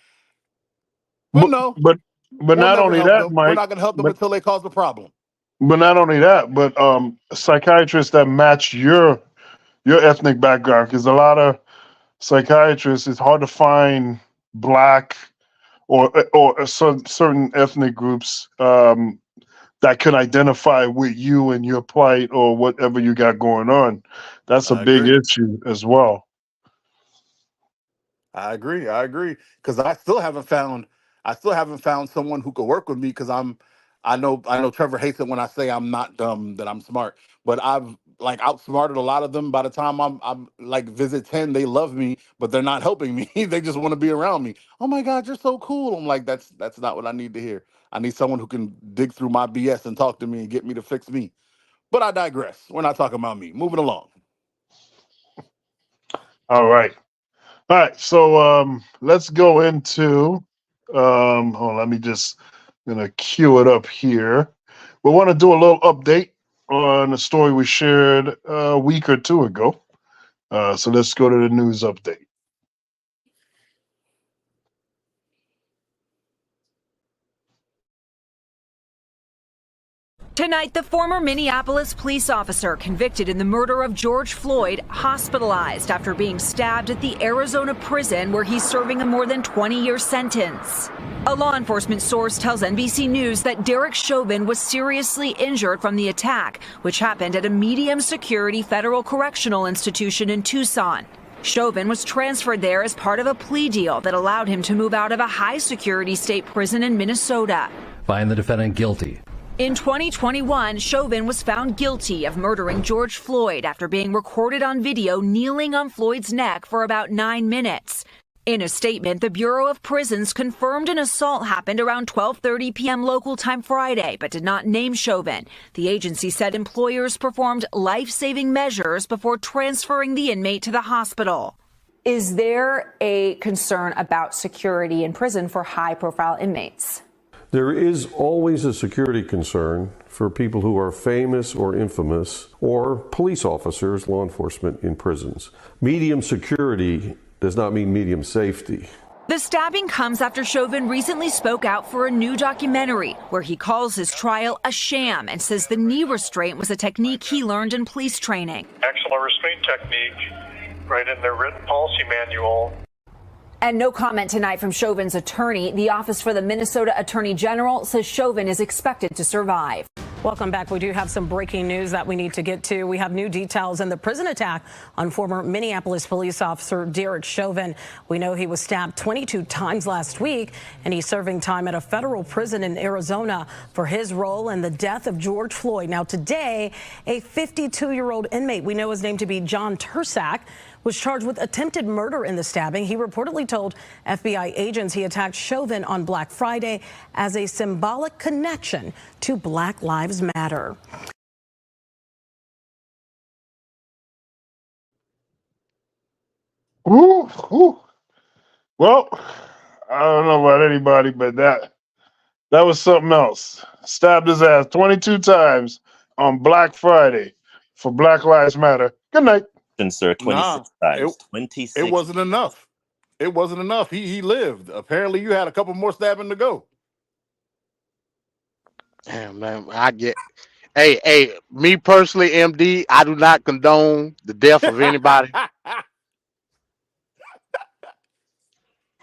But no, but we'll not never only help that, them. We're Mike. not going to help them until they cause the problem. But not only that, but psychiatrists that match your ethnic background, because a lot of psychiatrists, it's hard to find black or certain ethnic groups that can identify with you and your plight or whatever you got going on. That's a big issue as well. I agree. I agree. Because I still haven't found someone who could work with me. Because I know Trevor hates it when I say I'm not dumb, that I'm smart. But I've like outsmarted a lot of them. By the time I'm like visit 10, they love me, but they're not helping me. They just want to be around me. Oh my God, you're so cool. I'm like, that's not what I need to hear. I need someone who can dig through my BS and talk to me and get me to fix me. But I digress. We're not talking about me. Moving along. All right. All right. So let's go into hold on, let me just gonna cue it up here. We want to do a little update on a story we shared a week or two ago. So let's go to the news update. Tonight, the former Minneapolis police officer convicted in the murder of George Floyd hospitalized after being stabbed at the Arizona prison where he's serving a more than 20-year sentence. A law enforcement source tells NBC News that Derek Chauvin was seriously injured from the attack, which happened at a medium security federal correctional institution in Tucson. Chauvin was transferred there as part of a plea deal that allowed him to move out of a high security state prison in Minnesota. Find the defendant guilty. In 2021, Chauvin was found guilty of murdering George Floyd after being recorded on video kneeling on Floyd's neck for about 9 minutes. In a statement, the Bureau of Prisons confirmed an assault happened around 12:30 p.m. local time Friday, but did not name Chauvin. The agency said employers performed life-saving measures before transferring the inmate to the hospital. Is there a concern about security in prison for high-profile inmates? There is always a security concern for people who are famous or infamous, or police officers, law enforcement in prisons. Medium security does not mean medium safety. The stabbing comes after Chauvin recently spoke out for a new documentary where he calls his trial a sham and says the knee restraint was a technique he learned in police training. Excellent restraint technique, right in their written policy manual. And no comment tonight from Chauvin's attorney. The Office for the Minnesota Attorney General says Chauvin is expected to survive. Welcome back. We do have some breaking news that we need to get to. We have new details in the prison attack on former Minneapolis police officer Derek Chauvin. We know he was stabbed 22 times last week, and he's serving time at a federal prison in Arizona for his role in the death of George Floyd. Now today, a 52-year-old inmate, we know his name to be John Tursak, was charged with attempted murder in the stabbing. He reportedly told FBI agents he attacked Chauvin on Black Friday as a symbolic connection to Black Lives Matter. Ooh, ooh. Well, I don't know about anybody, but that was something else. Stabbed his ass 22 times on Black Friday for Black Lives Matter. Good night. Sir, 26 times. 26. It wasn't enough. It wasn't enough. He lived. Apparently, you had a couple more stabbing to go. Damn, man, Hey, me personally, MD, I do not condone the death of anybody.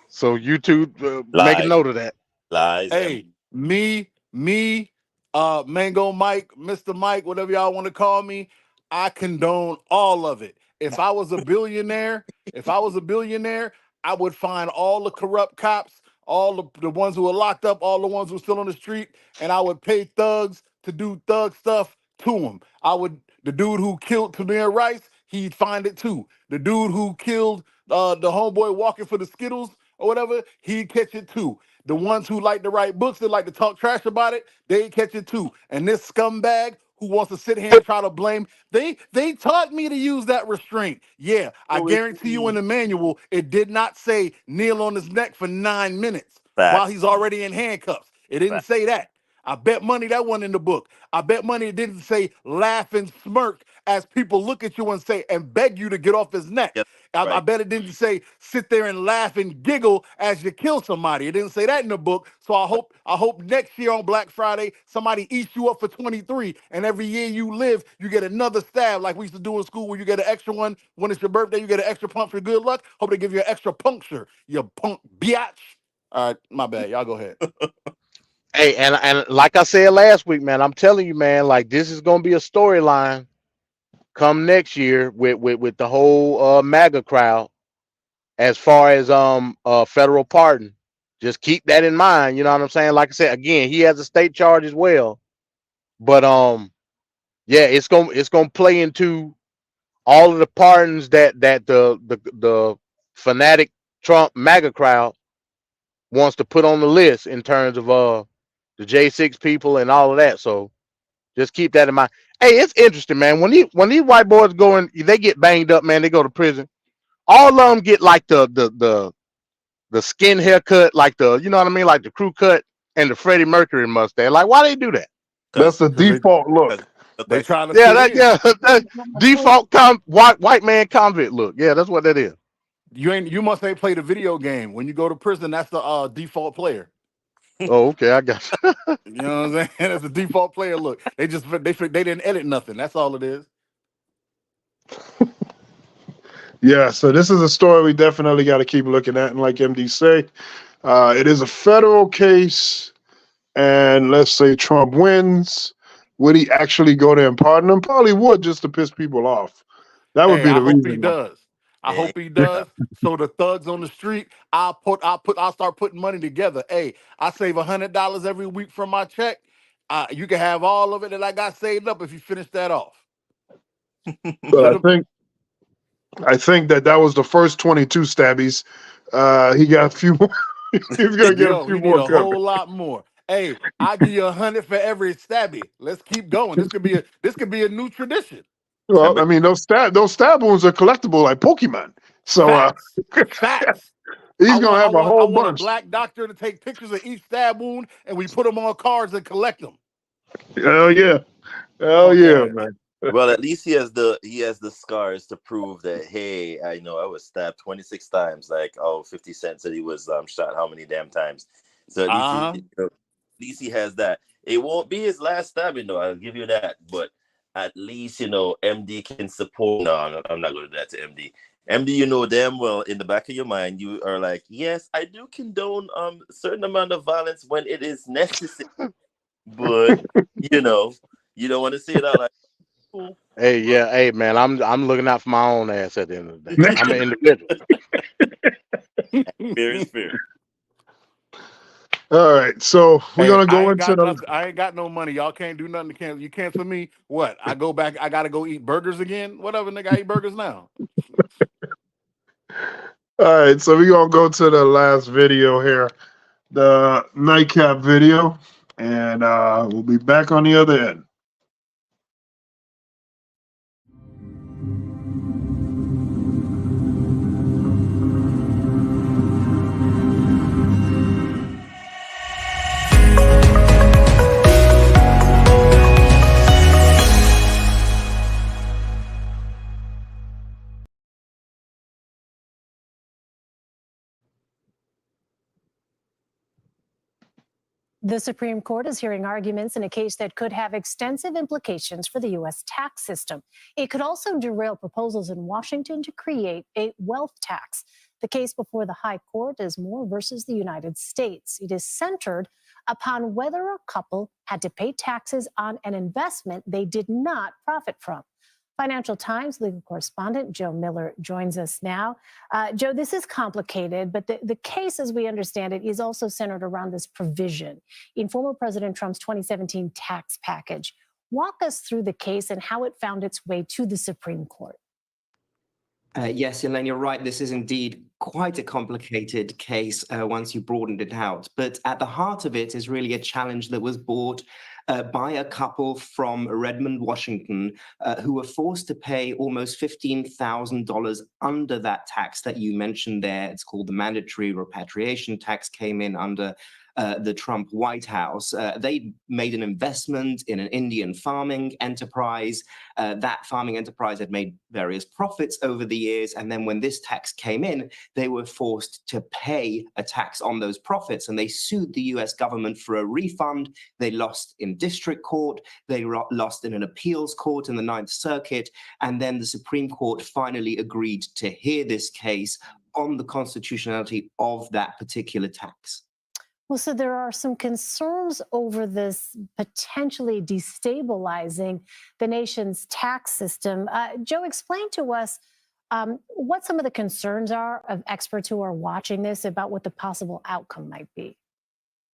So you two make a note of that. Lies. Hey, me, Mango Mike, Mr. Mike, whatever y'all want to call me, I condone all of it. If I was a billionaire, I would find all the corrupt cops, all the ones who are locked up, all the ones who are still on the street, and I would pay thugs to do thug stuff to them. The dude who killed Tamir Rice, he'd find it too. The dude who killed the homeboy walking for the Skittles or whatever, he'd catch it too. The ones who like to write books that like to talk trash about it, they'd catch it too. And this scumbag who wants to sit here and try to blame, they taught me to use that restraint. Yeah, I guarantee you in the manual, it did not say kneel on his neck for 9 minutes while he's already in handcuffs. It didn't say that. I bet money that wasn't in the book. I bet money it didn't say laugh and smirk as people look at you and say and beg you to get off his neck. Yep, I bet it didn't say sit there and laugh and giggle as you kill somebody. It didn't say that in the book. So I hope next year on Black Friday somebody eats you up for 23, and every year you live you get another stab like we used to do in school where you get an extra one when it's your birthday. You get an extra pump for good luck. Hope they give you an extra puncture. You punk biatch. All right, my bad. Y'all go ahead. Hey, and like I said last week, man, I'm telling you, man, like this is gonna be a storyline come next year with the whole MAGA crowd. as far as federal pardon. Just keep that in mind. You know what I'm saying? Like I said, again, he has a state charge as well. But yeah, it's gonna play into all of the pardons that the fanatic Trump MAGA crowd wants to put on the list in terms of the J6 people and all of that. So just keep that in mind. Hey, it's interesting, man. When these white boys go in, they get banged up, man. They go to prison. All of them get like the skin haircut, like the, you know what I mean, like the crew cut and the Freddie Mercury mustache. Like, why they do that? That's the default look. They trying to Yeah, fit in. that default white man convict look. Yeah, that's what that is. You must ain't played a video game. When you go to prison, that's the default player. Oh, okay, I got you. You know what I'm saying? That's the default player look. They didn't edit nothing. That's all it is. Yeah, so this is a story we definitely got to keep looking at. And like MD say, it is a federal case. And let's say Trump wins. Would he actually go there and pardon him? Probably would, just to piss people off. That would be the I hope reason. he does. I hope he does. So the thugs on the street, I'll start putting money together. Hey, I save $100 every week from my check. You can have all of it that I got saved up if you finish that off. But I think that was the first 22 stabbies. He got a few more. He's gonna get a few more. Need a whole lot more. Hey, I give you 100 for every stabby. Let's keep going. This could be a new tradition. Well, I mean, those stab wounds are collectible like Pokemon. So Facts. he's gonna have a whole I want bunch. a black doctor to take pictures of each stab wound, and we put them on cards and collect them. Hell yeah, yeah, man. Well, at least he has the scars to prove that, hey, I know I was stabbed 26 times. Like, 50 Cent said he was shot how many damn times. So at least he has that. It won't be his last stabbing, though. I'll give you that. But at least, MD can support. No, I'm not going to do that to MD. MD, damn well in the back of your mind, you are like, yes, I do condone a certain amount of violence when it is necessary. But, you don't want to say it out like, Hey, man, I'm looking out for my own ass at the end of the day. I'm an individual. Fair is fair. All right, so we're gonna go into I ain't got no money. Y'all can't do nothing to cancel. You cancel me, what? I go back. I gotta go eat burgers again. Whatever, nigga. I eat burgers now. All right, so we're gonna go to the last video here, the nightcap video, and we'll be back on the other end. The Supreme Court is hearing arguments in a case that could have extensive implications for the U.S. tax system. It could also derail proposals in Washington to create a wealth tax. The case before the High Court is Moore versus the United States. It is centered upon whether a couple had to pay taxes on an investment they did not profit from. Financial Times legal correspondent Joe Miller joins us now. Joe, this is complicated, but the case, as we understand it, is also centered around this provision in former President Trump's 2017 tax package. Walk us through the case and how it found its way to the Supreme Court. Yes, Elaine, you're right. This is indeed quite a complicated case once you broadened it out. But at the heart of it is really a challenge that was brought by a couple from Redmond, Washington, who were forced to pay almost $15,000 under that tax that you mentioned there. It's called the mandatory repatriation tax, came in under the Trump White House. They made an investment in an Indian farming enterprise. That farming enterprise had made various profits over the years. And then when this tax came in, they were forced to pay a tax on those profits. And they sued the US government for a refund. They lost in district court. They lost in an appeals court in the Ninth Circuit. And then the Supreme Court finally agreed to hear this case on the constitutionality of that particular tax. Well, so there are some concerns over this potentially destabilizing the nation's tax system. Joe, explain to us What some of the concerns are of experts who are watching this about what the possible outcome might be?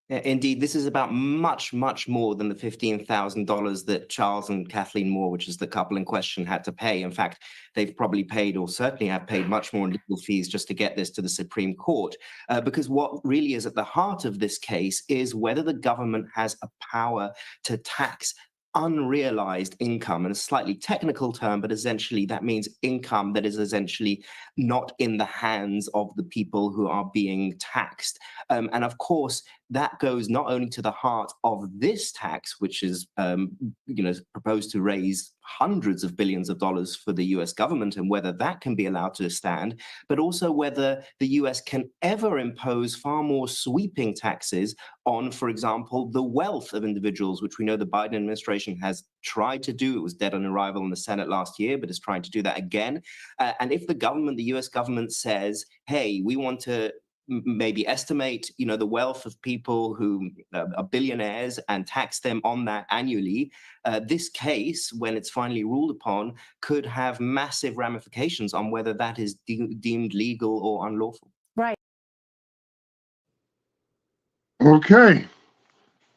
Indeed, this is about much, much more than the $15,000 that Charles and Kathleen Moore, which is the couple in question, had to pay. In fact, they've probably paid, or certainly have paid, much more in legal fees just to get this to the Supreme Court. Because what really is at the heart of this case is whether the government has a power to tax unrealized income, and a slightly technical term, but essentially that means income that is essentially not in the hands of the people who are being taxed. And of course, that goes not only to the heart of this tax, which is proposed to raise hundreds of billions of dollars for the US government, and whether that can be allowed to stand, but also whether the US can ever impose far more sweeping taxes on, for example, the wealth of individuals, which we know the Biden administration has tried to do. It was dead on arrival in the Senate last year, but is trying to do that again. And if the US government says, hey, we want to maybe estimate, the wealth of people who are billionaires and tax them on that annually, this case, when it's finally ruled upon, could have massive ramifications on whether that is deemed legal or unlawful. Right. Okay.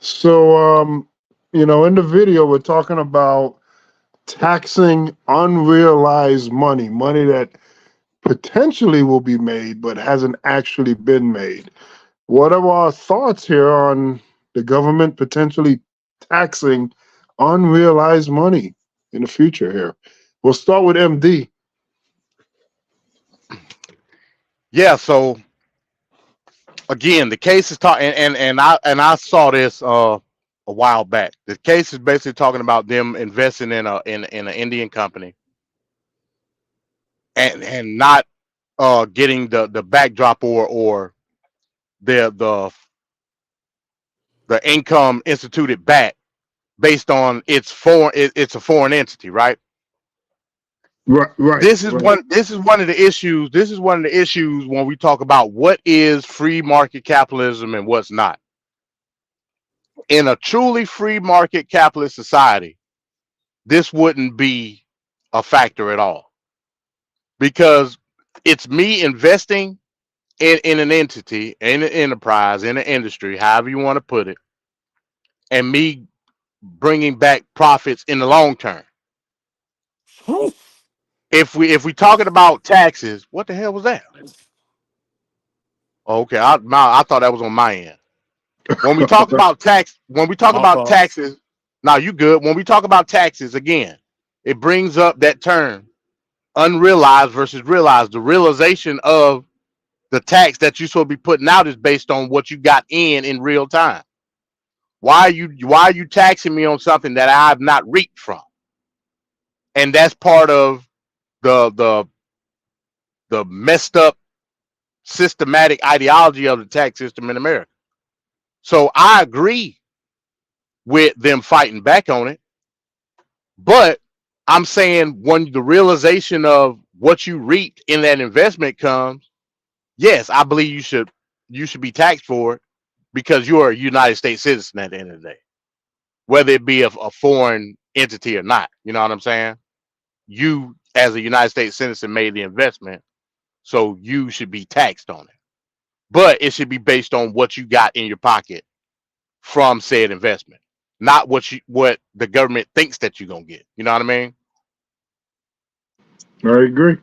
So, in the video, we're talking about taxing unrealized money that potentially will be made, but hasn't actually been made. What are our thoughts here on the government potentially taxing unrealized money in the future here? We'll start with MD. Yeah, so again, the case is talking, and I saw this a while back. The case is basically talking about them investing in an Indian company and not getting the backdrop or the income instituted back based on it's a foreign entity, right? Right. This is one of the issues. This is one of the issues when we talk about what is free market capitalism and what's not. In a truly free market capitalist society, this wouldn't be a factor at all, because it's me investing in an entity, in an enterprise, in an industry, however you want to put it, and me bringing back profits in the long term. If we talking about taxes, what the hell was that? Okay, I thought that was on my end. When we talk about taxes, now you good. When we talk about taxes, again, it brings up that term, unrealized versus realized. The realization of the tax that you're supposed to be putting out is based on what you got in real time. Why are you taxing me on something that I've not reaped from? And that's part of the messed up systematic ideology of the tax system in America. So I agree with them fighting back on it, but I'm saying when the realization of what you reaped in that investment comes, yes, I believe you should be taxed for it, because you're a United States citizen at the end of the day, whether it be a foreign entity or not. You know what I'm saying? You, as a United States citizen, made the investment, so you should be taxed on it. But it should be based on what you got in your pocket from said investment, not what the government thinks that you're gonna get. You know what I mean? I agree.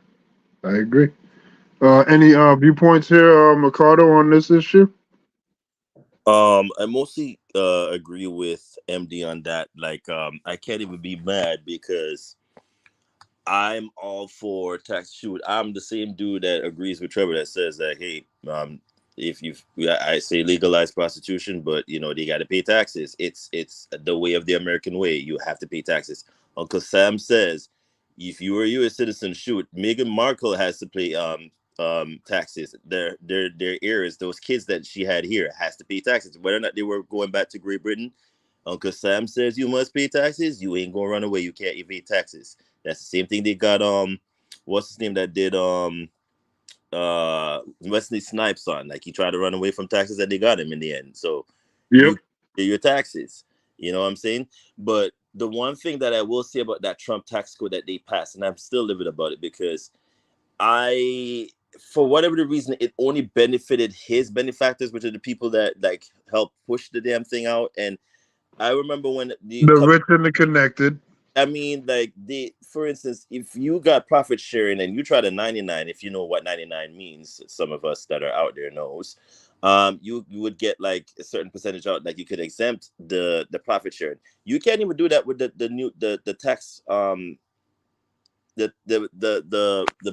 Any viewpoints here, Ricardo, on this issue? I mostly agree with MD on that. Like, I can't even be mad because I'm all for tax. Shoot, I'm the same dude that agrees with Trevor that says that, hey, I say legalize prostitution, but they got to pay taxes. It's the way of the American way. You have to pay taxes. Uncle Sam says, if you are a U.S. citizen, shoot, Meghan Markle has to pay taxes. Their heirs, those kids that she had here, has to pay taxes, whether or not they were going back to Great Britain. Uncle Sam says you must pay taxes. You ain't gonna run away. You can't evade taxes. That's the same thing they got. What's his name that did Wesley Snipes on? Like, he tried to run away from taxes, and they got him in the end. So you pay your taxes. You know what I'm saying? But the one thing that I will say about that Trump tax code that they passed, and I'm still livid about it, because for whatever the reason, it only benefited his benefactors, which are the people that like helped push the damn thing out. And I remember when The rich and the connected. I mean, like for instance, if you got profit sharing and you try to 99, if you know what 99 means, some of us that are out there knows, you would get like a certain percentage out, like you could exempt the profit sharing. You can't even do that with the tax the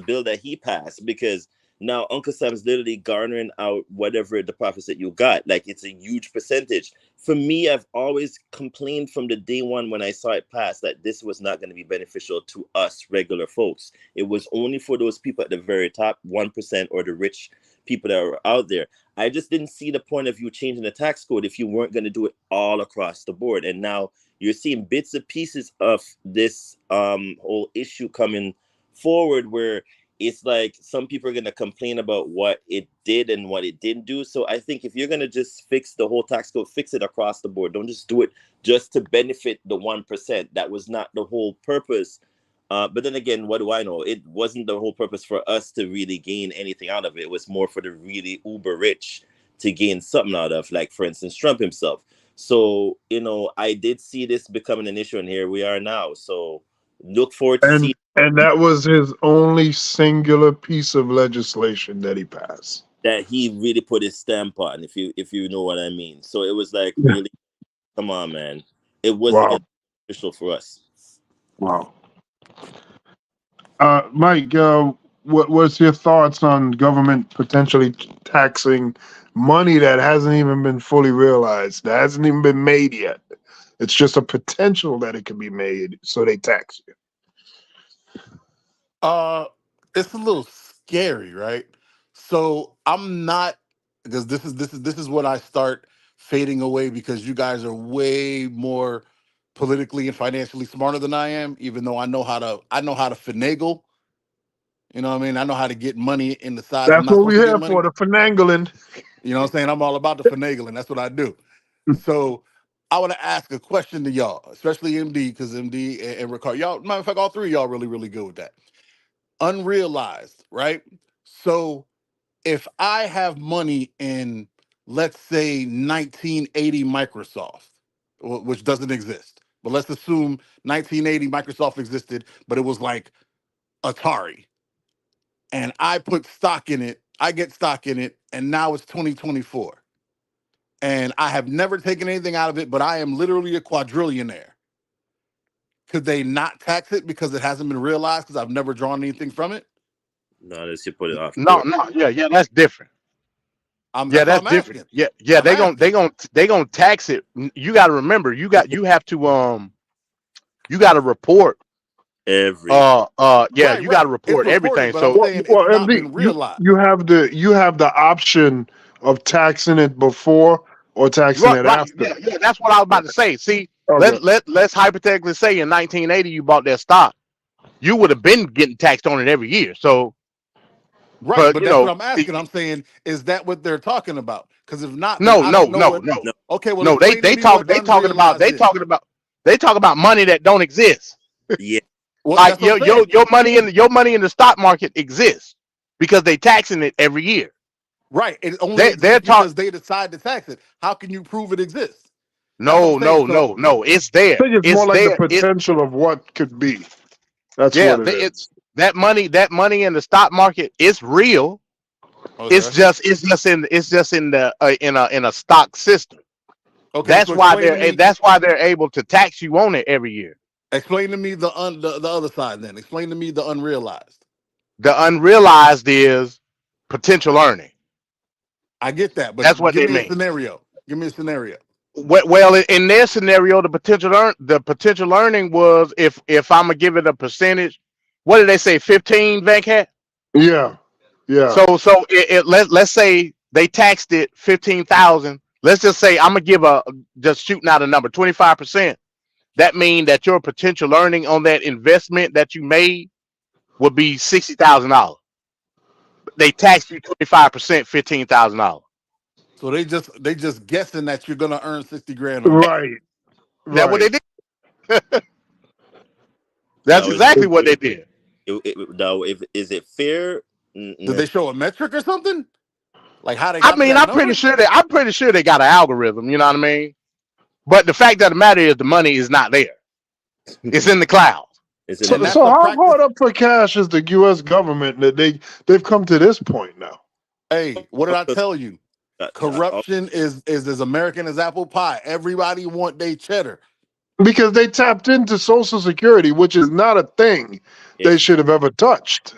bill that he passed, because now Uncle Sam's literally garnering out whatever the profits that you got. Like, it's a huge percentage. For me, I've always complained from the day one when I saw it pass that this was not going to be beneficial to us regular folks. It was only for those people at the very top 1% or the rich people that are out there. I just didn't see the point of you changing the tax code if you weren't going to do it all across the board. And now you're seeing bits and pieces of this whole issue coming forward where it's like some people are going to complain about what it did and what it didn't do. So I think if you're going to just fix the whole tax code, fix it across the board. Don't just do it just to benefit the 1%. That was not the whole purpose. But then again, what do I know? It wasn't the whole purpose for us to really gain anything out of it. It was more for the really uber rich to gain something out of, like, for instance, Trump himself. So, I did see this becoming an issue, and here we are now. So look forward to seeing. And that was his only singular piece of legislation that he passed. That he really put his stamp on, if you know what I mean. So it was like, really, come on, man. It wasn't official for us. Wow. Mike, what's your thoughts on government potentially taxing money that hasn't even been fully realized, that hasn't even been made yet? It's just a potential that it can be made, so they tax you. It's a little scary, right? So I'm not, because this is what I start fading away, because you guys are way more politically and financially smarter than I am, even though I know how to finagle. You know what I mean? I know how to get money in the size. That's what we're here for, the finagling. You know what I'm saying? I'm all about the finagling. That's what I do. So I want to ask a question to y'all, especially MD, because MD and Ricardo, y'all, matter of fact, all three of y'all really, really good with that. Unrealized, right? So if I have money in, let's say, 1980 Microsoft, which doesn't exist, but let's assume 1980 Microsoft existed, but it was like Atari, and I put stock in it, I get stock in it, and now it's 2024. And I have never taken anything out of it, but I am literally a quadrillionaire. Could they not tax it because it hasn't been realized because I've never drawn anything from it? No, let's you put it off. No, yeah, that's different. That's different. Yeah, they gonna tax it. You got to remember, you got to report every. You got to report everything. So you have the option of taxing it before or taxing it after. Yeah, that's what I was about to say. See, let's hypothetically say in 1980 you bought that stock, you would have been getting taxed on it every year. So, but that's what I'm asking. I'm saying, is that what they're talking about? Because if not, no. Okay, well, no, they talk about money that don't exist. Yeah, well, like your money in the stock market exists because they taxing it every year. Right. It only exists because they decide to tax it. How can you prove it exists? No. It's there. I think it's more like the potential of what could be. That's what it is. That money in the stock market is real. Okay. It's just in a stock system. Okay. That's why they're able to tax you on it every year. Explain to me the other side then. Explain to me the unrealized. The unrealized is potential earning. I get that, but that's what give they me mean. A scenario. Give me a scenario. Well, in their scenario, the potential earning was if I'm gonna give it a percentage. What did they say? 15, Venkat? Yeah. So let's say they taxed it 15,000. Let's just say I'm gonna just shooting out a number 25%. That means that your potential earning on that investment that you made would be $60,000. They taxed you 25%, $15,000. So they just guessing that you're gonna earn 60 grand. Right. That's what they did. That's exactly what they did. Now, is it fair? Did they show a metric or something? Like how they I got mean, to that I'm pretty number? sure they got an algorithm. You know what I mean? But the fact of the matter is, the money is not there. It's in the cloud. So how hard up for cash is the U.S. government that they've come to this point now? Hey, what did I tell you? Corruption is as American as apple pie. Everybody want their cheddar. Because they tapped into Social Security, which is not a thing they should have ever touched.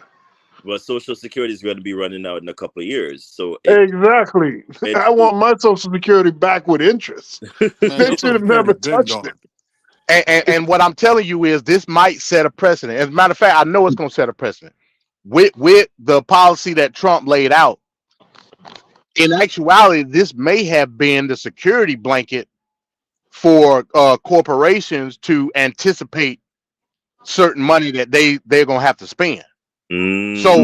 Well, Social Security is going to be running out in a couple of years. So Exactly. I want my Social Security back with interest. They should have never touched it. And what I'm telling you is this might set a precedent. As a matter of fact, I know it's going to set a precedent. With the policy that Trump laid out, in actuality, this may have been the security blanket for corporations to anticipate certain money that they're going to have to spend. So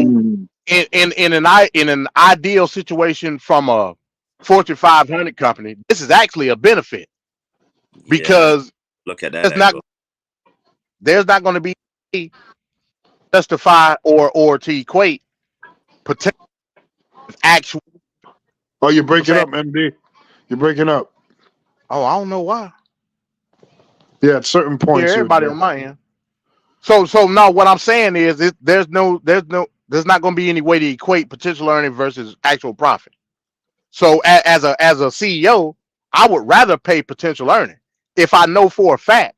in an ideal situation from a Fortune 500 company, this is actually a benefit because look at that. There's not going to be justify or to equate potential actual. Oh, you're breaking up, MD. You're breaking up. Oh, I don't know why. Yeah, at certain points. Yeah, everybody on my end. So no, what I'm saying is there's not going to be any way to equate potential earning versus actual profit. So as a CEO, I would rather pay potential earning if I know for a fact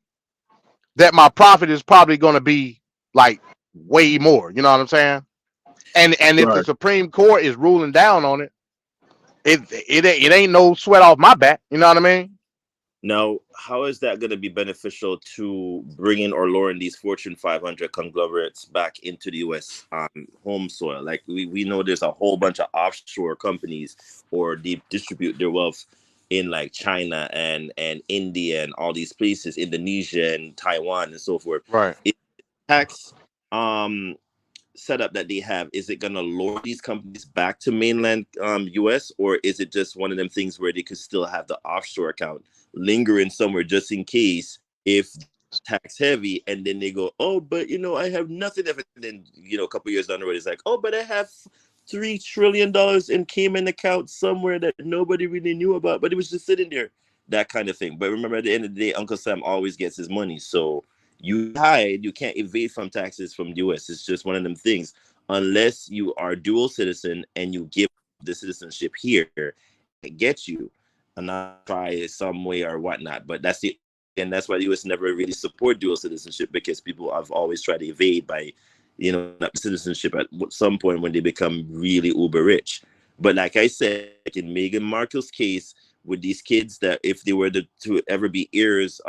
that my profit is probably going to be like way more. You know what I'm saying? And if the Supreme Court is ruling down on it, it ain't no sweat off my back. You know what I mean? Now, how is that going to be beneficial to bringing or lowering these Fortune 500 conglomerates back into the U.S. Home soil? Like we know there's a whole bunch of offshore companies or they distribute their wealth in like China and India and all these places, Indonesia and Taiwan and so forth. Right. Is the tax setup that they have, is it going to lower these companies back to mainland U.S. or is it just one of them things where they could still have the offshore account lingering somewhere just in case if tax heavy and then they go, oh, but I have nothing of it. And then a couple years down the road it's like, oh, but I have $3 trillion in Cayman account somewhere that nobody really knew about, but it was just sitting there, that kind of thing. But remember, at the end of the day, Uncle Sam always gets his money, so you hide, you can't evade from taxes from the US. It's just one of them things. Unless you are dual citizen and you give the citizenship here, it gets you and not try some way or whatnot. But that's it. And that's why the US never really support dual citizenship, because people have always tried to evade by, citizenship at some point when they become really uber rich. But like I said, like in Meghan Markle's case with these kids, that if they were to ever be heirs,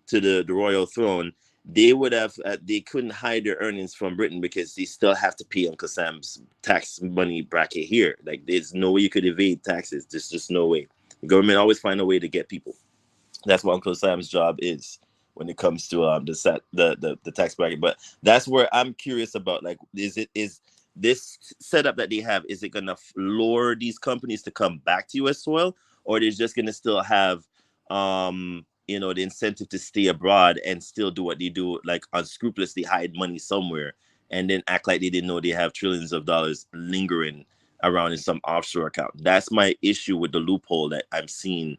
to the royal throne, they would have they couldn't hide their earnings from Britain because they still have to pay Uncle Sam's tax money bracket here. Like there's no way you could evade taxes. There's just no way. The government always find a way to get people. That's what Uncle Sam's job is when it comes to the tax bracket. But that's where I'm curious about, like, is this setup that they have, is it gonna lure these companies to come back to US soil, or they're just gonna still have the incentive to stay abroad and still do what they do, like unscrupulously hide money somewhere and then act like they didn't know they have trillions of dollars lingering around in some offshore account? That's my issue with the loophole that I'm seeing,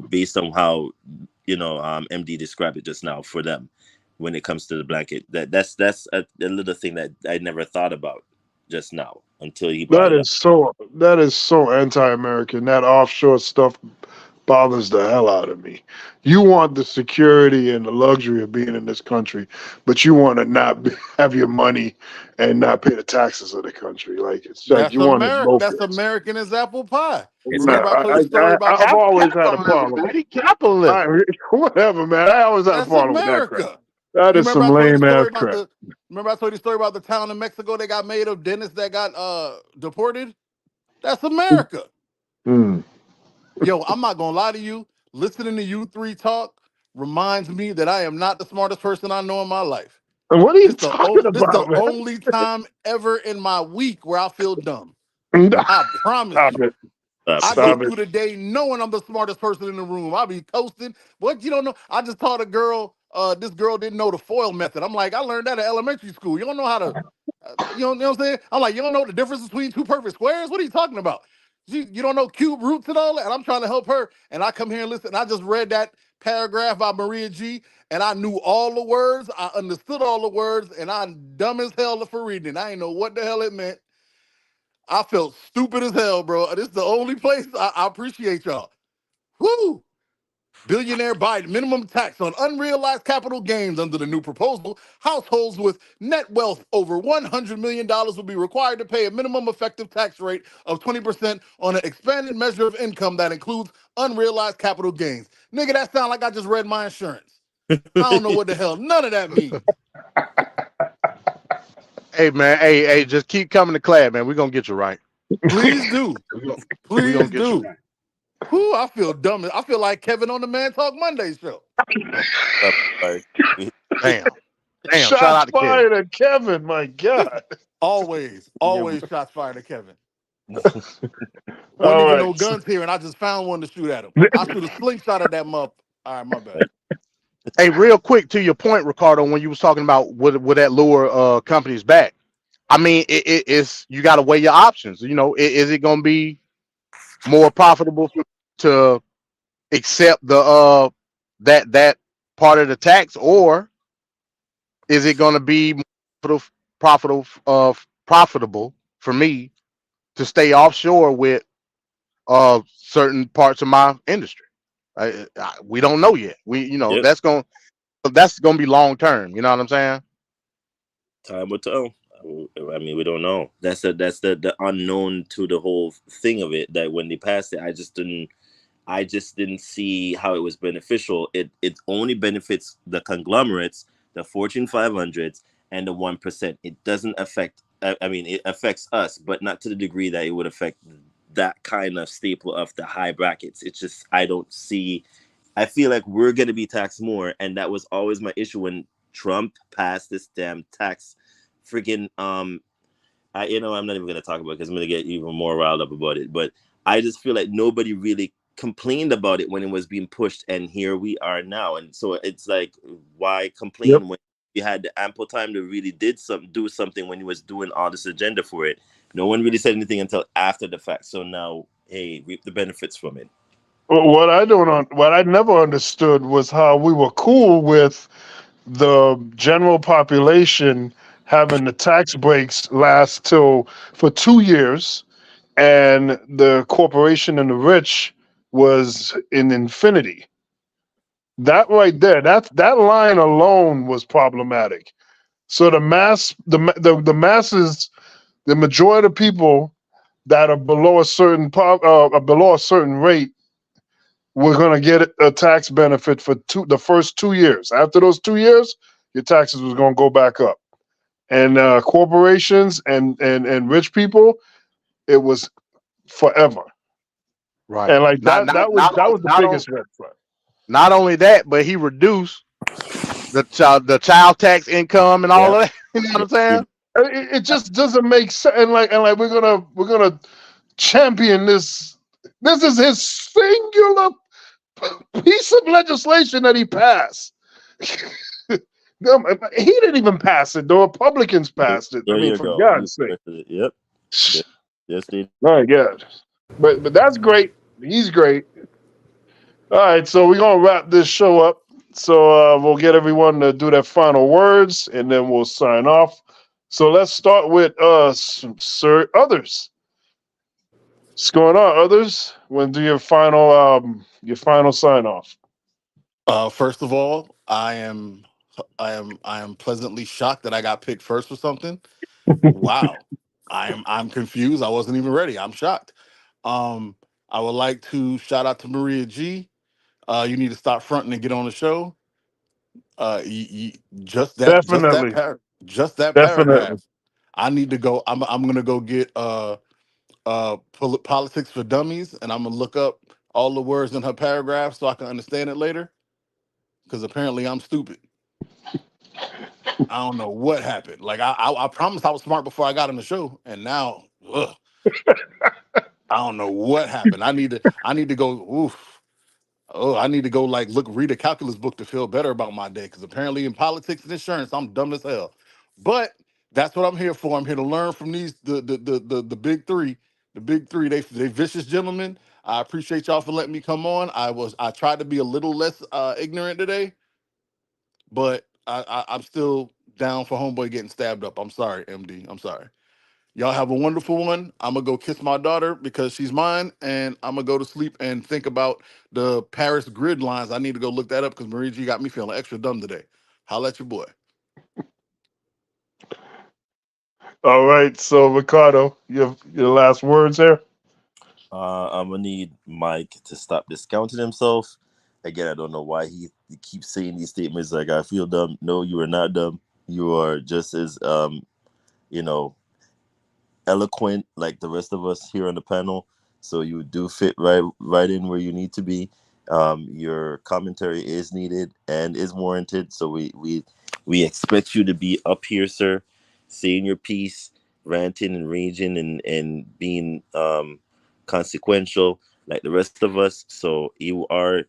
based on how, MD described it just now for them when it comes to the blanket. That's a little thing that I never thought about just now until he brought it up. That is so anti-American. That offshore stuff bothers the hell out of me. You want the security and the luxury of being in this country, but you want to not have your money and not pay the taxes of the country. Like it's like you want it both. That's American as apple pie. I've always had a problem. Whatever, man. I always had a problem with that crap. That is some lame ass crap. Remember I told you the story about the town in Mexico that got made of dentists that got deported? That's America. Yo, I'm not gonna lie to you. Listening to you three talk reminds me that I am not the smartest person I know in my life. And what are you talking about? This is the only time ever in my week where I feel dumb. I promise you. I go through the day knowing I'm the smartest person in the room. I be toasting. What, you don't know? I just taught a girl this girl didn't know the FOIL method. I'm like, I learned that at elementary school. You don't know how to, you know what I'm saying? I'm like, you don't know the difference between two perfect squares? What are you talking about? You don't know cube roots and all that? And I'm trying to help her. And I come here and listen. And I just read that paragraph by Maria G. And I knew all the words. I understood all the words. And I'm dumb as hell for reading it. I ain't know what the hell it meant. I felt stupid as hell, bro. This is the only place I appreciate y'all. Woo! Billionaire Biden minimum tax on unrealized capital gains under the new proposal. Households with net wealth over $100 million will be required to pay a minimum effective tax rate of 20% on an expanded measure of income that includes unrealized capital gains. Nigga, that sound like I just read my insurance. I don't know what the hell none of that means. Hey man, hey, just keep coming to class, man. We're gonna get you right. Please do. Please do. Right. Whew, I feel dumb. I feel like Kevin on the Man Talk Monday show. Damn. Shots Shout out to fired at Kevin. My God. Always shots fired at Kevin. One All nigga right. no guns here, and I just found one to shoot at him. I shoot a slingshot at that muff. All right, my bad. Hey, real quick to your point, Ricardo, when you was talking about would that lure companies back? I mean, it's you got to weigh your options. You know, is it going to be more profitable to accept the that part of the tax, or is it going to be profitable for me to stay offshore with certain parts of my industry? We don't know yet. Yep. That's gonna be long term. You know what I'm saying? Time will tell. I mean, we don't know. That's the unknown to the whole thing of it. That when they passed it, I just didn't see how it was beneficial. It only benefits the conglomerates, the Fortune 500s, and the 1%. It doesn't affect. I mean, it affects us, but not to the degree that it would affect that kind of staple of the high brackets. It's just I don't see. I feel like we're going to be taxed more, and that was always my issue when Trump passed this damn tax. Freaking I'm not even going to talk about it because I'm going to get even more riled up about it. But I just feel like nobody really complained about it when it was being pushed, and here we are now. And so it's like, why complain when you had the ample time to really do something when you was doing all this agenda for it? No one really said anything until after the fact. So now, hey, reap the benefits from it. What I never understood was how we were cool with the general population having the tax breaks last for 2 years, and the corporation and the rich was in infinity. That right there, that line alone was problematic. So the masses, the majority of people that are below a certain rate, we're going to get a tax benefit for the first 2 years. After those 2 years, your taxes was going to go back up. And corporations and rich people, it was forever. Right. And like that was the biggest red flag. Not only that, but he reduced the child tax income and all of that. You know what I'm saying? It just doesn't make sense. And like we're gonna champion this. This is his singular piece of legislation that he passed. He didn't even pass it. The Republicans passed it. I mean, for God's sake. Yep. Yes, they. My God. But that's great. He's great. All right, so we're gonna wrap this show up. So we'll get everyone to do their final words, and then we'll sign off. So let's start with Sir Others. What's going on, Others? When do your final sign off? First of all, I am pleasantly shocked that I got picked first for something. Wow. I'm confused. I wasn't even ready. I'm shocked. I would like to shout out to Maria G. You need to stop fronting and get on the show. Just that paragraph. I need to go. I'm gonna go get Politics for Dummies, and I'm gonna look up all the words in her paragraph so I can understand it later. Because apparently I'm stupid. I don't know what happened. Like I promised I was smart before I got on the show, and now I don't know what happened. I need to go. Oof. oh, I need to go like read a calculus book to feel better about my day, because apparently in politics and insurance, I'm dumb as hell. But that's what I'm here for. I'm here to learn from these the big three. The big three, they vicious gentlemen. I appreciate y'all for letting me come on. I tried to be a little less ignorant today, but I'm still down for homeboy getting stabbed up. I'm sorry, MD. I'm sorry. Y'all have a wonderful one. I'm gonna go kiss my daughter because she's mine, and I'm gonna go to sleep and think about the Paris grid lines. I need to go look that up because Marie G got me feeling extra dumb today. Holla at your boy. All right. So Ricardo, your last words there. I'm gonna need Mike to stop discounting himself. Again, I don't know why he keeps saying these statements like I feel dumb. No, you are not dumb. You are just as you know, eloquent like the rest of us here on the panel. So you do fit right in where you need to be. Your commentary is needed and is warranted. So we expect you to be up here, sir, saying your piece, ranting and raging and being consequential like the rest of us. So you are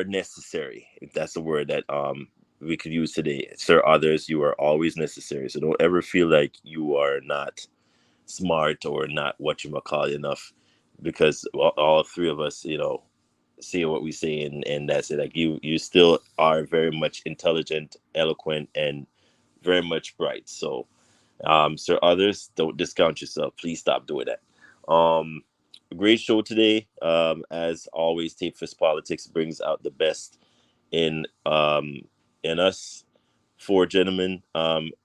necessary, if that's the word that we could use today. Sir, others, you are always necessary. So don't ever feel like you are not smart or not whatchamacallit enough, because all three of us, say what we say, and that's it. Like you still are very much intelligent, eloquent, and very much bright. So sir, others, don't discount yourself. Please stop doing that. Great show today. As always, Tape Fist Politics brings out the best in us four gentlemen,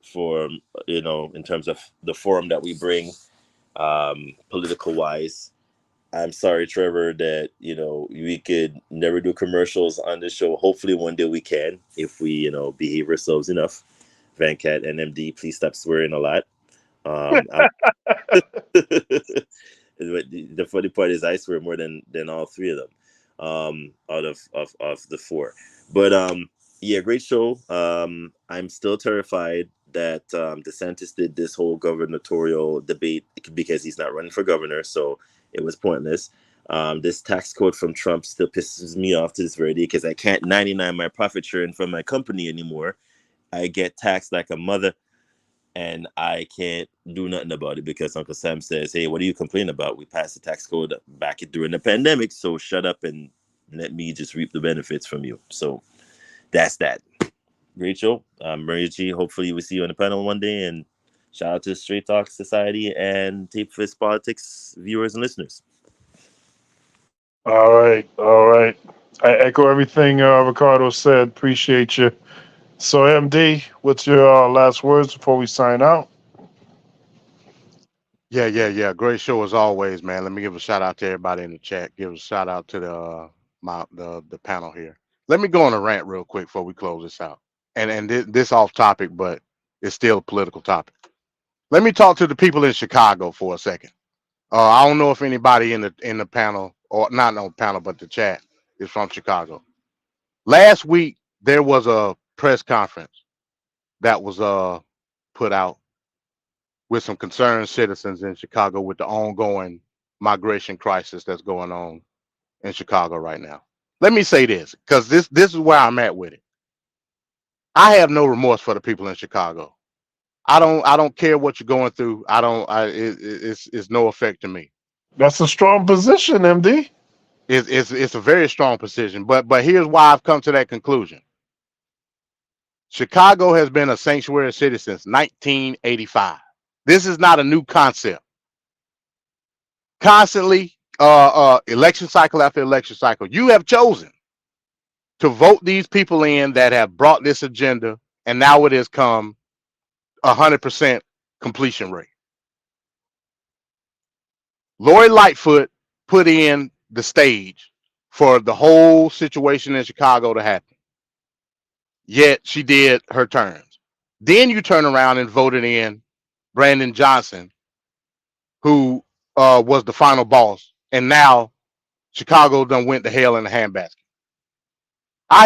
for in terms of the forum that we bring, political wise. I'm sorry, Trevor, that we could never do commercials on the show. Hopefully one day we can, if we behave ourselves enough. Vancat and MD, please stop swearing a lot. The funny part is I swear more than all three of them, out of the four. But yeah, great show. I'm still terrified that DeSantis did this whole gubernatorial debate because he's not running for governor, so it was pointless. This tax code from Trump still pisses me off to this very day, because I can't 99 my profit sharing from my company anymore. I get taxed like a mother, and I can't do nothing about it because Uncle Sam says, hey, what are you complaining about? We passed the tax code back during the pandemic, so shut up and let me just reap the benefits from you. So that's that. Great show. Maria G, hopefully we'll see you on the panel one day, and shout out to Straight Talk Society and Tape Fist Politics viewers and listeners. All right. I echo everything Ricardo said. Appreciate you. So MD, what's your last words before we sign out? Yeah. Great show as always, man. Let me give a shout out to everybody in the chat. Give a shout out to the panel here. Let me go on a rant real quick before we close this out. And this off topic, but it's still a political topic. Let me talk to the people in Chicago for a second. I don't know if anybody in the panel, or not on the panel, but the chat, is from Chicago. Last week there was a press conference that was put out with some concerned citizens in Chicago with the ongoing migration crisis that's going on in Chicago right now. Let me say this, because this is where I'm at with it. I have no remorse for the people in Chicago. I don't care what you're going through. It's no effect to me. That's a strong position, MD. It's a very strong position, but here's why I've come to that conclusion. Chicago has been a sanctuary city since 1985. This is not a new concept. Constantly, election cycle after election cycle, you have chosen to vote these people in that have brought this agenda, and now it has come 100% completion rate. Lori Lightfoot put in the stage for the whole situation in Chicago to happen. Yet she did her terms. Then you turn around and voted in Brandon Johnson, who was the final boss, and now Chicago done went to hell in a handbasket.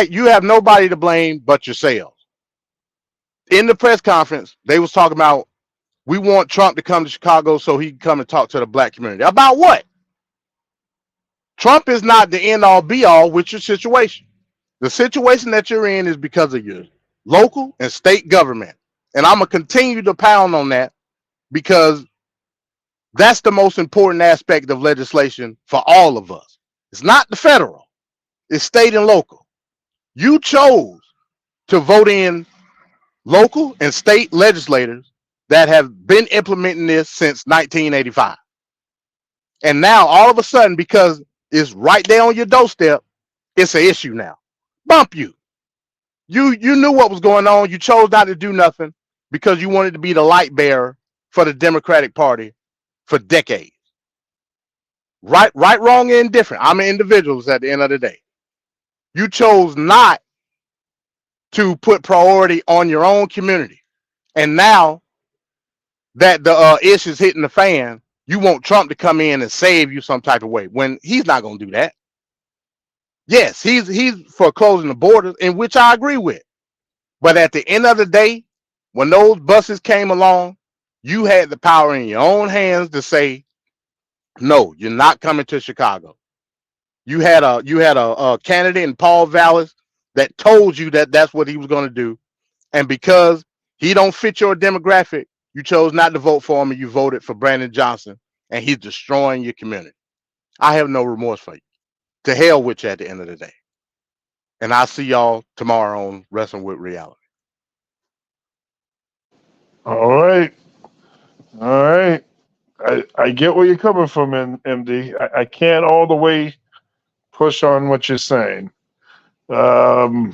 You have nobody to blame but yourselves. In the press conference, they was talking about, we want Trump to come to Chicago so he can come and talk to the black community. About what? Trump is not the end all be all with your situation. The situation that you're in is because of your local and state government. And I'm going to continue to pound on that because that's the most important aspect of legislation for all of us. It's not the federal, it's state and local. You chose to vote in local and state legislators that have been implementing this since 1985. And now all of a sudden, because it's right there on your doorstep, it's an issue now. Bump you. You knew what was going on. You chose not to do nothing because you wanted to be the light bearer for the Democratic Party for decades. Right, wrong, and indifferent. I'm an individual at the end of the day. You chose not to put priority on your own community. And now that the issue's hitting the fan, you want Trump to come in and save you some type of way when he's not going to do that. Yes, he's for closing the borders, in which I agree with. But at the end of the day, when those buses came along, you had the power in your own hands to say, no, you're not coming to Chicago. You had a candidate in Paul Vallis that told you that that's what he was going to do. And because he don't fit your demographic, you chose not to vote for him and you voted for Brandon Johnson, and he's destroying your community. I have no remorse for you. To hell with you at the end of the day. And I'll see y'all tomorrow on Wrestling with Reality. All right. All right. I get where you're coming from, MD. I can't all the way push on what you're saying. I'll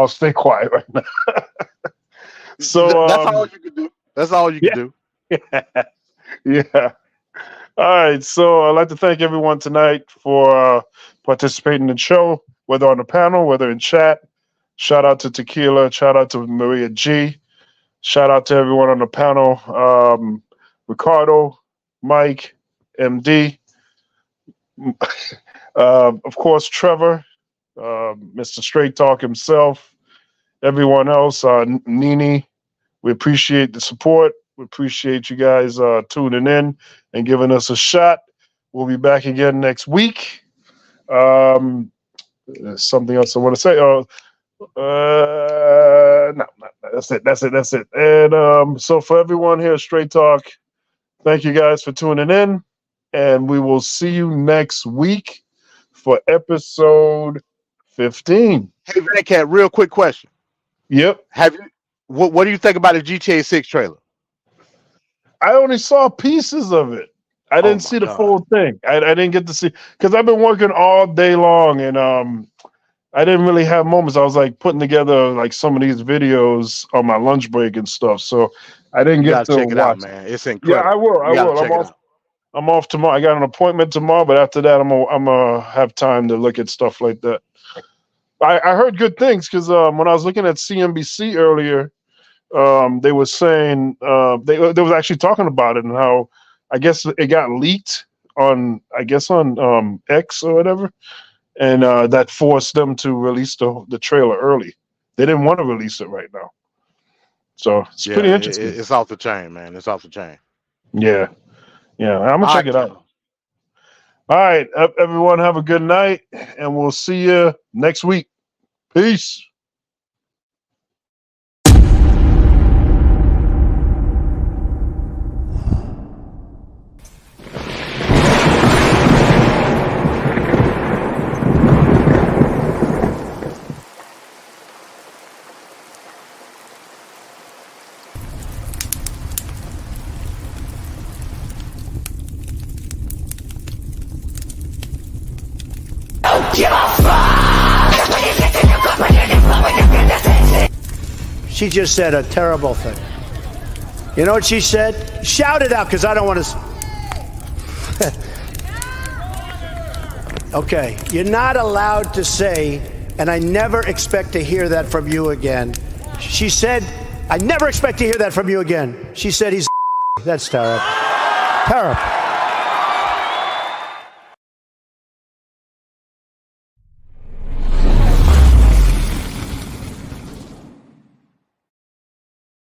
stay quiet right now. So that's all you can do. That's all you can do. Yeah. All right. So I'd like to thank everyone tonight for participating in the show, whether on the panel, whether in chat. Shout out to Tequila. Shout out to Maria G. Shout out to everyone on the panel. Ricardo, Mike, MD. Of course, Trevor, Mr. Straight Talk himself. Everyone else, Nini. We appreciate the support. We appreciate you guys tuning in and giving us a shot. We'll be back again next week. There's something else I want to say. No, that's it. And so for everyone here, Straight Talk, thank you guys for tuning in. And we will see you next week for episode 15. Hey, Vancat, real quick question. Yep. What do you think about the GTA 6 trailer? I only saw pieces of it. I didn't see the full thing. I didn't get to see, because I've been working all day long, and I didn't really have moments. I was like putting together like some of these videos on my lunch break and stuff. So I didn't get to check it out, watch man. It's incredible. Yeah, I will. I'm off tomorrow. I got an appointment tomorrow, but after that, I'm gonna have time to look at stuff like that. I heard good things because when I was looking at CNBC earlier, they were saying they was actually talking about it and how I guess it got leaked on X or whatever, and that forced them to release the trailer early. They didn't want to release it right now, so it's pretty interesting. It's off the chain, man. It's off the chain. Yeah, I'm gonna check it out. All right, everyone, have a good night, and we'll see you next week. Peace. She just said a terrible thing. You know what she said? Shout it out, because I don't want to. Okay, you're not allowed to say, and I never expect to hear that from you again. She said, I never expect to hear that from you again. She said he's. That's terrible. Terrible.